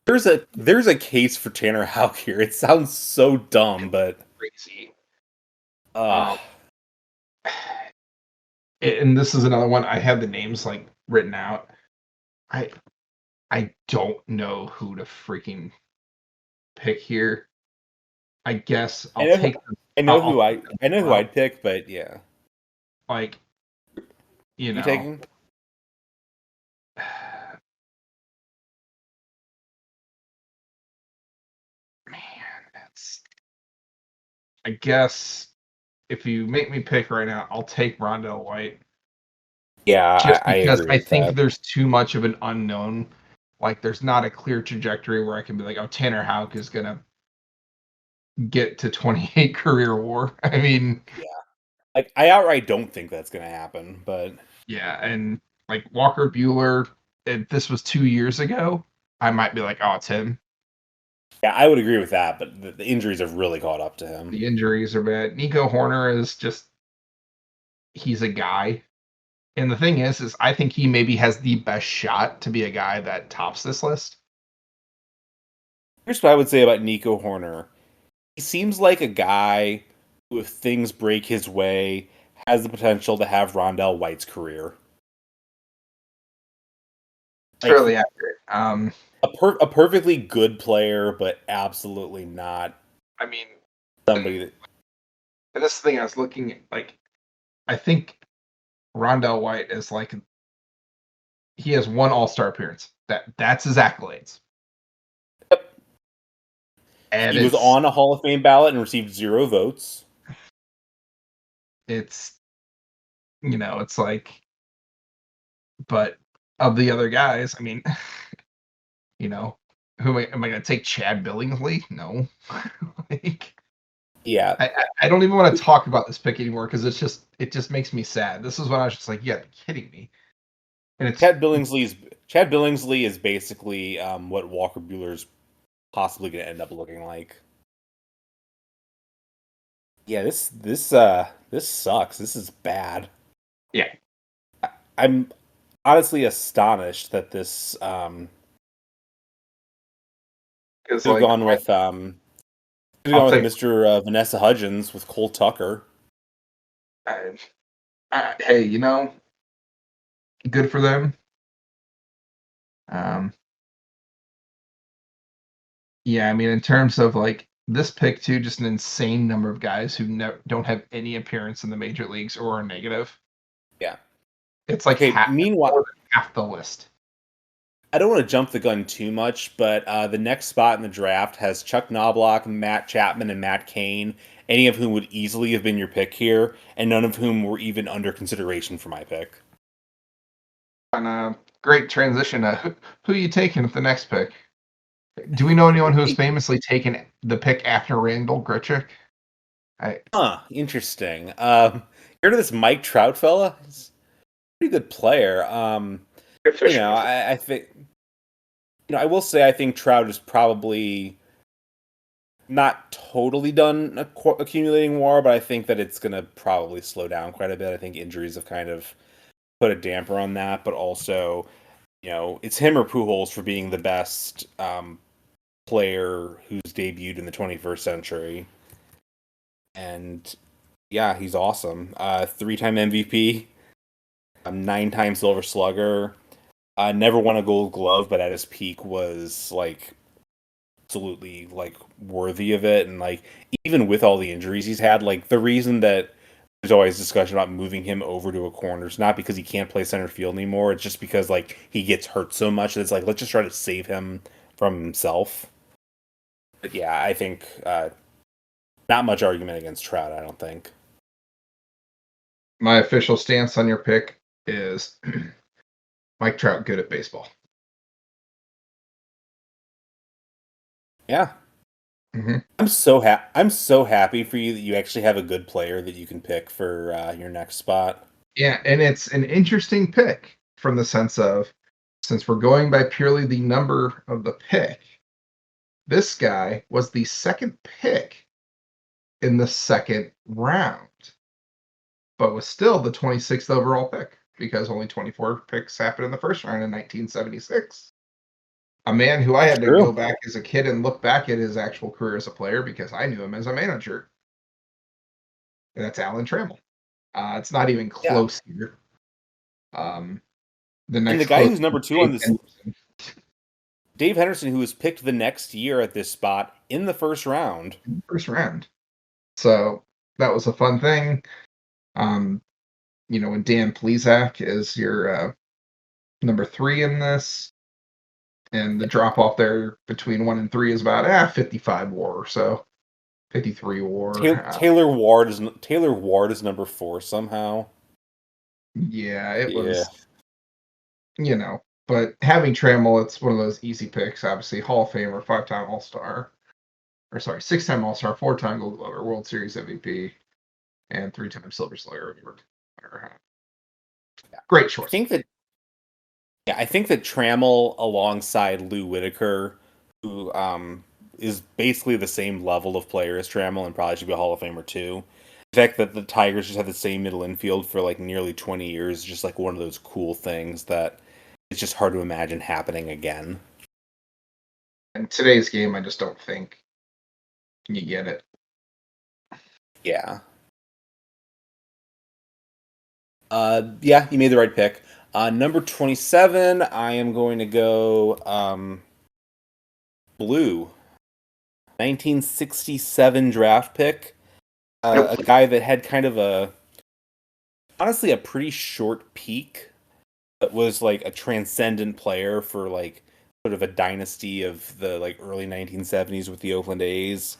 There's a case for Tanner Houck here. It sounds so dumb, but crazy. uh Um, and this is another one. I have the names like written out. I I don't know who to freaking pick here. I guess I I'll know take the I know I'll who take the I know who Trout. I'd pick, but yeah. Like, you You know, taking? man, that's I guess if you make me pick right now, I'll take Rondell White Yeah, just I because agree I with think that. there's too much of an unknown. Like, there's not a clear trajectory where I can be like, oh, Tanner Houck is gonna get to 28 career WAR. I mean, Yeah. Like I outright don't think that's gonna happen, but yeah, and like Walker Bueller, if this was 2 years ago, I might be like, oh, it's him. yeah, I would agree with that, but the injuries have really caught up to him. The injuries are bad. Nico Horner is just he's a guy. And the thing is I think he maybe has the best shot to be a guy that tops this list. Here's what I would say about Nico Horner. He seems like a guy who, if things break his way, has the potential to have Rondell White's career. It's Like fairly accurate. a perfectly good player, but absolutely not I mean, and, somebody that. and this thing I was looking at, like, I think Rondell White is like he has one All-Star appearance. That's his accolades, and He was on a Hall of Fame ballot and received 0 votes. it's it's like, but of the other guys, I mean, you know, who am I going to take? Chad Billingsley? No, like Yeah, I don't even want to talk about this pick anymore because it just makes me sad. This is when I was just like, yeah, you're kidding me, and Chad Billingsley is basically what Walker Bueller's possibly going to end up looking like. Yeah, this sucks. This is bad. yeah, I'm honestly astonished that this because could have like gone with I'll take Mr. Vanessa Hudgens with Cole Tucker. I, hey, good for them. Um, yeah, I mean, in terms of like this pick too, just an insane number of guys who don't have any appearance in the major leagues or are negative. Yeah. It's like Okay. more Meanwhile, than half the list. I don't want to jump the gun too much, but the next spot in the draft has Chuck Knobloch, Matt Chapman, and Matt Cain, any of whom would easily have been your pick here, and none of whom were even under consideration for my pick. And great transition. Who are you taking at the next pick? Do we know anyone who has famously taken the pick after Randall Grichuk? I Huh, interesting. Heard of this Mike Trout fella? He's a pretty good player. I think I will say I think Trout is probably not totally done accumulating WAR, but I think that it's going to probably slow down quite a bit. I think injuries have kind of put a damper on that, but also, it's him or Pujols for being the best player who's debuted in the 21st century. And yeah, he's awesome. 3-time MVP, 9-time Silver Slugger. Never won a Gold Glove, but at his peak was like absolutely like worthy of it. And like even with all the injuries he's had, like the reason that there's always discussion about moving him over to a corner is not because he can't play center field anymore. It's just because like he gets hurt so much that it's like let's just try to save him from himself. But yeah, I think not much argument against Trout. I don't think. My official stance on your pick is Mike Trout good at baseball. Yeah, Mhm. I'm so happy for you that you actually have a good player that you can pick for your next spot. Yeah, and it's an interesting pick from the sense of since we're going by purely the number of the pick, this guy was the second pick in the second round, but was still the 26th overall pick because only 24 picks happened in the first round in 1976. A man who I had to go True. back as a kid and look back at his actual career as a player because I knew him as a manager, and that's Alan Trammell. It's not even Yeah. close here. Um, the And the next guy closest who's is number two Dave on this, Henderson. Dave Henderson, who was picked the next year at this spot in the first round. First round. So that was a fun thing. Um, when Dan Plesac is your number three in this, and the drop off there between 1 and 3 is about 55 WAR or so, 53 WAR. Taylor Ward is number 4 somehow. Yeah, it Yeah. was, but having Trammell, it's one of those easy picks. Obviously, Hall of Famer, 5-time All Star, or sorry, 6-time All Star, 4-time Gold Glover, World Series MVP, and 3-time Silver Slugger Award. Great I choice. think that I think that Trammell alongside Lou Whitaker, who is basically the same level of player as Trammell and probably should be a Hall of Famer too. The fact that the Tigers just had the same middle infield for like nearly 20 years is just like one of those cool things that it's just hard to imagine happening again. In today's game, I just don't think you get it. Yeah. Yeah, you made the right pick. Number 27, I am going to go Blue. 1967 draft pick. A Nope. guy that had kind of honestly, a pretty short peak, but was like a transcendent player for like sort of a dynasty of the like early 1970s with the Oakland A's.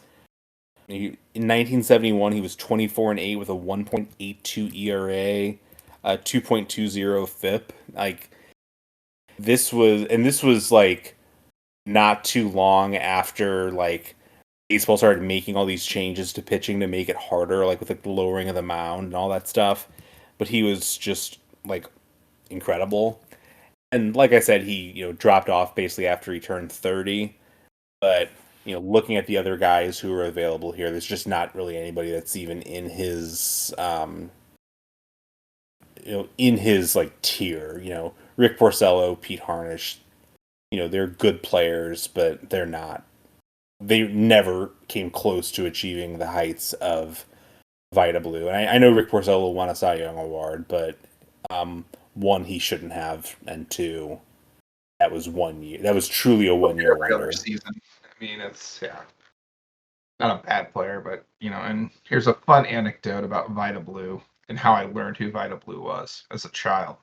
In 1971, he was 24-8 with a 1.82 ERA, a 2.20 FIP. Like this was like not too long after like baseball started making all these changes to pitching to make it harder, like with like the lowering of the mound and all that stuff. But he was just like incredible. And like I said, he dropped off basically after he turned 30. But looking at the other guys who are available here, there's just not really anybody that's even in his in his like tier. Rick Porcello, Pete Harnish, they're good players, but they're not. They never came close to achieving the heights of Vita Blue. And I know Rick Porcello won a Cy Young Award, but one, he shouldn't have, and two, that was 1 year. That was truly a 1 year Every other wonder. season. I mean, it's not a bad player, but and here's a fun anecdote about Vita Blue and how I learned who Vita Blue was as a child.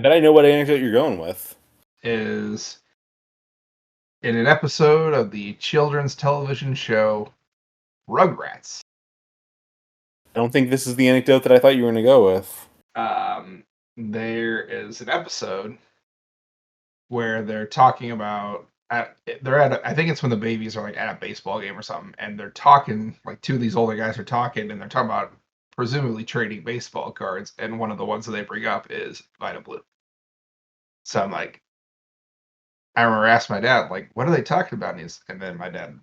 I bet I know what anecdote you're going with. Is in an episode of the children's television show Rugrats. I don't think this is the anecdote that I thought you were going to go with. Um, there is an episode where they're talking about they're at I think it's when the babies are like at a baseball game or something, and they're talking like two of these older guys are talking, and they're talking about presumably trading baseball cards, and one of the ones that they bring up is Vita Blue. So I'm like, I remember asking my dad like, what are they talking about? And then my dad,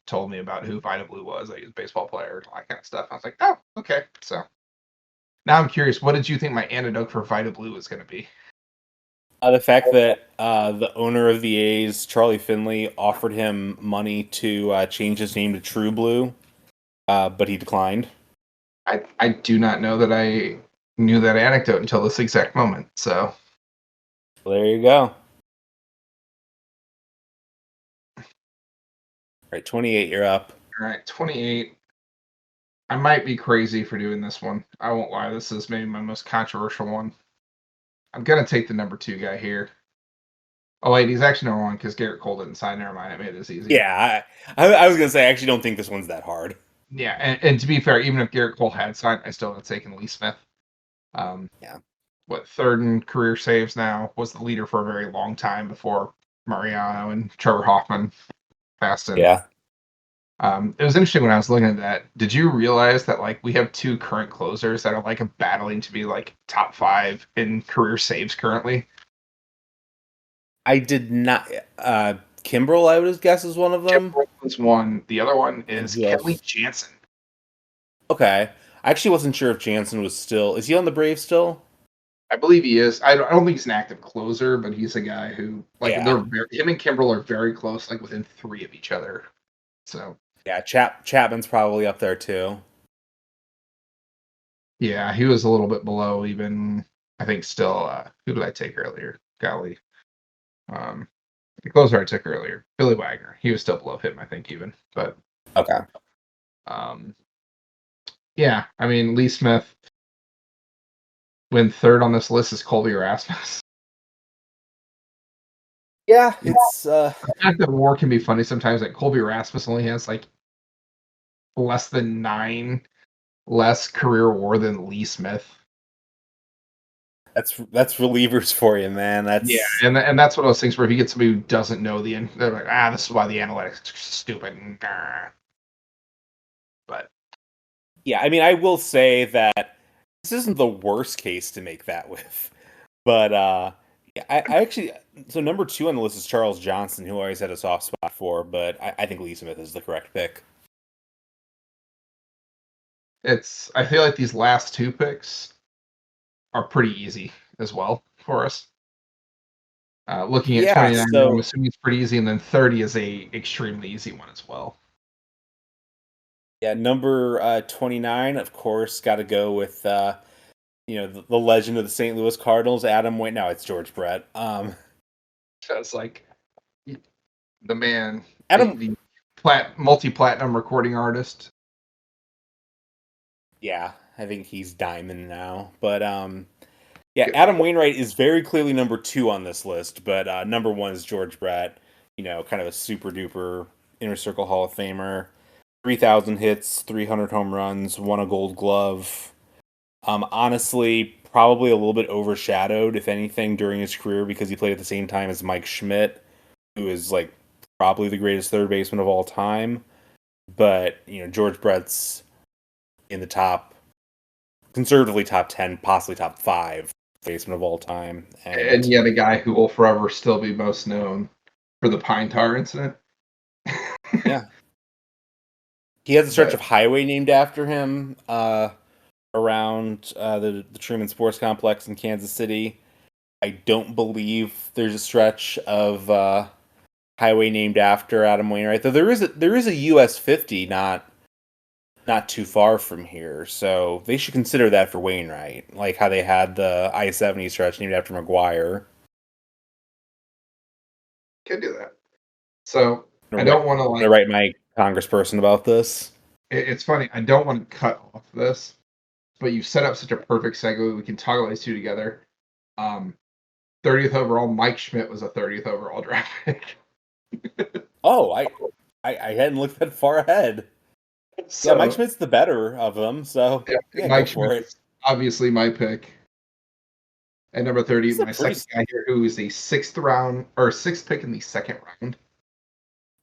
told me about who Vita Blue was. Like, he was a baseball player, all that kind of stuff. I was like, oh, okay. So now I'm curious, what did you think my antidote for Vita Blue was going to be? The fact that the owner of the A's, Charlie Finley, offered him money to change his name to True Blue, but he declined. I do not know that I knew that anecdote until this exact moment. So Well, there you go. All right, 28, you're up. all right, 28. I might be crazy for doing this one. I won't lie. This is maybe my most controversial one. I'm gonna take the number 2 guy here. Oh wait, he's actually number 1 because Garrett Cole didn't sign. Never mind, it made this easy. Yeah, I was going to say, I actually don't think this one's that hard. Yeah, and to be fair, even if Garrett Cole had signed, I still would have taken Lee Smith. Um, Yeah. what third in career saves now, was the leader for a very long time before Mariano and Trevor Hoffman passed in. Yeah. It was interesting when I was looking at that. Did you realize that like we have two current closers that are like battling to be like top 5 in career saves currently? I did not. Kimbrel, I would guess, is one of them. Kimbrel is one. The other one And is who Kelly else? Jansen. Okay. I actually wasn't sure if Jansen was still. Is he on the Braves still? I believe he is. I don't think he's an active closer, but he's a guy who like Yeah. him and Kimbrel are very close, like within 3 of each other. So Yeah. Chapman's probably up there too. yeah, he was a little bit below even. I think still. Who did I take earlier? Golly, um, the closer I took earlier, Billy Wagner. He was still below him, I think even. But Okay. um, yeah, I mean Lee Smith when third on this list is Colby Rasmus. Yeah, The it's fact that war can be funny sometimes. Like Colby Rasmus only has like less than 9 less career war than Lee Smith. that's relievers for you, man. Yeah, That's and that's one of those things where if you get somebody who doesn't know they're like, this is why the analytics are stupid. But yeah. I mean, I will say that this isn't the worst case to make that with, but yeah, I actually so number 2 on the list is Charles Johnson, who I always had a soft spot for, but I think Lee Smith is the correct pick. I feel like these last 2 picks are pretty easy as well for us. Looking at Yeah. 29, I'm So assuming it's pretty easy, and then 30 is a extremely easy one as well. yeah, number 29, of course, got to go with the legend of the St. Louis Cardinals, Adam Wainwright. No, it's George Brett. So it's like the man, Adam. the multi-platinum recording artist. Yeah, I think he's diamond now, but yeah, Good Adam lord. Wainwright is very clearly number 2 on this list, but number 1 is George Brett. Kind of a super duper inner circle Hall of Famer. 3,000 hits, 300 home runs, won a Gold Glove. Honestly, probably a little bit overshadowed, if anything, during his career because he played at the same time as Mike Schmidt, who is like probably the greatest third baseman of all time. But George Brett's in the top, conservatively top 10, possibly top 5 baseman of all time, And and yet a guy who will forever still be most known for the Pine Tar incident. yeah, he has a stretch But of highway named after him around the Truman Sports Complex in Kansas City. I don't believe there's a stretch of highway named after Adam Wainwright, though there is a US 50 not too far from here, so they should consider that for Wainwright, like how they had the I-70 stretch named after McGuire. can do that. So I'm I gonna write, don't want to I'm gonna like. write my congressperson about this. It's funny. I don't want to cut off this, but you set up such a perfect segue. We can toggle these two together. Um, 30th overall, Mike Schmidt was a 30th overall draft pick. Oh, I hadn't looked that far ahead. Yeah, Mike So Schmidt's the better of them, so yeah, yeah, go Mike for it. Schmidt's obviously my pick. At number 30, This is a my pretty second guy here, who is a sixth round or sixth pick in the second round.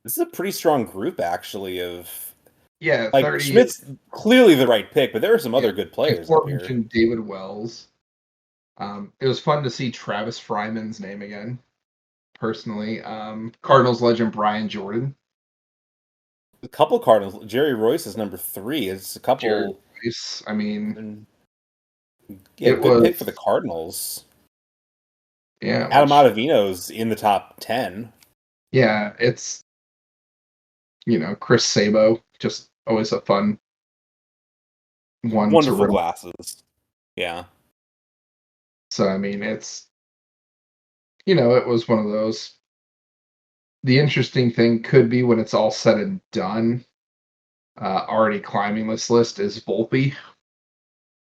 this is a pretty strong group actually of Yeah, like 30. Schmidt's clearly the right pick, but there are some Yeah, other good players up here. aforementioned David Wells. It was fun to see Travis Fryman's name again, personally. Cardinals legend Brian Jordan. A couple Cardinals. Jerry Royce is number 3. It's a Jared couple. Rice. I mean, And yeah, it good was, pick for the Cardinals. yeah, Adam which, Ottavino's in the top 10. yeah, it's, Chris Sabo, just always a fun one to Wonderful run. glasses. Yeah. So, I mean, it was one of those. The interesting thing could be when it's all said and done, already climbing this list is Volpe.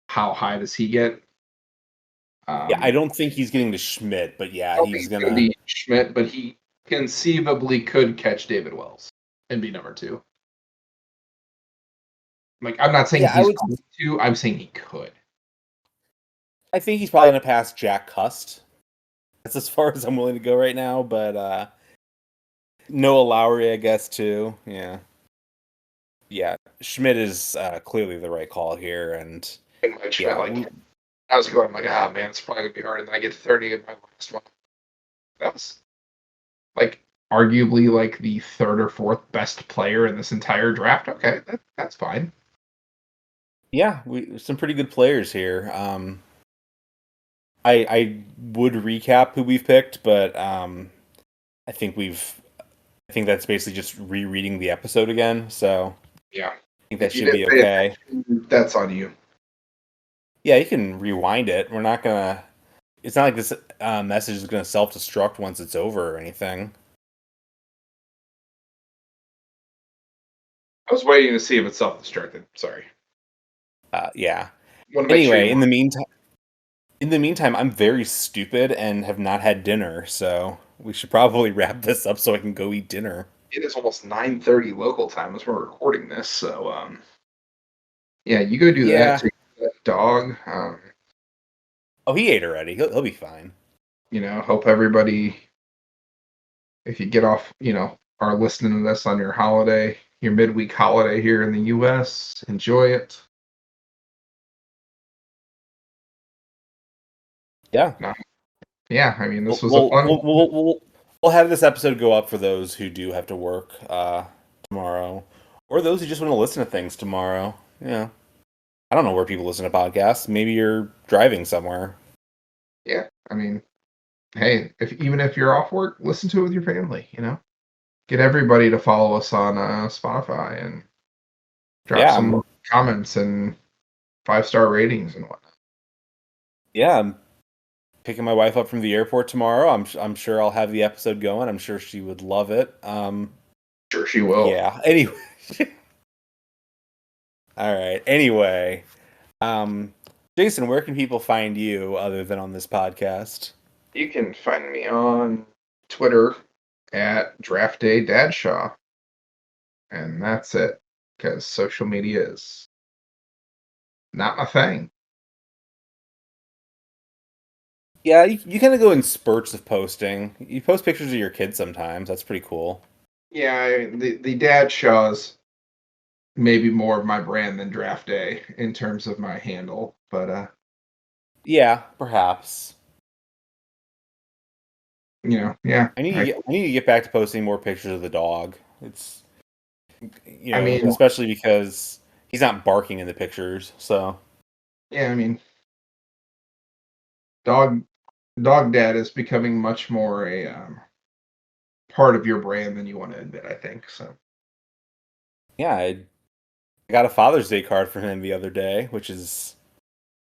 How high does he get? Yeah, I Um, don't think he's getting to Schmidt, but I yeah, don't think he's it's going to gonna. be Schmidt, but he conceivably could catch David Wells and be number 2. Like, I'm not saying Yeah, he's going to, I'm saying he could. I think he's probably gonna pass Jack Cust. That's as far as I'm willing to go right now, but Noah Lowry, I guess too. Yeah. Yeah, Schmidt is clearly the right call here, and Like Schmidt, yeah, like I was going, I'm like, ah, man, it's probably gonna be hard. And then I get 30 in my last one. That was like arguably like the third or fourth best player in this entire draft. Okay, that's fine. yeah, we some pretty good players here. I would recap who we've picked, but I think we've I think that's basically just rereading the episode again. So Yeah. I think that If you should didn't be pay okay. attention, that's on you. Yeah, you can rewind it. We're not gonna. It's not like this message is gonna self destruct once it's over or anything. I was waiting to see if it's self-destructed. Sorry. Yeah. Want to make sure Anyway, you. in the meantime, I'm very stupid and have not had dinner, so we should probably wrap this up so I can go eat dinner. It is almost 9:30 local time as we're recording this, so yeah, you go do that. Yeah. Take that dog. Oh, he ate already. He'll be fine. Hope everybody, if you get off, are listening to this on your holiday, your midweek holiday here in the U.S., enjoy it. Yeah. No, yeah, I mean, this We'll was a we'll fun. we'll we'll, we'll, we'll have this episode go up for those who do have to work tomorrow, or those who just want to listen to things tomorrow. Yeah. I don't know where people listen to podcasts. Maybe you're driving somewhere. Yeah, I mean, hey, even if you're off work, listen to it with your family. Get everybody to follow us on Spotify and drop Yeah, some comments and 5-star ratings and whatnot. I'm picking my wife up from the airport tomorrow. I'm sure I'll have the episode going. I'm sure she would love it. Sure, she will. Yeah. Anyway. All right. Anyway, Jason, where can people find you other than on this podcast? You can find me on Twitter at Draft Day Dadshaw, and that's it. Because social media is not my thing. Yeah, you kind of go in spurts of posting. You post pictures of your kids sometimes. That's pretty cool. Yeah, the Dadshaws maybe more of my brand than Draft Day in terms of my handle, but Yeah, perhaps. yeah. I need to get back to posting more pictures of the dog. It's I mean, especially because he's not barking in the pictures. So yeah, I mean, dog dog dad is becoming much more a part of your brand than you want to admit. I think so. yeah, I got a Father's Day card from him the other day, which is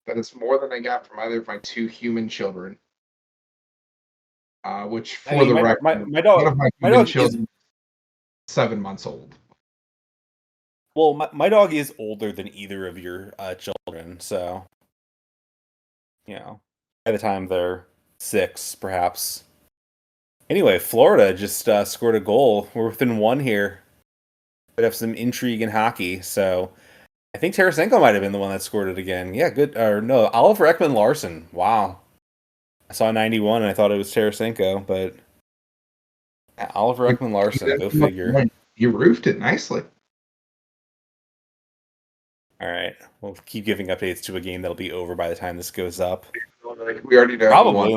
That is more than I got from either of my two human children. Which, I for mean, the record, my one dog of my my human dog is children is 7 months old. well my dog is older than either of your children, so by the time they're 6, perhaps. Anyway, Florida just scored a goal. We're within one here. Could have some intrigue in hockey. So I think Tarasenko might have been the one that scored it again. Yeah, good. Or no, Oliver Ekman Larson. Wow. I saw 91 and I thought it was Tarasenko, but yeah, Oliver You, Ekman Larson. Go figure. you roofed it nicely. All right. We'll keep giving updates to a game that'll be over by the time this goes up. Like, we already know who won. Probably,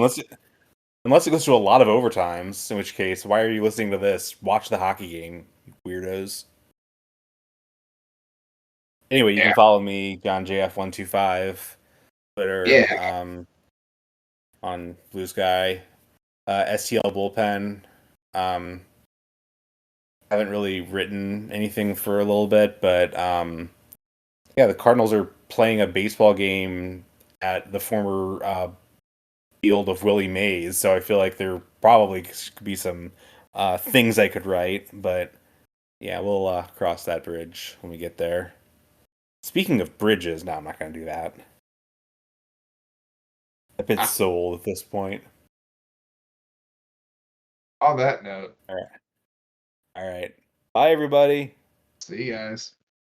unless it goes to a lot of overtimes, in which case, why are you listening to this? Watch the hockey game, you weirdos. Anyway, you Yeah, can follow me, John JF125, Twitter, yeah. on Blue Sky, STL Bullpen. Um, haven't really written anything for a little bit, but yeah, the Cardinals are playing a baseball game at the former field of Willie Mays, so I feel like there probably could be some things I could write, but yeah, we'll cross that bridge when we get there. Speaking of bridges, no, I'm not going to do that. That bit's Ah, so old at this point. on that note, All right. All right. Bye, everybody. see you guys.